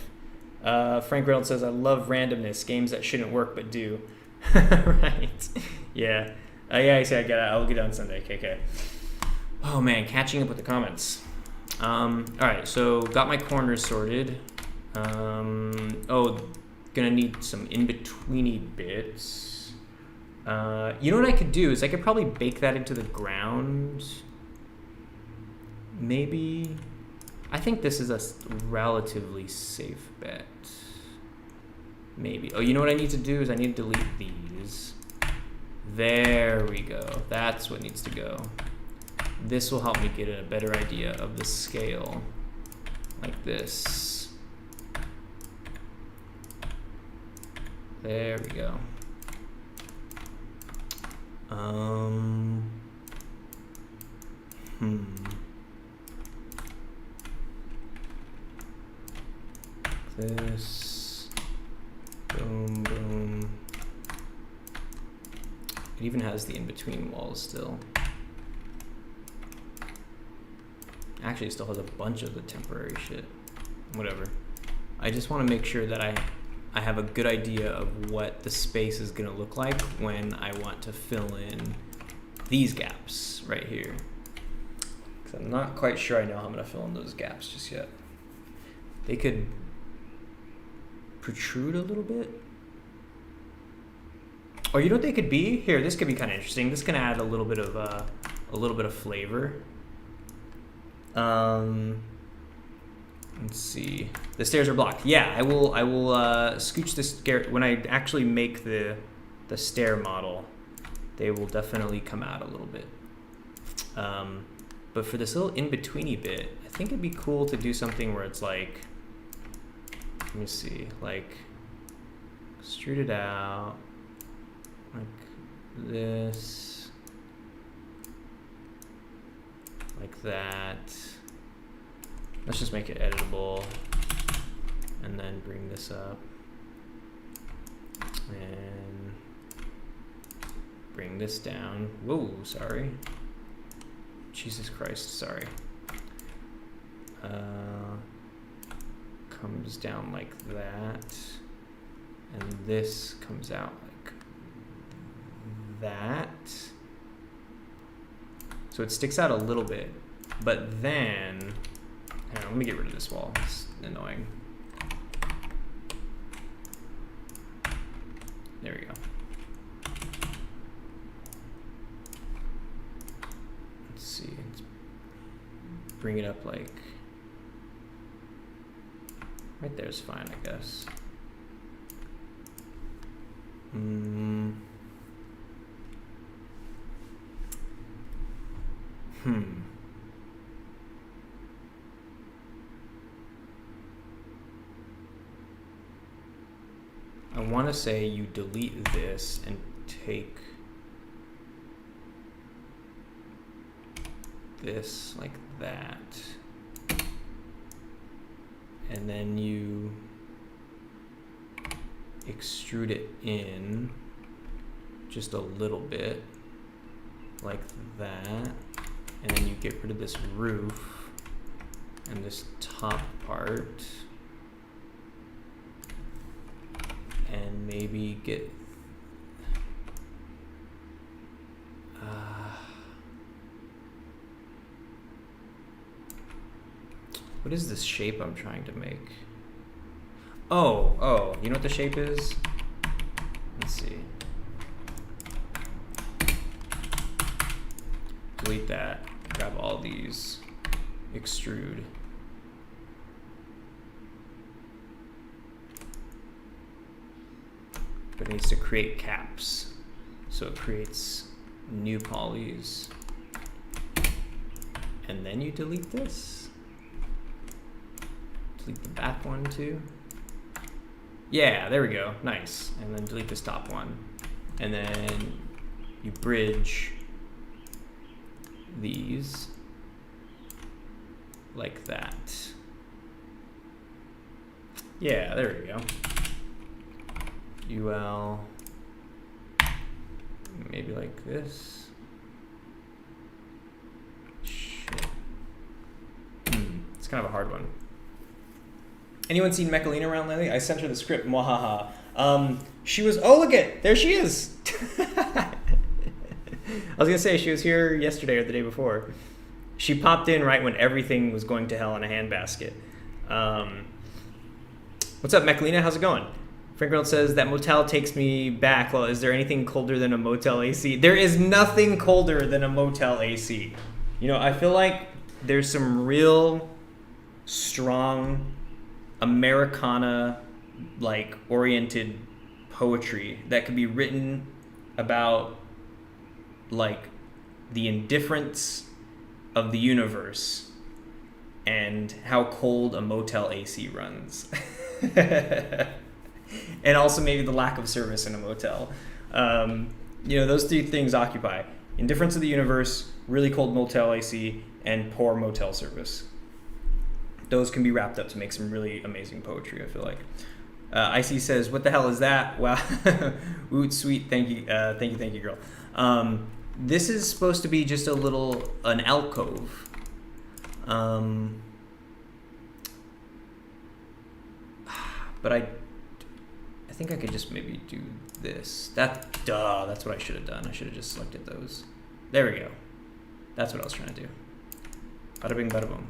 Frank Reynolds says, I love randomness, games that shouldn't work but do. Right. Yeah. Yeah, I see, I get it. I'll get it on Sunday. KK. Oh, man, catching up with the comments. All right, so got my corners sorted. Gonna need some in-betweeny bits. You know what I could do is I could probably bake that into the ground. Maybe. I think this is a relatively safe bet. Maybe. Oh, you know what I need to do is I need to delete these. There we go. That's what needs to go. This will help me get a better idea of the scale. Like this. There we go. This. Boom, boom. It even has the in-between walls still. Actually, it still has a bunch of the temporary shit. Whatever. I just want to make sure that I have a good idea of what the space is going to look like when I want to fill in these gaps right here. Because I'm not quite sure I know how I'm going to fill in those gaps just yet. They could protrude a little bit. Or you know what they could be? Here, this could be kind of interesting. This can add a little bit of flavor. Let's see. The stairs are blocked. Yeah, I will scooch the stair when I actually make the stair model. They will definitely come out a little bit. But for this little in-betweeny bit, I think it'd be cool to do something where it's like, let me see, like extrude it out like this, like that. Let's just make it editable and then bring this up and bring this down. Whoa, sorry. Jesus Christ, sorry. Comes down like that, and this comes out like that. So it sticks out a little bit, but then, hang on, let me get rid of this wall. It's annoying. There we go. Let's see. Let's bring it up like right there is fine, I guess. Hmm. I want to say you delete this and take this like that. And then you extrude it in just a little bit like that. And then you get rid of this roof and this top part. And maybe get what is this shape I'm trying to make? Oh, you know what the shape is? Let's see. Delete that, grab all these, extrude. But it needs to create caps. So it creates new polys. And then you delete this. Delete the back one too. Yeah, there we go, nice. And then delete this top one. And then you bridge these like that. Yeah, there we go. UL, maybe like this. Shit. It's kind of a hard one. Anyone seen Mechalina around lately? I sent her the script, mwahaha. She was, oh look it, there she is. I was gonna say she was here yesterday or the day before. She popped in right when everything was going to hell in a handbasket. What's up, Mechalina? How's it going? Frank Reynolds says that Motel takes me back. Well, is there anything colder than a Motel AC? There is nothing colder than a Motel AC. You know, I feel like there's some real strong Americana like oriented poetry that could be written about like the indifference of the universe and how cold a Motel AC runs. And also maybe the lack of service in a motel. You know, those three things occupy indifference of the universe, really cold Motel AC, and poor motel service. Those can be wrapped up to make some really amazing poetry, I feel like. Icy says, what the hell is that? Wow. Ooh, sweet. Thank you, girl. This is supposed to be just an alcove. But I think I could just maybe do this. That's what I should have done. I should have just selected those. There we go. That's what I was trying to do. Bada bing, bada boom.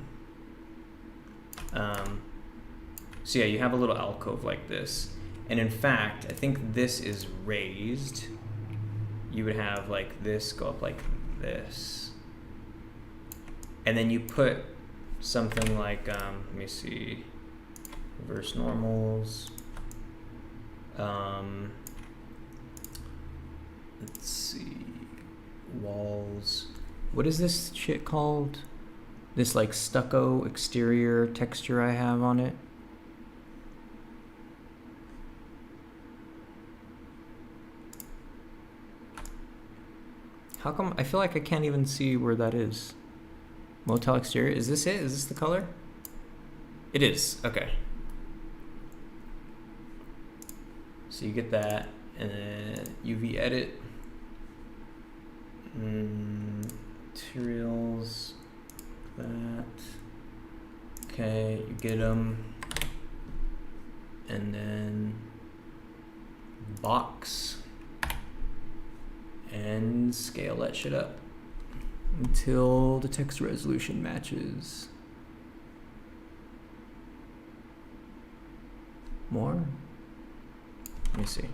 So yeah, you have a little alcove like this. And in fact, I think this is raised. You would have like this go up like this. And then you put something like, let me see, reverse normals. Let's see, walls. What is this shit called? This like stucco exterior texture I have on it. How come I feel like I can't even see where that is? Motel exterior, is this it? Is this the color? It is, okay. So you get that, and then UV edit, materials, that, okay, you get them, and then box, and scale that shit up until the text resolution matches. More? Let me see.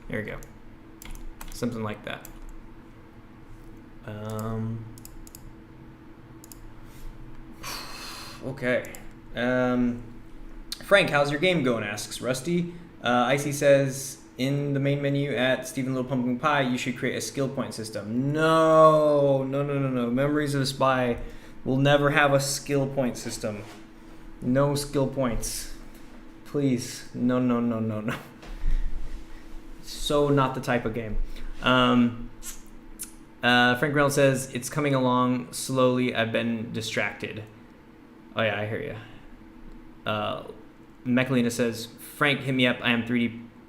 There we go. Something like that. Okay. Frank, how's your game going? Asks Rusty. Icy says, in the main menu at Stephen Little Pumpkin Pie, you should create a skill point system. No. Memories of a Spy will never have a skill point system. No skill points. Please. No. So not the type of game. Frank Reynolds says, it's coming along slowly. I've been distracted. Oh yeah, I hear you. Mechalina says, Frank, hit me up. I am a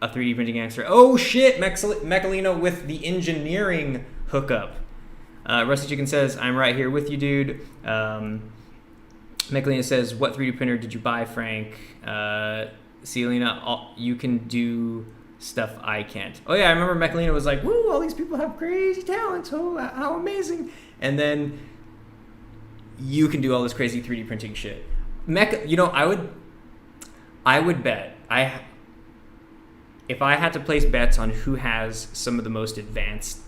3D printing expert. Oh shit, Mechalina with the engineering hookup. Rusty Chicken says, I'm right here with you, dude. Mechalina says, what 3D printer did you buy, Frank? Selena, you can do stuff I can't. Oh yeah, I remember Mechalina was like, woo, all these people have crazy talents. Oh, how amazing. And then you can do all this crazy 3D printing shit. I would bet, if I had to place bets on who has some of the most advanced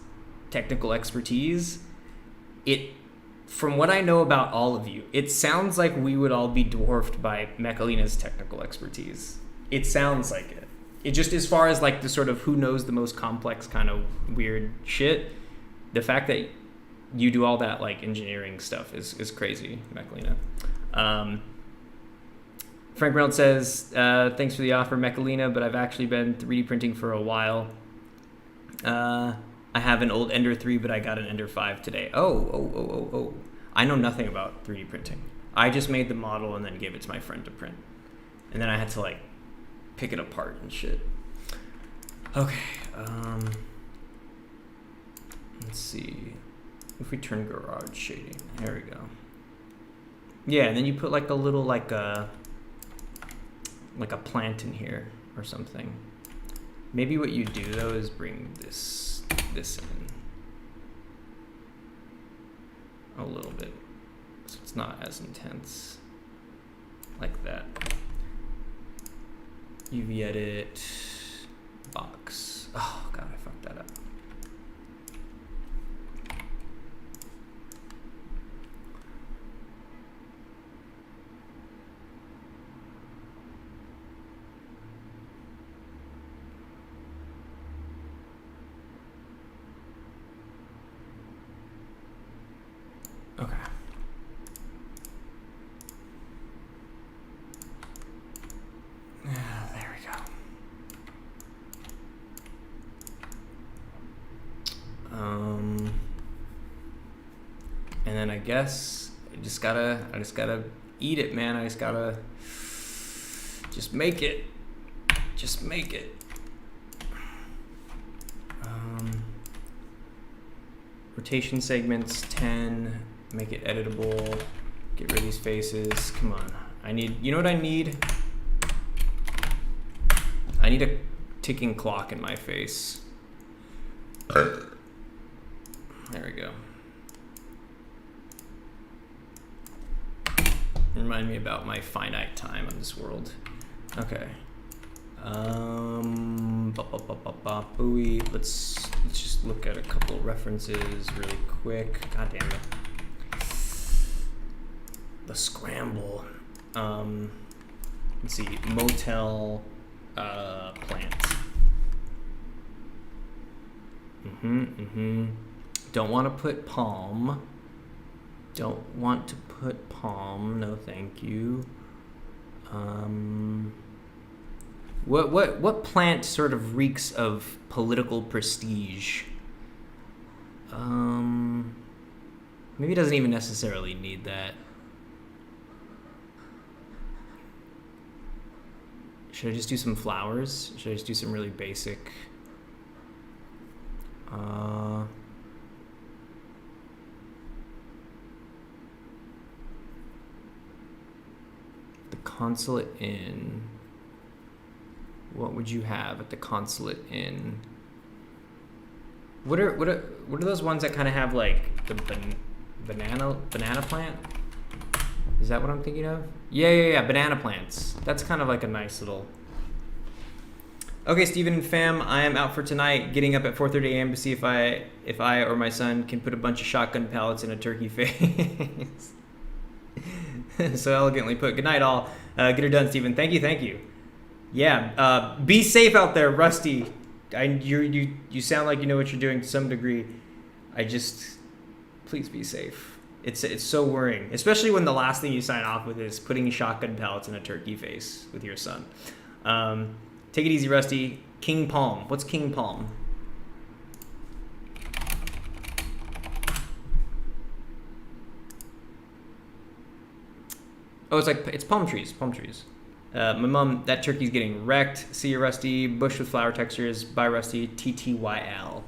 technical expertise, from what I know about all of you, it sounds like we would all be dwarfed by Mechalina's technical expertise. It sounds like it. It just, as far as like the sort of who knows the most complex kind of weird shit, the fact that you do all that like engineering stuff is crazy, Mechalina. Frank Reynolds says, thanks for the offer, Mechalina, but I've actually been 3D printing for a while. I have an old Ender 3, but I got an Ender 5 today. Oh. I know nothing about 3D printing. I just made the model and then gave it to my friend to print. And then I had to like pick it apart and shit. Okay. Let's see. If we turn garage shading, there we go. Yeah, and then you put like a little like a plant in here or something. Maybe what you do though is bring this in a little bit, so it's not as intense, like that. UV edit box. Oh god, I fucked that up. Okay. There we go. And then I guess I just gotta eat it, man. I just gotta make it. Just make it. Rotation segments 10. Make it editable. Get rid of these faces. Come on. You know what I need? I need a ticking clock in my face. There we go. Remind me about my finite time on this world. Okay. Let's just look at a couple references really quick. God damn it. The scramble. Let's see. Motel plant. Don't want to put palm. Don't want to put palm. No, thank you. What plant sort of reeks of political prestige? Maybe it doesn't even necessarily need that. Should I just do some flowers? Should I just do some really basic? The Consulate Inn. What would you have at the Consulate Inn? What are those ones that kind of have like the banana plant? Is that what I'm thinking of? Yeah, banana plants. That's kind of like a nice little Okay, Steven and fam, I am out for tonight. Getting up at 4:30 a.m. to see if I or my son can put a bunch of shotgun pellets in a turkey face. So elegantly put. Good night, all. Get her done, Steven. Thank you. Yeah. Be safe out there, Rusty. You sound like you know what you're doing to some degree. Please be safe. It's so worrying, especially when the last thing you sign off with is putting shotgun pellets in a turkey face with your son. Take it easy, Rusty. King Palm. What's King Palm? Oh, it's palm trees. My mom, that turkey's getting wrecked. See you, Rusty. Bush with flower textures. Bye, Rusty. TTYL.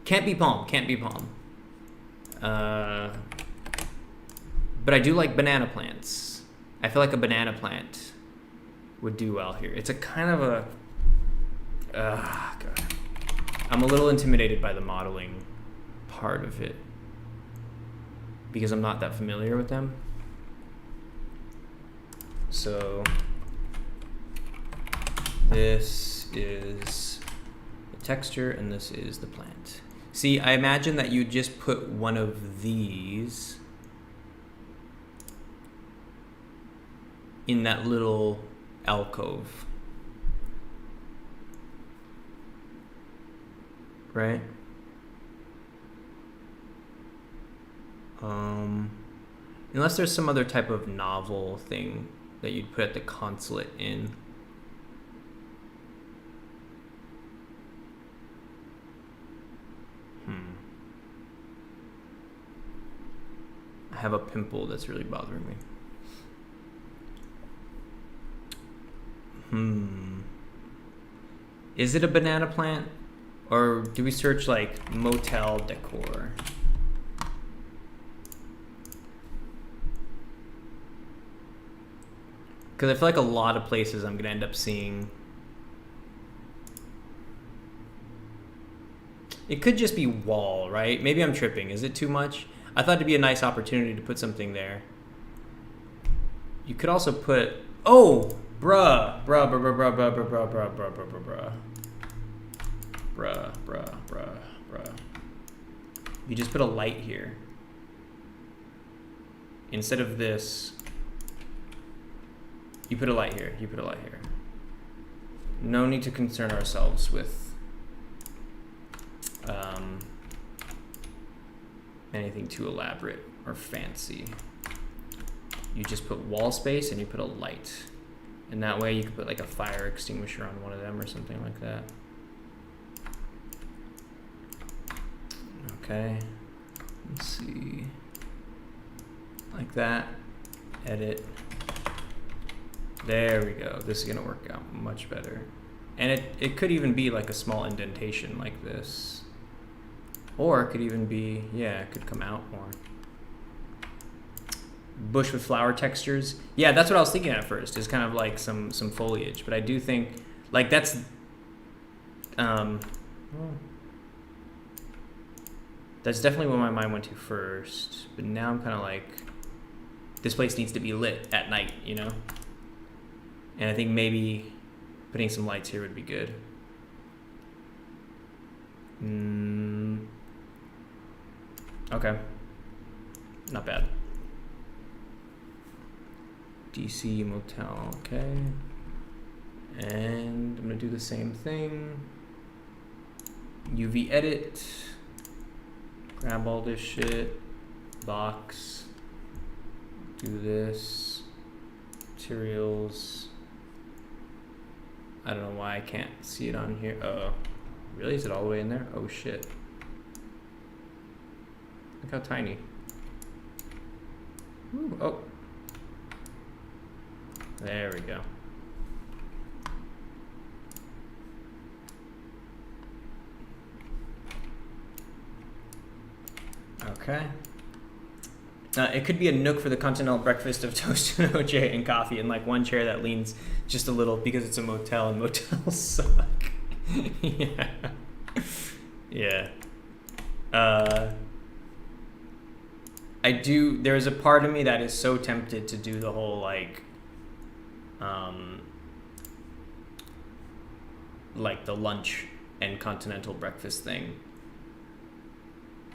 Can't be palm. But I do like banana plants. I feel like a banana plant would do well here. It's a kind of a... God. I'm a little intimidated by the modeling part of it because I'm not that familiar with them. So this is the texture and this is the plant. See, I imagine that you just put one of these in that little alcove, right? Unless there's some other type of novel thing that you'd put at the consulate in. I have a pimple that's really bothering me. Is it a banana plant? Or do we search like motel decor? Because I feel like a lot of places I'm going to end up seeing. It could just be wall, right? Maybe I'm tripping. Is it too much? I thought it'd be a nice opportunity to put something there. You could also put... Oh! Bruh. You just put a light here. Instead of this, you put a light here. No need to concern ourselves with anything too elaborate or fancy. You just put wall space and you put a light. And that way you can put like a fire extinguisher on one of them or something like that. Okay. Let's see. Like that. Edit. There we go. This is gonna work out much better. And it could even be like a small indentation like this. Or it could even be, yeah, it could come out more. Bush with flower textures. Yeah, that's what I was thinking at first, is kind of like some foliage. But I do think, like that's, that's definitely what my mind went to first. But now I'm kind of like, this place needs to be lit at night, you know? And I think maybe putting some lights here would be good. Okay. Not bad. DC Motel, okay. And I'm gonna do the same thing. UV edit. Grab all this shit. Box. Do this. Materials. I don't know why I can't see it on here. Uh-oh. Really? Is it all the way in there? Oh shit. Look how tiny. Ooh, oh. There we go. Okay. It could be a nook for the continental breakfast of toast and OJ and coffee, and like one chair that leans just a little because it's a motel and motels suck. Yeah. Yeah. There's a part of me that is so tempted to do the whole like like the lunch and continental breakfast thing.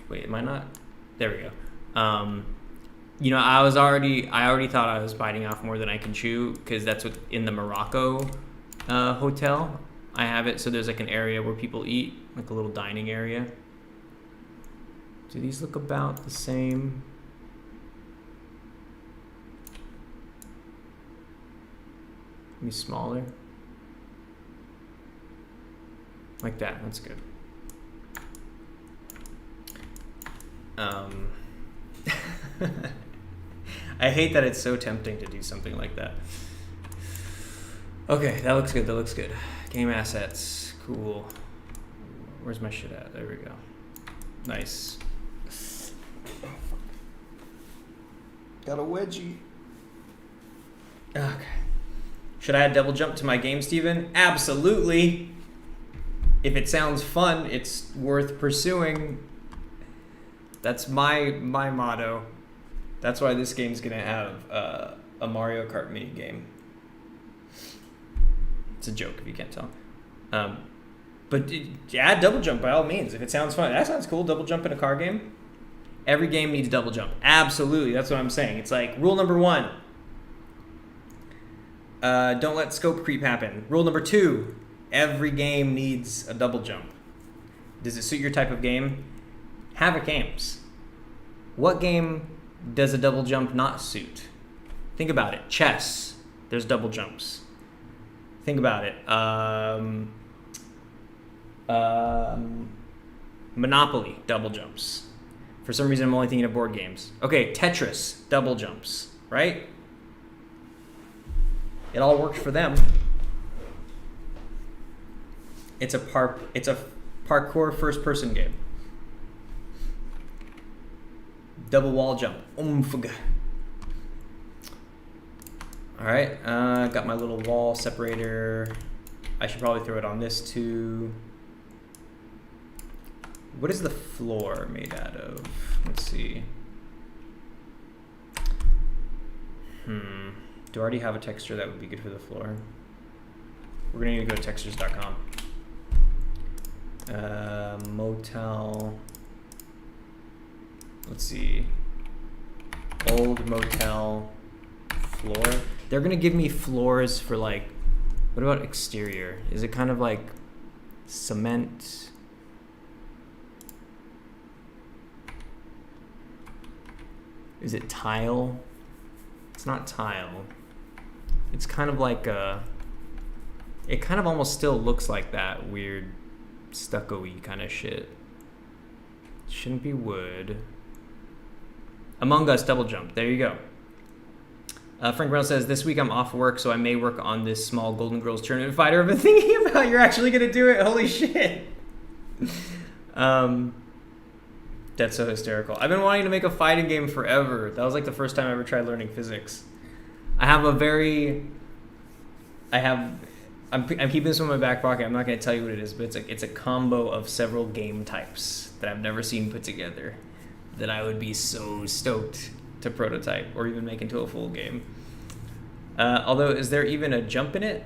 Wait, am I not? There we go. You know, I already thought I was biting off more than I can chew, because that's what in the Morocco hotel I have it. So there's like an area where people eat, like a little dining area. Do these look about the same? Maybe smaller. Like that, that's good. I hate that it's so tempting to do something like that. Okay, that looks good, that looks good. Game assets, cool. Where's my shit at? There we go. Nice. Got a wedgie. Okay. Should I add double jump to my game, Steven? Absolutely. If it sounds fun, it's worth pursuing. That's my motto. That's why this game's gonna have a Mario Kart mini game. It's a joke if you can't tell. But add double jump by all means if it sounds fun. That sounds cool. Double jump in a car game. Every game needs double jump. Absolutely. That's what I'm saying. It's like rule number 1. Don't let scope creep happen. Rule number 2. Every game needs a double jump. Does it suit your type of game? Havoc games. What game does a double jump not suit? Think about it. Chess. There's double jumps. Think about it. Monopoly, double jumps. For some reason, I'm only thinking of board games. Okay, Tetris, double jumps, right? It all works for them. It's a parkour first-person game. Double wall jump. All right, got my little wall separator. I should probably throw it on this too. What is the floor made out of? Let's see. Do I already have a texture that would be good for the floor? We're gonna need to go to textures.com. Motel. Let's see. Old motel floor. They're gonna give me floors for like, what about exterior? Is it kind of like cement? Is it tile? It's not tile. It's kind of like it kind of almost still looks like that weird stucco-y kind of shit. Shouldn't be wood. Among Us double jump. There you go. Frank Brown says, this week I'm off work, so I may work on this small Golden Girls tournament fighter I've been thinking about. You're actually going to do it? Holy shit. That's so hysterical. I've been wanting to make a fighting game forever. That was like the first time I ever tried learning physics. I'm keeping this in my back pocket. I'm not going to tell you what it is, but it's a combo of several game types that I've never seen put together that I would be so stoked to prototype or even make into a full game. Although, is there even a jump in it?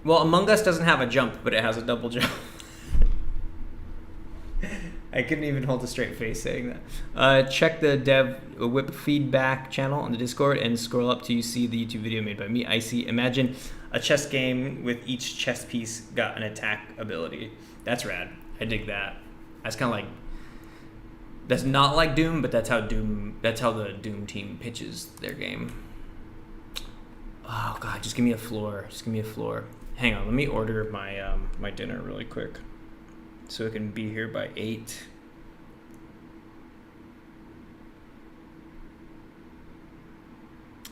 Well, Among Us doesn't have a jump, but it has a double jump. I couldn't even hold a straight face saying that. Check the Dev Whip feedback channel on the Discord and scroll up till you see the YouTube video made by me, Icy. Imagine a chess game with each chess piece got an attack ability. That's rad. I dig that. That's kind of like, that's not like Doom, but that's how the Doom team pitches their game. Oh god, just give me a floor. Just give me a floor. Hang on, let me order my my dinner really quick, so it can be here by 8.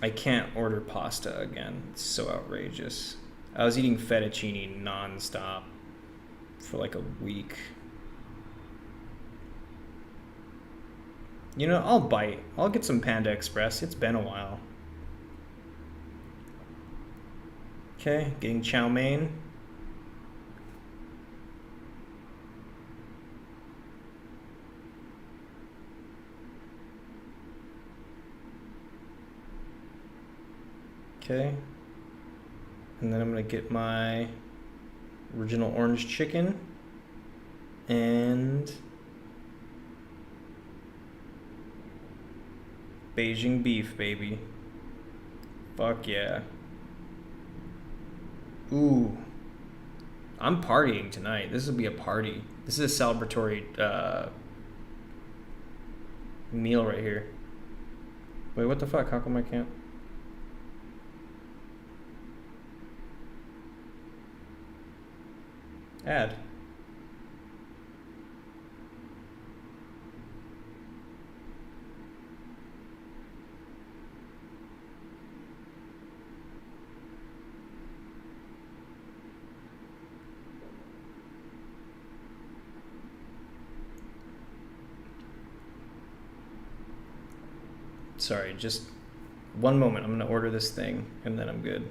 I can't order pasta again. It's so outrageous. I was eating fettuccine nonstop for like a week. You know, I'll bite. I'll get some Panda Express. It's been a while. Okay, getting chow mein. Okay. And then I'm gonna get my Original orange chicken. And Beijing beef, baby. Fuck yeah. Ooh. I'm partying tonight. This will be a party. This is a celebratory meal right here. Wait, what the fuck? How come I can't? Add. Sorry, just one moment. I'm gonna order this thing and then I'm good.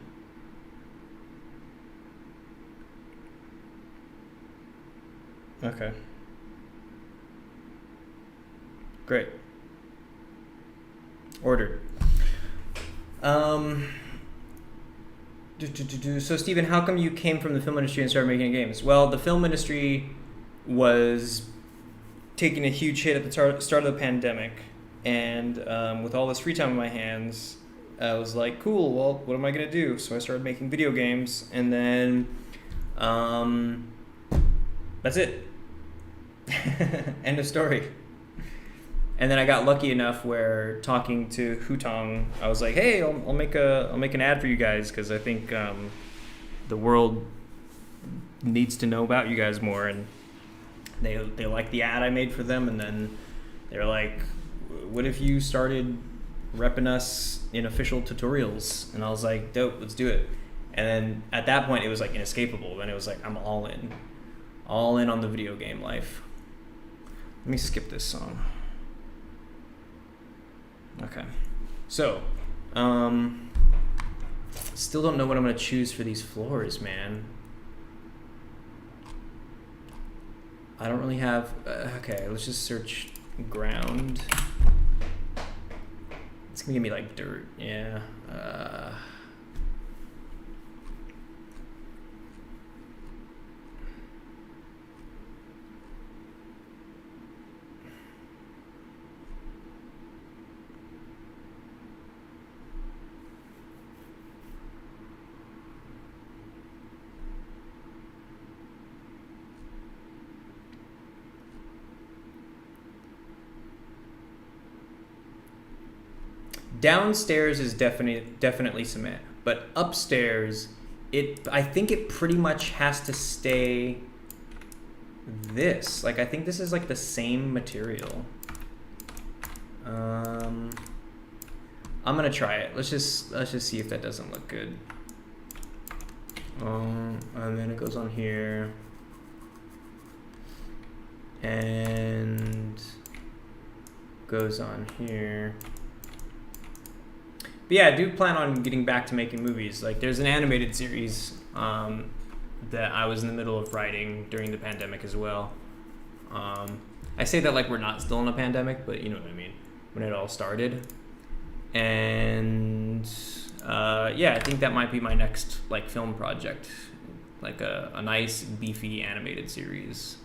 Okay. Great. Ordered. So Steven, how come you came from the film industry and started making games? Well, the film industry was taking a huge hit at the start of the pandemic. And with all this free time in my hands, I was like, cool, well, what am I going to do? So I started making video games, and then that's it. End of story. And then I got lucky enough where talking to Hutong, I was like, hey, I'll make an ad for you guys because I think the world needs to know about you guys more. And they liked the ad I made for them, and then they're like, what if you started repping us in official tutorials? And I was like, dope, let's do it. And then at that point it was like inescapable. Then it was like, I'm all in on the video game life. Let me skip this song. Okay, so still don't know what I'm gonna choose for these floors, man. I don't really have okay, let's just search ground. It's gonna give me like dirt. Yeah. Downstairs is definitely cement, but upstairs, I think it pretty much has to stay this. Like, I think this is like the same material. I'm gonna try it. Let's just see if that doesn't look good. And then it goes on here, and goes on here. But yeah, I do plan on getting back to making movies. Like, there's an animated series that I was in the middle of writing during the pandemic as well. I say that like we're not still in a pandemic, but you know what I mean, when it all started. And yeah, I think that might be my next like film project, like a nice beefy animated series.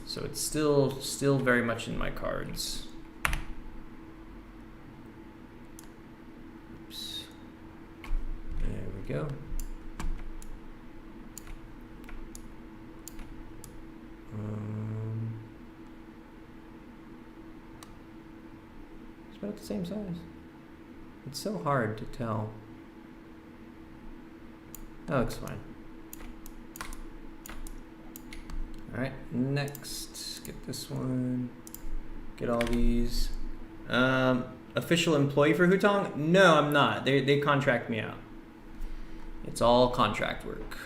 So it's still very much in my cards. There we go. It's about the same size. It's so hard to tell. That looks fine. All right, next, get this one. Get all these. Official employee for Hutong? No, I'm not. They contract me out. It's all contract work.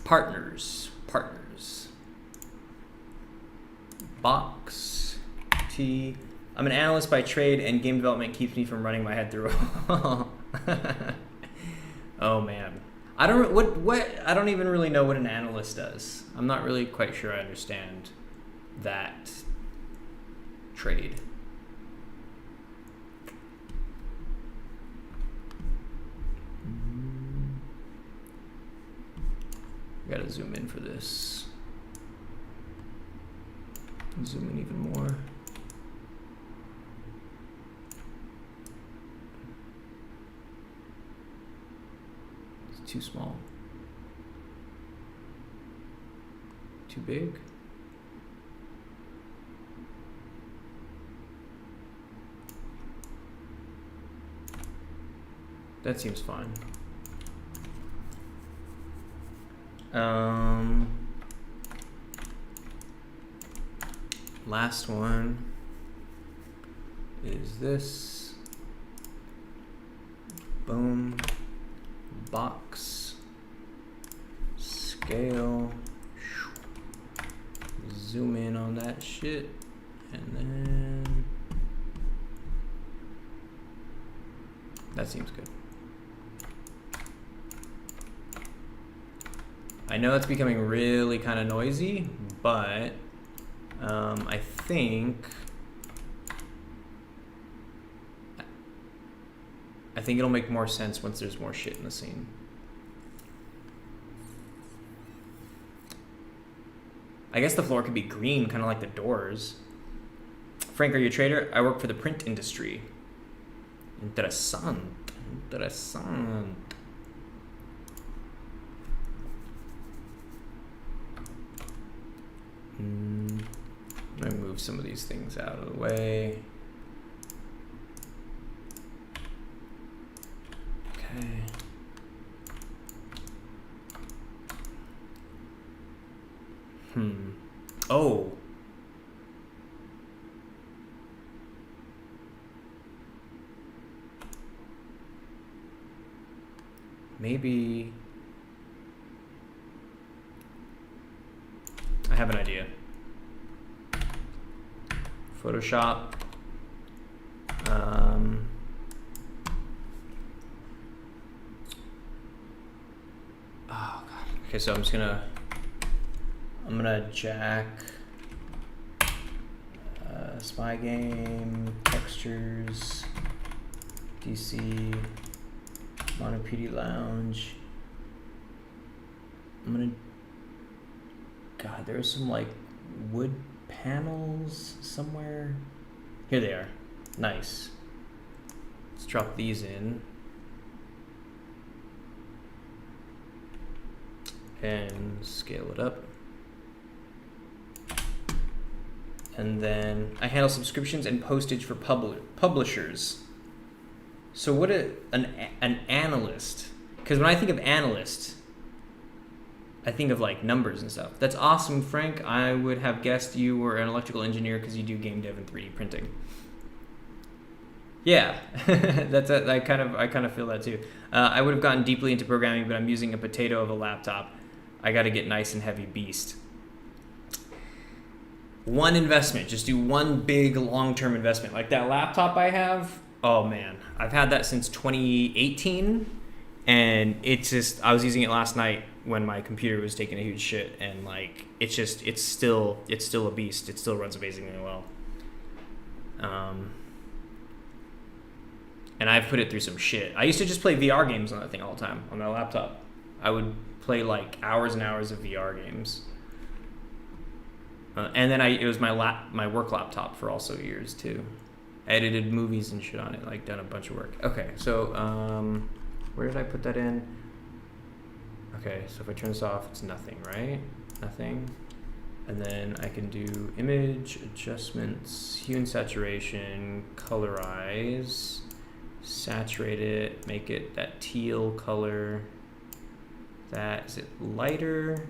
Partners. Box. T. I'm an analyst by trade, and game development keeps me from running my head through. Oh man, I don't even really know what an analyst does. I'm not really quite sure I understand that trade. I gotta zoom in for this. Zoom in even more. It's too small. Too big? That seems fine. Last one is this. Boom. Box. Scale. Zoom in on that shit. And then that seems good. I know it's becoming really kind of noisy, but I think it'll make more sense once there's more shit in the scene. I guess the floor could be green, kind of like the doors. Frank, are you a trader? I work for the print industry. Interessant. Interessant. I'm gonna move some of these things out of the way. Okay. Oh. Maybe I have an idea. Photoshop. Oh God. Okay, so I'm gonna jack spy game, textures, DC, Mono PD Lounge. God, there's some like wood panels somewhere. Here they are. Nice. Let's drop these in. And scale it up. And then I handle subscriptions and postage for publishers. So what an analyst, because when I think of analyst, I think of like numbers and stuff. That's awesome, Frank. I would have guessed you were an electrical engineer because you do game dev and 3D printing. Yeah, I kind of feel that too. I would have gotten deeply into programming, but I'm using a potato of a laptop. I got to get nice and heavy beast. One investment, just do one big long-term investment. Like that laptop I have, oh man, I've had that since 2018, and it's just, I was using it last night when my computer was taking a huge shit, and like, it's still a beast. It still runs amazingly well. And I've put it through some shit. I used to just play VR games on that thing all the time, on that laptop. I would play like hours and hours of VR games. And then it was my work laptop for also years too. I edited movies and shit on it, like done a bunch of work. Okay, so where did I put that in? Okay, so if I turn this off, it's nothing, right? Nothing. And then I can do image adjustments, hue and saturation, colorize, saturate it, make it that teal color. Is it lighter?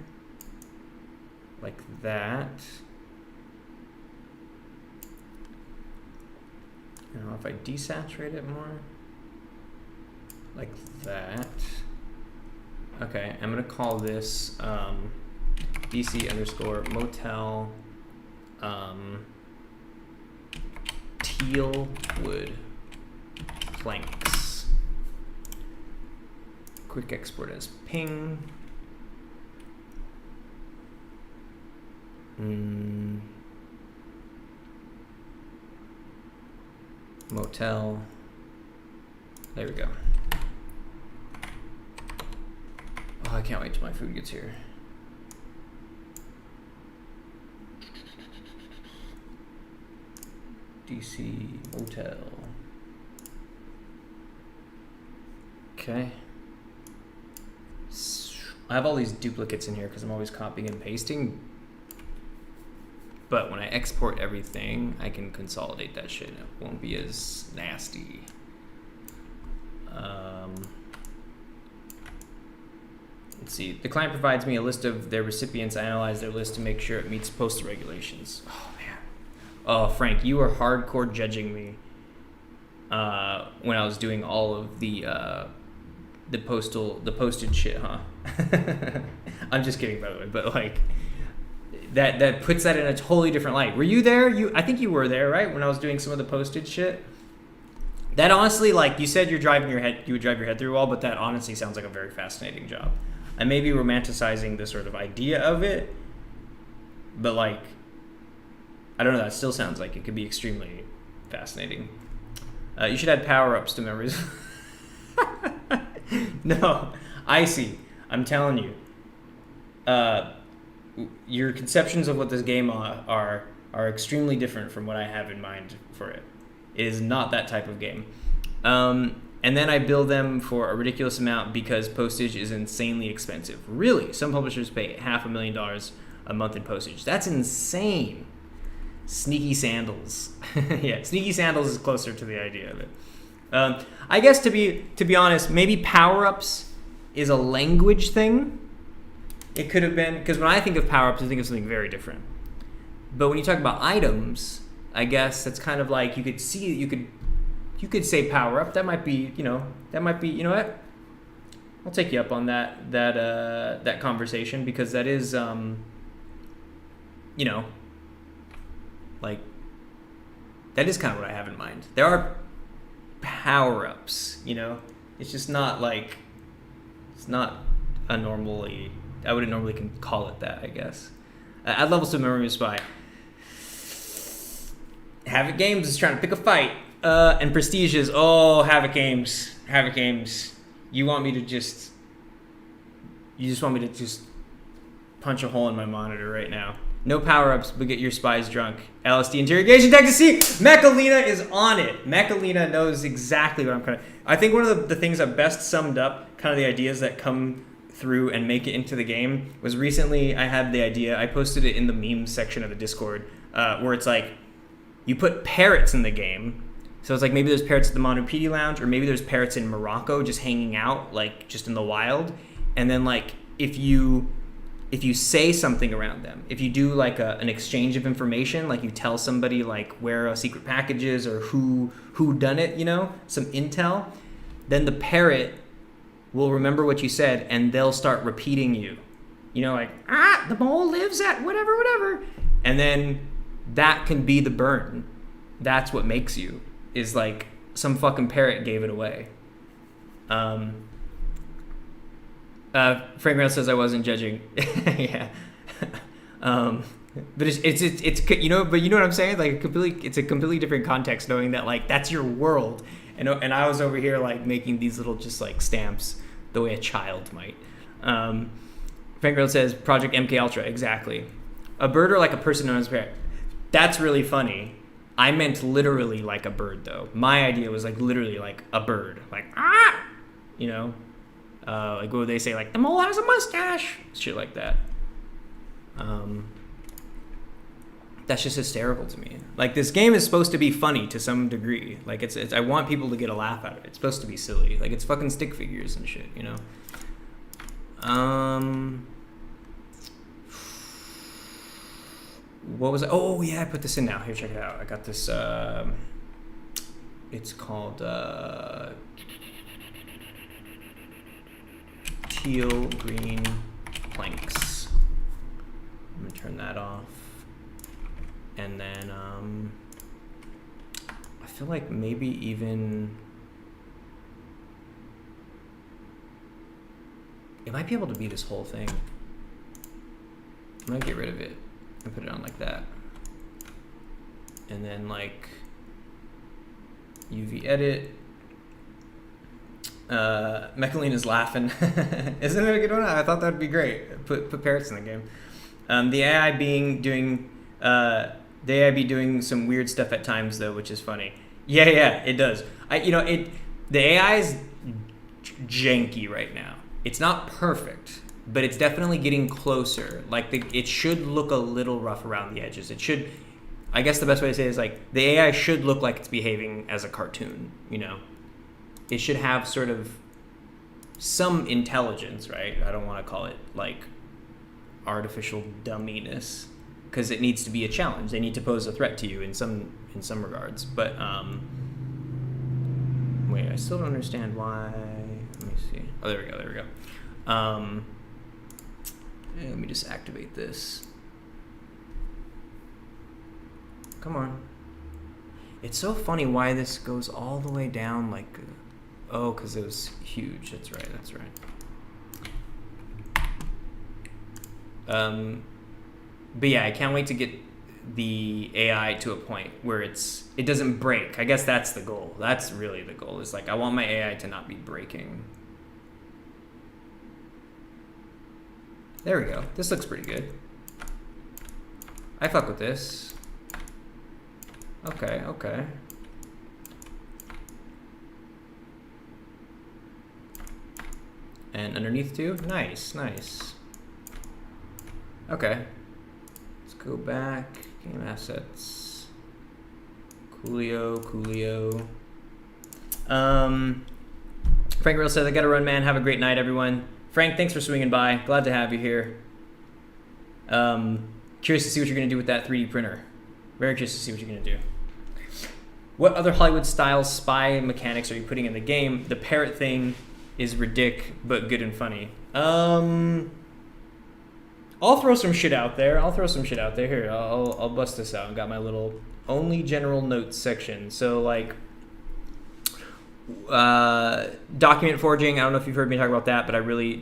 Like that. Now if I desaturate it more, like that. Okay, I'm gonna call this BC underscore Motel teal wood planks. Quick export as ping. Motel. There we go. Oh, I can't wait till my food gets here. DC Motel. Okay. I have all these duplicates in here because I'm always copying and pasting. But when I export everything, I can consolidate that shit. It won't be as nasty. Let's see. The client provides me a list of their recipients. I analyze their list to make sure it meets postal regulations. Oh, man. Oh, Frank, you were hardcore judging me when I was doing all of the posted shit, huh? I'm just kidding, by the way, but like that puts that in a totally different light. Were you there? I think you were there, right? When I was doing some of the posted shit. That honestly, like you said, you would drive your head through a wall, but that honestly sounds like a very fascinating job. I may be romanticizing the sort of idea of it, but like, I don't know, that still sounds like it could be extremely fascinating. You should add power-ups to memories. No, Icy, I'm telling you, your conceptions of what this game are extremely different from what I have in mind for it. It is not that type of game. And then I bill them for a ridiculous amount because postage is insanely expensive. Really, some publishers pay $500,000 a month in postage. That's insane. Sneaky sandals. Yeah, sneaky sandals is closer to the idea of it. I guess to be honest, maybe power-ups is a language thing. It could have been, because when I think of power-ups, I think of something very different. But when you talk about items, I guess that's kind of like you could say power-up. That might be, you know what? I'll take you up on that conversation, because that is, like, that is kind of what I have in mind. There are power-ups, it's just not like, it's not a normally, I wouldn't normally call it that, I guess. Add levels to Memory of Spy. Havoc Games is trying to pick a fight. And Prestige is, Havoc Games. You just want me to just punch a hole in my monitor right now. No power-ups, but get your spies drunk. LSD interrogation tactic. See, Mechalina is on it. Mechalina knows exactly what I'm kind of... I think one of the things that best summed up kind of the ideas that come through and make it into the game was recently I had the idea, I posted it in the memes section of the Discord, where it's like, you put parrots in the game. So it's like maybe there's parrots at the Monopedi Lounge, or maybe there's parrots in Morocco just hanging out, like just in the wild. And then like if you say something around them, if you do like an exchange of information, like you tell somebody like where a secret package is or who done it, some intel, then the parrot will remember what you said and they'll start repeating you. Like, the mole lives at whatever. And then that can be the burn. That's what makes you. Is like some fucking parrot gave it away. Frank Reynolds says I wasn't judging. Yeah. But it's but you know what I'm saying? Like it's a completely different context, knowing that like that's your world, and I was over here like making these little just like stamps the way a child might. Frank Reynolds says Project MK Ultra, exactly. A bird or like a person known as a parrot. That's really funny. I meant literally like a bird, though. My idea was like literally like a bird, like like what would they say? Like the mole has a mustache, shit like that. That's just hysterical to me. Like this game is supposed to be funny to some degree. Like it's I want people to get a laugh out of it. It's supposed to be silly. Like it's fucking stick figures and shit, What was it? Oh yeah, I put this in now. Here, check it out. I got this. It's called teal green planks. I'm gonna turn that off, and then I feel like maybe even it might be able to be this whole thing. I'm gonna get rid of it and put it on like that, and then like UV edit. Mechalina's laughing. Isn't it a good one? I thought that'd be great. Put parrots in the game. The AI The AI be doing some weird stuff at times though, which is funny. Yeah, it does. The AI is janky right now. It's not perfect, but it's definitely getting closer. Like it should look a little rough around the edges. It should. I guess the best way to say it is like the AI should look like it's behaving as a cartoon. It should have sort of some intelligence, right? I don't want to call it like artificial dumminess, because it needs to be a challenge. They need to pose a threat to you in some regards. But wait, I still don't understand why. Let me see. Oh, there we go. Let me just activate this. Come on. It's so funny why this goes all the way down like... Oh, because it was huge. That's right. But yeah, I can't wait to get the AI to a point where it doesn't break. I guess that's the goal. That's really the goal. Is like I want my AI to not be breaking. There we go. This looks pretty good. I fuck with this. Okay. And underneath too? Nice. Okay. Let's go back. Game assets. Coolio. Frank Real says, I gotta run, man. Have a great night, everyone. Frank, thanks for swinging by. Glad to have you here. Curious to see what you're gonna do with that 3D printer. Very curious to see what you're gonna do. What other Hollywood-style spy mechanics are you putting in the game? The parrot thing is ridic, but good and funny. I'll throw some shit out there. Here, I'll bust this out. I got my little only general notes section. So like, document forging. I don't know if you've heard me talk about that, but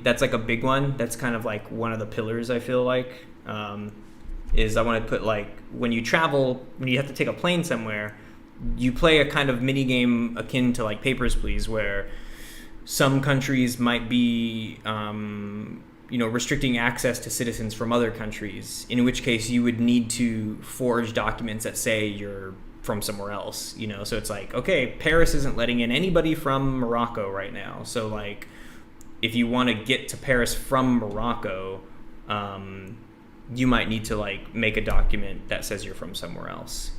that's like a big one. That's kind of like one of the pillars, I feel like, is I want to put like, when you travel, when you have to take a plane somewhere, you play a kind of mini game akin to like Papers, Please, where some countries might be, restricting access to citizens from other countries, in which case you would need to forge documents that say you're from somewhere else, So it's like, okay, Paris isn't letting in anybody from Morocco right now. So like, if you want to get to Paris from Morocco, you might need to like make a document that says you're from somewhere else,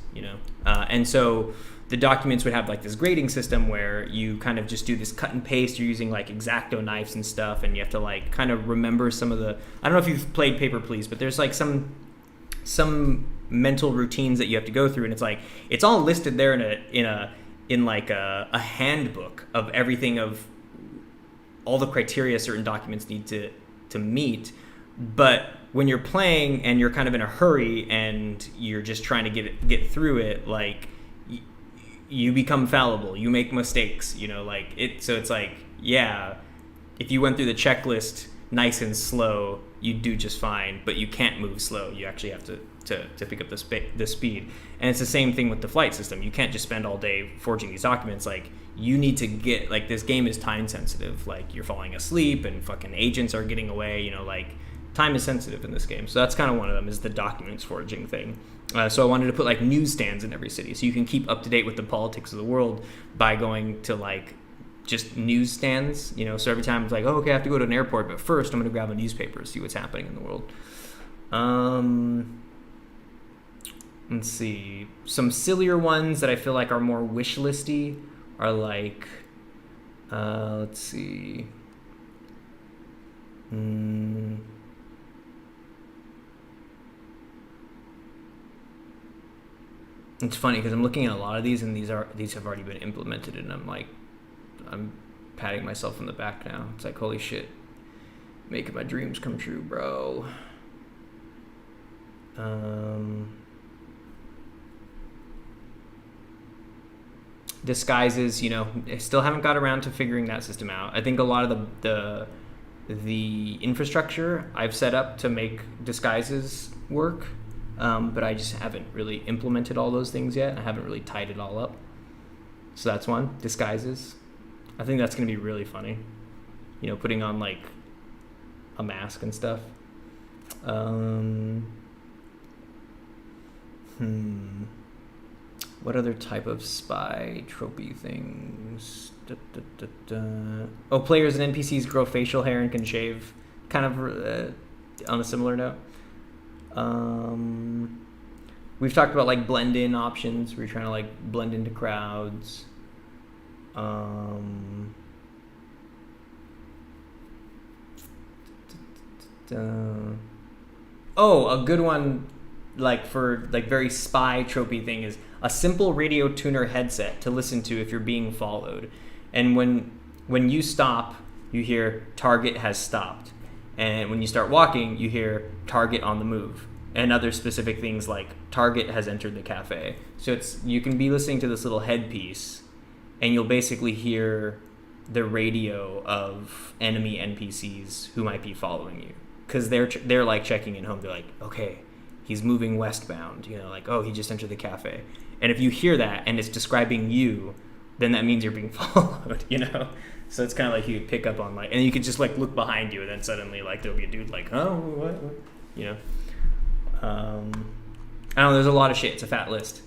and so the documents would have like this grading system where you kind of just do this cut and paste. You're using like X-Acto knives and stuff, and you have to like kind of remember some of the, I don't know if you've played Paper Please, but there's like some mental routines that you have to go through, and it's like it's all listed there in like a handbook of everything, of all the criteria certain documents need to meet. But when you're playing and you're kind of in a hurry and you're just trying to get through it, like you become fallible, you make mistakes, like it. So it's like, yeah, if you went through the checklist nice and slow, you do just fine, but you can't move slow. You actually have to pick up the speed. And it's the same thing with the flight system. You can't just spend all day forging these documents. Like, you need to get, like, this game is time sensitive. Like, you're falling asleep and fucking agents are getting away, like, time is sensitive in this game. So that's kind of one of them, is the documents forging thing. So I wanted to put like newsstands in every city, so you can keep up to date with the politics of the world by going to like just newsstands. So every time it's like, oh, okay, I have to go to an airport, but first I'm going to grab a newspaper, see what's happening in the world. Let's see. Some sillier ones that I feel like are more wish listy are like, let's see. It's funny because I'm looking at a lot of these, and these have already been implemented, and I'm patting myself on the back now. It's like, holy shit, making my dreams come true, bro. Disguises, I still haven't got around to figuring that system out. I think a lot of the infrastructure I've set up to make disguises work. But I just haven't really implemented all those things yet. I haven't really tied it all up. So that's one. Disguises. I think that's going to be really funny. Putting on like a mask and stuff. What other type of spy tropey things? Oh, players and NPCs grow facial hair and can shave. Kind of on a similar note. We've talked about like blend-in options where you're trying to like blend into crowds. Oh, a good one, like for like very spy tropey thing, is a simple radio tuner headset to listen to if you're being followed. And when you stop, you hear target has stopped. And when you start walking, you hear target on the move. And other specific things like target has entered the cafe. So you can be listening to this little headpiece and you'll basically hear the radio of enemy NPCs who might be following you. Because they're like checking in home. They're like, okay, he's moving westbound. You know, like, oh, he just entered the cafe. And if you hear that and it's describing you, then that means you're being followed, you know? So it's kind of like you could pick up on like, and you could just like look behind you and then suddenly like there'll be a dude like, oh, what? You know? I don't know, there's a lot of shit. It's a fat list.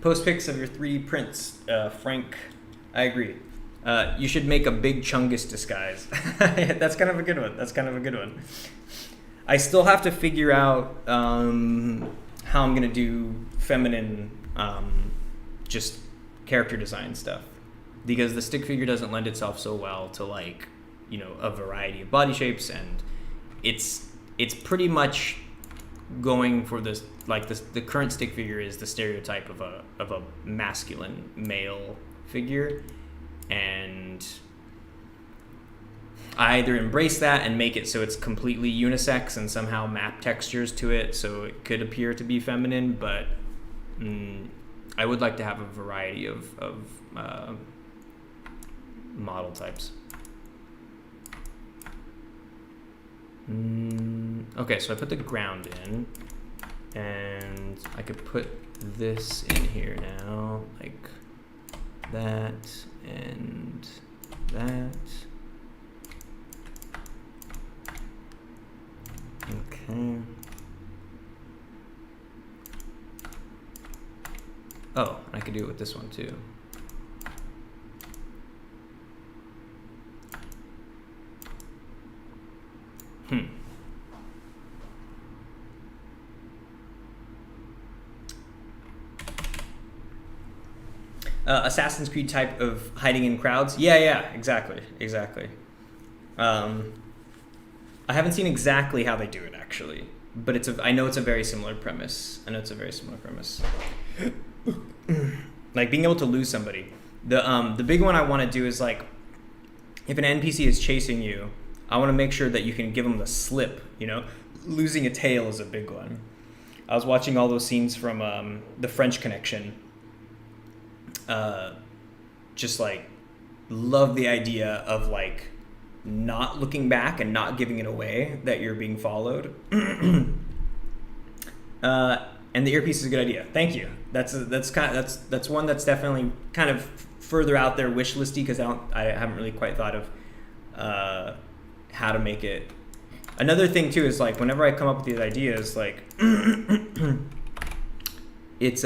Post pics of your 3D prints, Frank. I agree. You should make a big Chungus disguise. That's kind of a good one. I still have to figure out how I'm going to do feminine just character design stuff. Because the stick figure doesn't lend itself so well to like, you know, a variety of body shapes, and it's pretty much going for this, like this, the current stick figure is the stereotype of a masculine male figure, and I either embrace that and make it so it's completely unisex and somehow map textures to it so it could appear to be feminine, but I would like to have a variety of model types. Okay, so I put the ground in, and I could put this in here now, like that and that. Okay. Oh, I could do it with this one too. Assassin's Creed type of hiding in crowds. Yeah, exactly. I haven't seen exactly how they do it actually, but I know it's a very similar premise. Like being able to lose somebody. The big one I want to do is like, if an NPC is chasing you, I want to make sure that you can give them the slip, you know? Losing a tail is a big one. I was watching all those scenes from The French Connection. Just like, love the idea of like not looking back and not giving it away that you're being followed. And the earpiece is a good idea. Thank you. That's one that's definitely kind of further out there wish listy, because I haven't really quite thought of how to make it. Another thing too is like whenever I come up with these ideas, like it's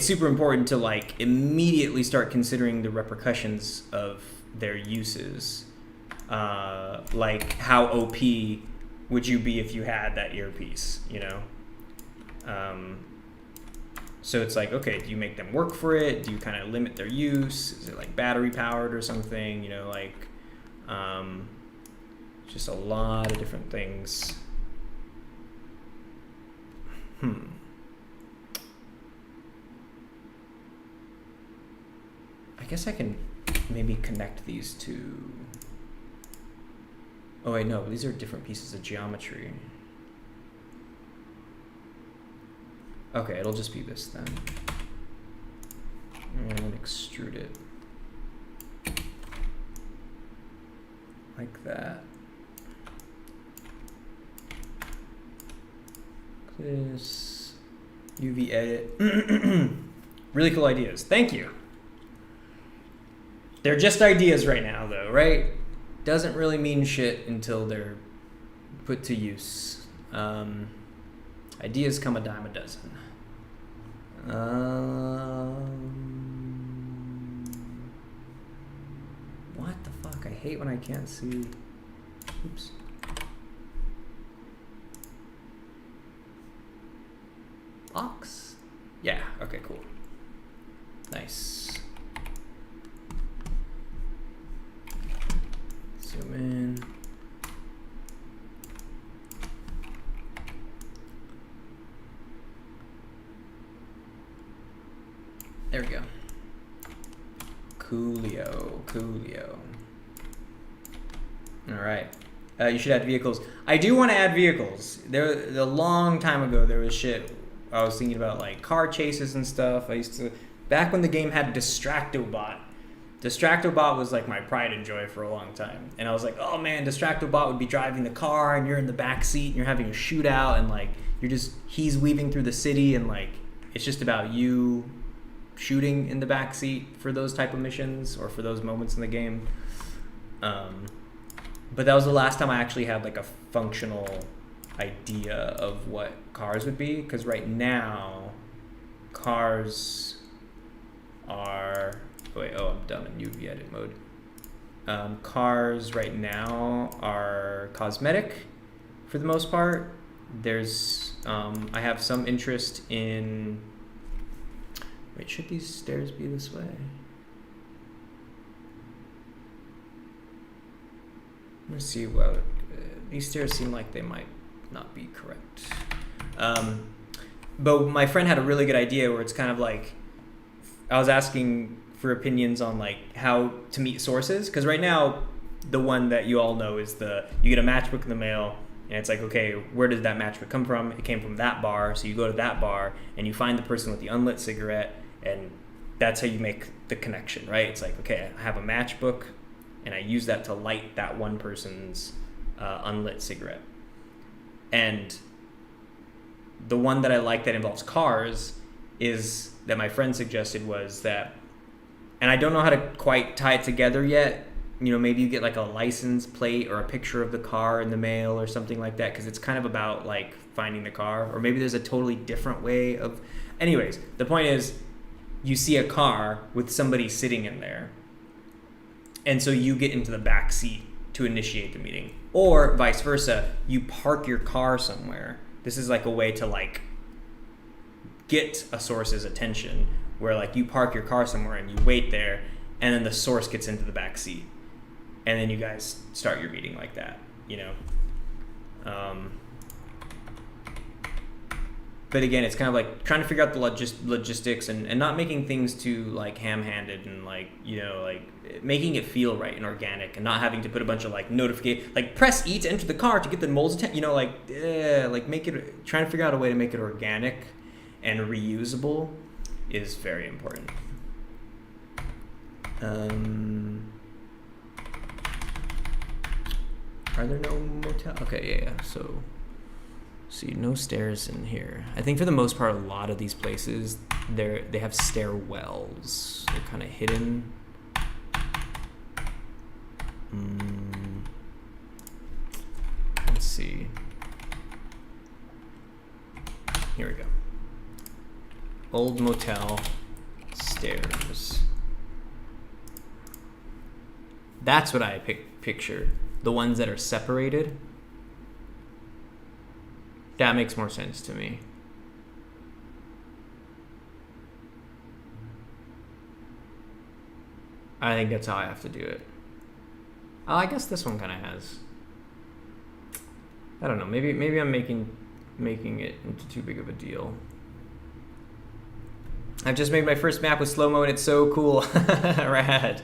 super important to like immediately start considering the repercussions of their uses. Like how OP would you be if you had that earpiece, you know? So it's like, okay, do you make them work for it? Do you kind of limit their use? Is it like battery powered or something? You know, like just a lot of different things. I guess I can maybe connect these two. Oh wait, no, these are different pieces of geometry. Okay, it'll just be this then. And extrude it. Like that. This UV edit. Really cool ideas. Thank you. They're just ideas right now though, right? Doesn't really mean shit until they're put to use. Ideas come a dime a dozen. What the fuck? I hate when I can't see. Oops. Box? Yeah, okay, cool. Nice. Zoom in. There we go. Coolio. All right. You should add vehicles. I do want to add vehicles. A long time ago, there was shit. I was thinking about like car chases and stuff. I used to, back when the game had Distractobot. Distractobot was like my pride and joy for a long time. And I was like, oh man, Distractobot would be driving the car and you're in the back seat and you're having a shootout and like he's weaving through the city and like it's just about you shooting in the back seat for those type of missions or for those moments in the game. But that was the last time I actually had like a functional idea of what cars would be, because right now cars are I'm done in UV edit mode. Cars right now are cosmetic for the most part. There's I have some interest in, wait, should these stairs be this way? Let's see. Well, these stairs seem like they might not be correct. But my friend had a really good idea where it's kind of like, I was asking for opinions on like how to meet sources, because right now the one that you all know is you get a matchbook in the mail and it's like, okay, where did that matchbook come from? It came from that bar, so you go to that bar and you find the person with the unlit cigarette, and that's how you make the connection, right? It's like, okay, I have a matchbook and I use that to light that one person's unlit cigarette. And the one that I like that involves cars is that my friend suggested was that, and I don't know how to quite tie it together yet, maybe you get like a license plate or a picture of the car in the mail or something like that, because it's kind of about like finding the car, or maybe there's a totally different way of, anyways, the point is you see a car with somebody sitting in there, and so you get into the back seat to initiate the meeting, or vice versa, you park your car somewhere. This is like a way to like get a source's attention, where like you park your car somewhere and you wait there, and then the source gets into the back seat, and then you guys start your meeting like that, But again, it's kind of like trying to figure out the logistics and not making things too like ham-handed and like, like making it feel right and organic, and not having to put a bunch of like notification, like press E to enter the car to get the mole's attention, like make it, trying to figure out a way to make it organic and reusable is very important. Are there no motel? Okay, yeah. So, see, no stairs in here. I think for the most part, a lot of these places, they have stairwells. They're kind of hidden. Let's see. Here we go. Old motel, stairs. That's what I pictured. The ones that are separated. That makes more sense to me. I think that's how I have to do it. Oh, I guess this one kind of has. I don't know. Maybe I'm making it into too big of a deal. I've just made my first map with slow-mo and it's so cool. Rad.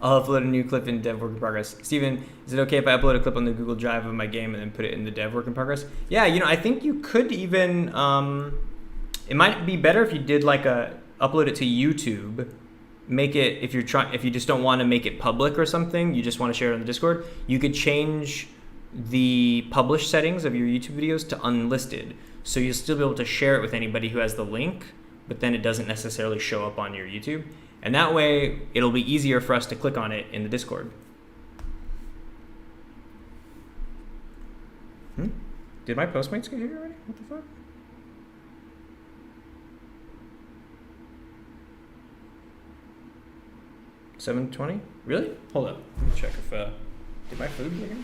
I'll upload a new clip in dev work in progress. Steven, is it okay if I upload a clip on the Google Drive of my game and then put it in the dev work in progress? Yeah, I think you could even, it might be better if you did like upload it to YouTube. Make it, if you just don't want to make it public or something, you just want to share it on the Discord, you could change the publish settings of your YouTube videos to unlisted. So you'll still be able to share it with anybody who has the link, but then it doesn't necessarily show up on your YouTube. And that way, it'll be easier for us to click on it in the Discord. Did my Postmates get here already? What the fuck? 7:20? Really? Hold up. Let me check if did my food get here?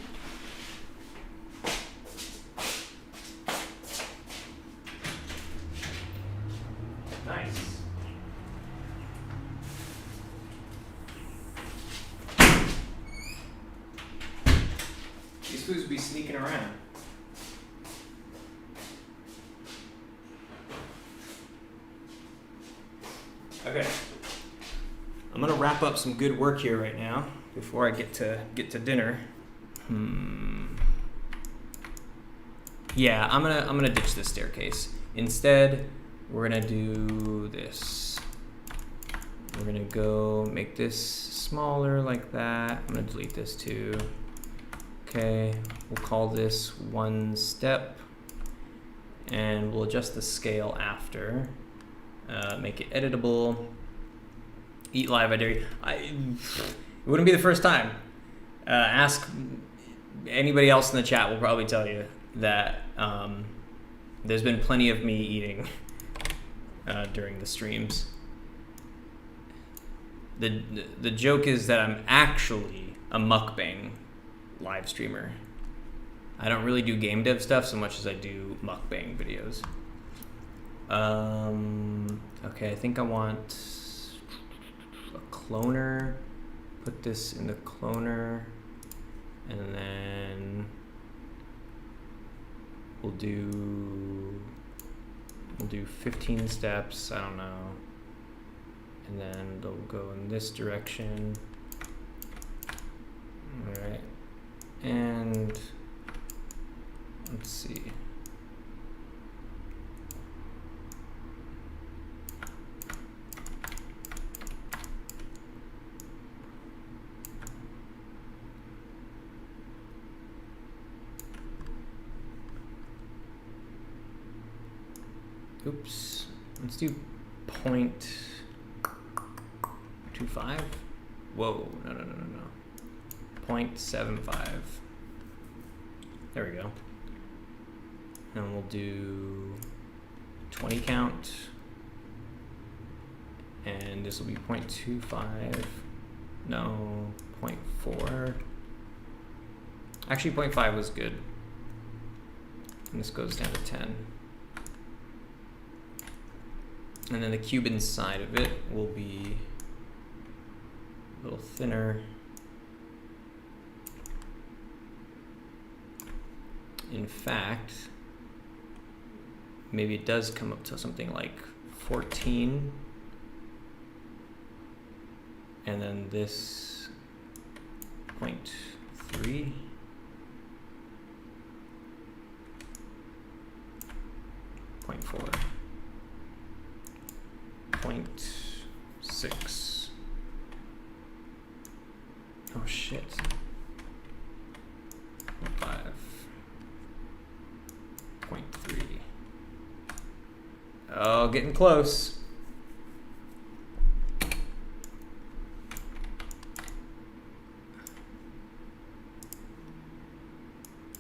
Nice. These foods be sneaking around. Okay. I'm gonna wrap up some good work here right now before I get to dinner. Yeah, I'm gonna ditch this staircase. Instead, we're gonna do this. We're gonna go make this smaller like that. I'm gonna delete this too. Okay, we'll call this 1 step, and we'll adjust the scale after. Make it editable. Eat live, I dare you. It wouldn't be the first time. Ask anybody else in the chat will probably tell you that there's been plenty of me eating during the streams. The joke is that I'm actually a mukbang live streamer. I don't really do game dev stuff so much as I do mukbang videos. Okay, I think I want a cloner. Put this in the cloner, and then we'll do 15 steps. I don't know, and then they'll go in this direction. All right, and let's see. Oops, let's do 0.25. Whoa, no. 0.75. There we go. And we'll do 20 count. And this will be 0.25. No, 0.4. Actually, 0.5 was good. And this goes down to 10. And then the cube inside of it will be a little thinner. In fact, maybe it does come up to something like 14. And then this 0.3. 0.4. 0.6. Oh shit. 0.5. 0.3. Oh, getting close.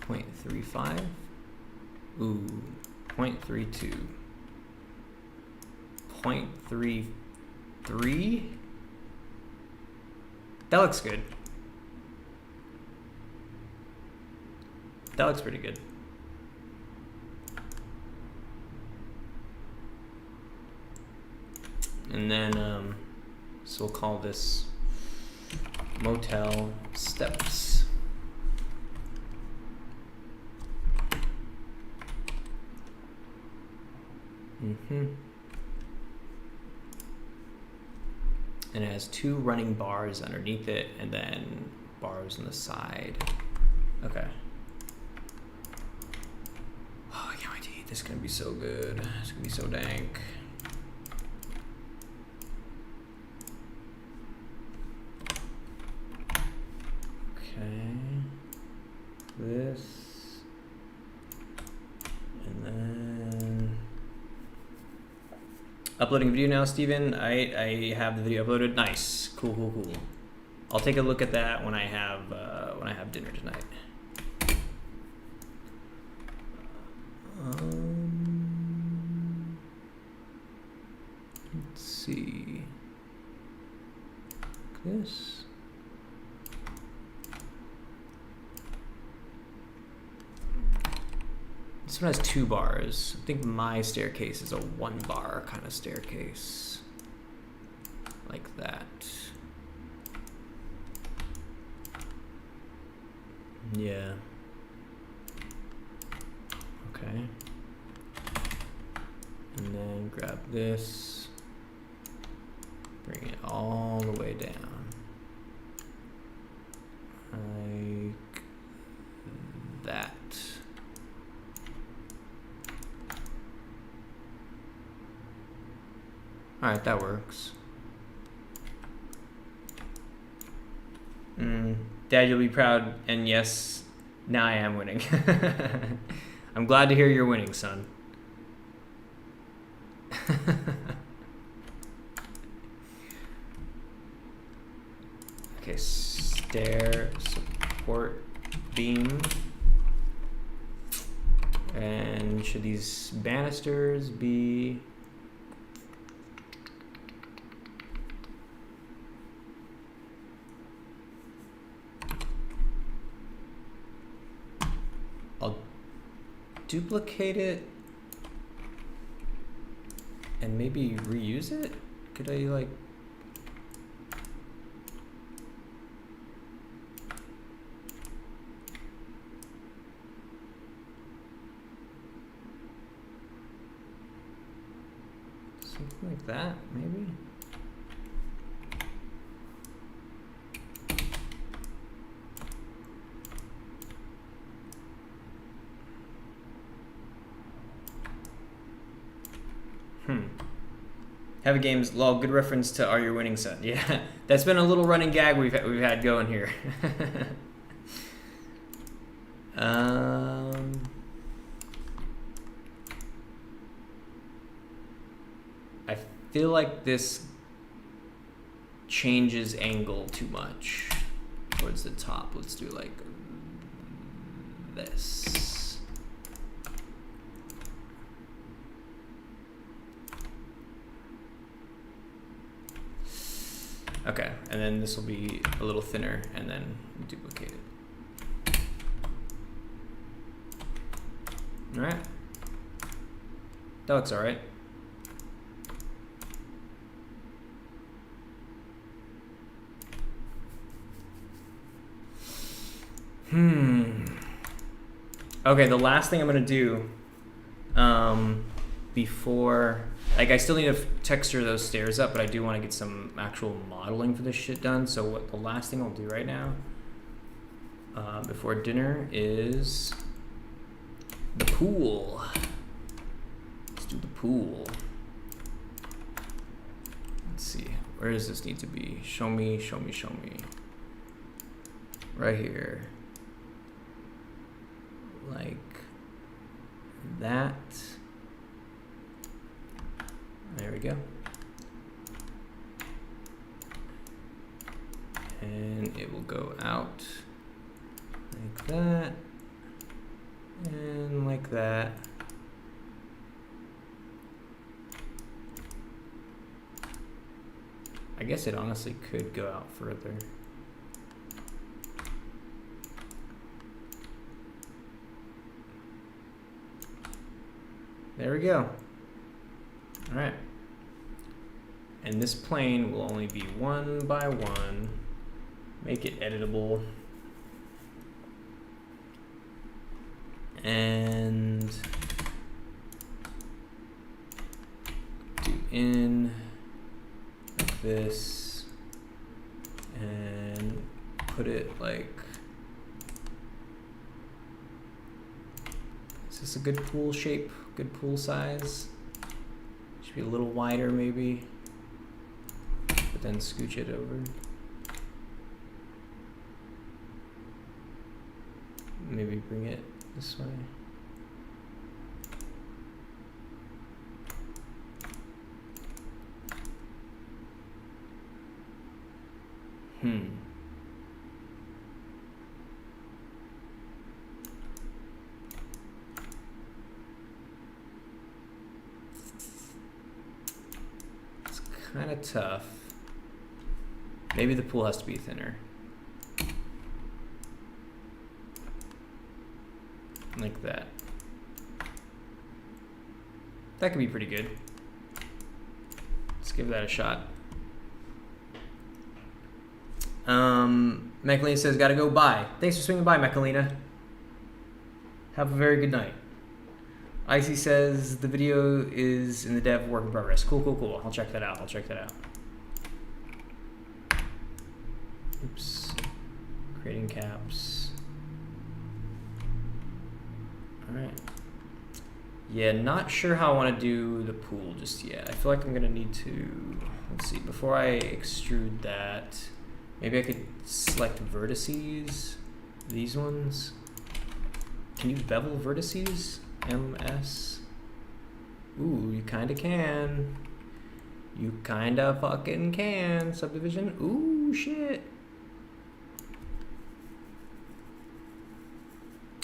.35. Ooh, 0.32. 0.33. That looks good. That looks pretty good. And then, so we'll call this Motel Steps. And it has 2 running bars underneath it, and then bars on the side. Okay. Oh, I can't wait to eat. This is gonna be so good. It's gonna be so dank. Okay. This. And then uploading video now, Steven. I have the video uploaded. Nice. Cool. I'll take a look at that when I have dinner tonight. Let's see. this. This one has 2 bars. I think my staircase is a 1 bar kind of staircase. Like that. Yeah. Okay. And then grab this. Bring it all the way down. Like that. All right, that works. Dad, you'll be proud, and yes, now I am winning. I'm glad to hear you're winning, son. Okay, stair support beam. And should these banisters be... I'll duplicate it and maybe reuse it? Could I like... something like that, maybe? Have a games lol. Good reference to Are You Winning, Son? Yeah, that's been a little running gag we've had going here. I feel like this changes angle too much towards the top. Let's do like this. Okay, and then this will be a little thinner, and then duplicate it. All right, that looks all right. Okay, the last thing I'm gonna do before, like, I still need to texture those stairs up, but I do want to get some actual modeling for this shit done. So what the last thing I'll do right now before dinner is the pool. Let's do the pool. Let's see, where does this need to be? Show me, show me, show me. Right here. Like that. There we go. And it will go out like that and like that. I guess it honestly could go out further. There we go. All right. And this plane will only be 1 by 1. Make it editable. And do in like this and put it like, is this a good pool shape, good pool size? Should be a little wider maybe, but then scooch it over. Maybe bring it this way. It's kind of tough. Maybe the pool has to be thinner. Like that. That could be pretty good. Let's give that a shot. Mechalina says, gotta go, bye. Thanks for swinging by, Mechalina. Have a very good night. Icy says, the video is in the dev work in progress. Cool, cool, cool. I'll check that out. I'll check that out. Oops. Creating caps. Alright. Yeah, not sure how I want to do the pool just yet. I feel like I'm going to need to, let's see, before I extrude that, maybe I could select vertices, these ones. Can you bevel vertices? MS. Ooh, you kind of can. You kind of fucking can. Subdivision. Ooh, shit.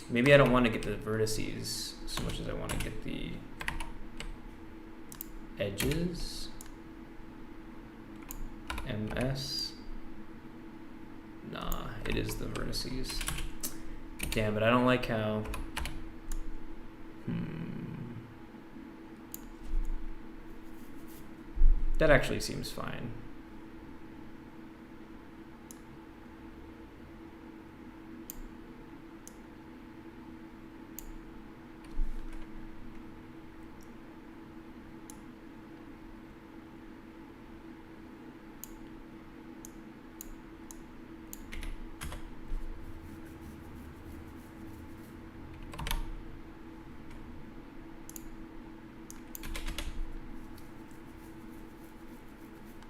Maybe I don't want to get the vertices so much as I want to get the edges. MS. Nah, it is the vertices. Damn it, I don't like how... That actually seems fine.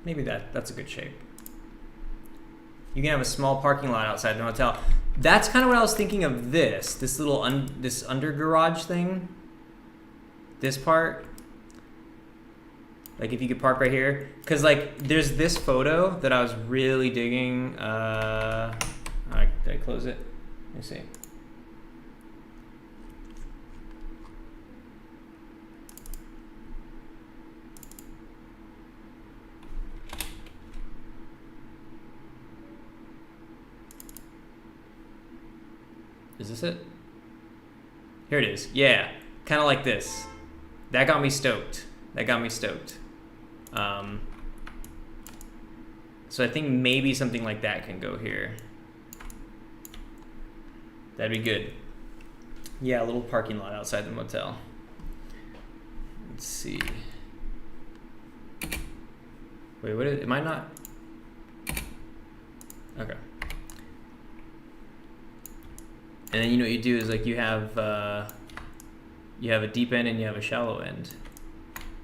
Maybe that's a good shape. You can have a small parking lot outside the motel. That's kind of what I was thinking of this little this under garage thing. This part. Like if you could park right here. Cause like there's this photo that I was really digging. Did I close it? Let me see. Is this it? Here it is. Yeah, kind of like this. That got me stoked. That got me stoked. So I think maybe something like that can go here. That'd be good. Yeah, a little parking lot outside the motel. Let's see. Wait, what is, am I not? Okay. And then you know what you do is like you have a deep end and you have a shallow end.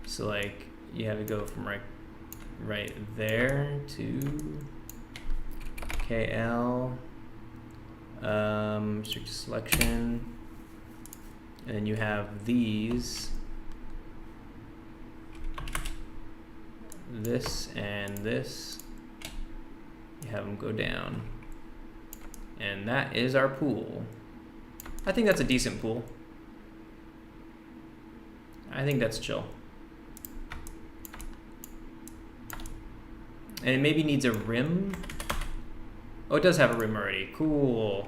So like you have to go from right there to KL, restrict selection, and then you have these, this and this. You have them go down. And that is our pool. I think that's a decent pool. I think that's chill. And it maybe needs a rim. Oh, it does have a rim already. Cool.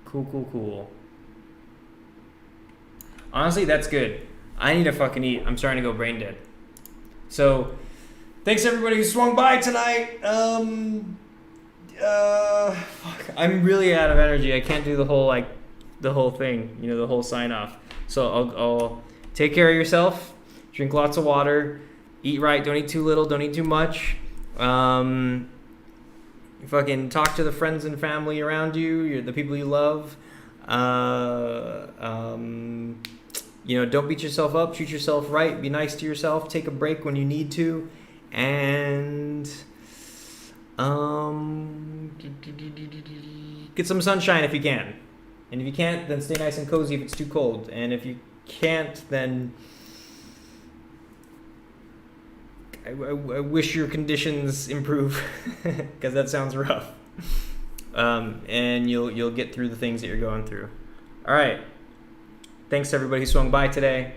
Cool, cool, cool. Honestly, that's good. I need to fucking eat. I'm starting to go brain dead. So, thanks everybody who swung by tonight. Fuck. I'm really out of energy. I can't do the whole thing, you know, the whole sign off. So I'll take care of yourself. Drink lots of water. Eat right. Don't eat too little. Don't eat too much. Fucking talk to the friends and family around you. The people you love. You know, don't beat yourself up. Treat yourself right. Be nice to yourself. Take a break when you need to. And get some sunshine if you can. And if you can't, then stay nice and cozy if it's too cold. And if you can't, then I wish your conditions improve, because that sounds rough. And you'll get through the things that you're going through. All right. Thanks to everybody who swung by today.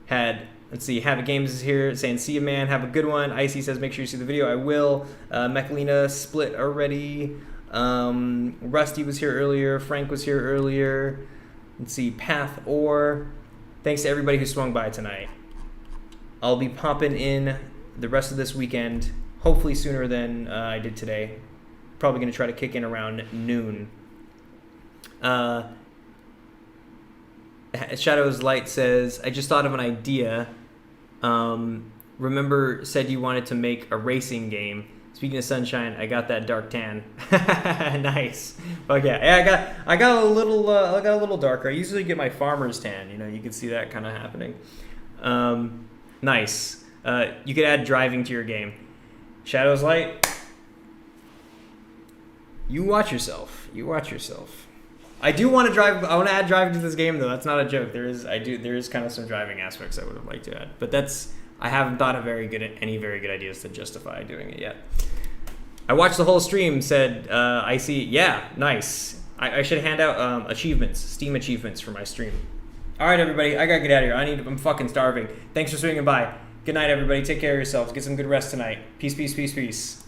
Had Let's see. Have a Games is here saying, see you, man. Have a good one. Icy says, make sure you see the video. I will. Mechalina split already. Rusty was here earlier. Frank was here earlier. Let's see. Path Or. Thanks to everybody who swung by tonight. I'll be popping in the rest of this weekend, hopefully sooner than I did today. Probably going to try to kick in around noon. Shadows Light says, I just thought of an idea. Remember said you wanted to make a racing game. Speaking of sunshine, I got that dark tan. Nice. Fuck yeah. I got a little darker. I usually get my farmer's tan. You know, you can see that kind of happening. Nice. You could add driving to your game. Shadows Light. You watch yourself. I do want to drive. I want to add driving to this game, though. That's not a joke. There is kind of some driving aspects I would have liked to add, but I haven't thought of any very good ideas to justify doing it yet. I watched the whole stream. Said I see. Yeah, nice. I should hand out achievements, Steam achievements for my stream. All right, everybody. I gotta get out of here. I'm fucking starving. Thanks for swinging by. Good night, everybody. Take care of yourselves. Get some good rest tonight. Peace, peace, peace, peace.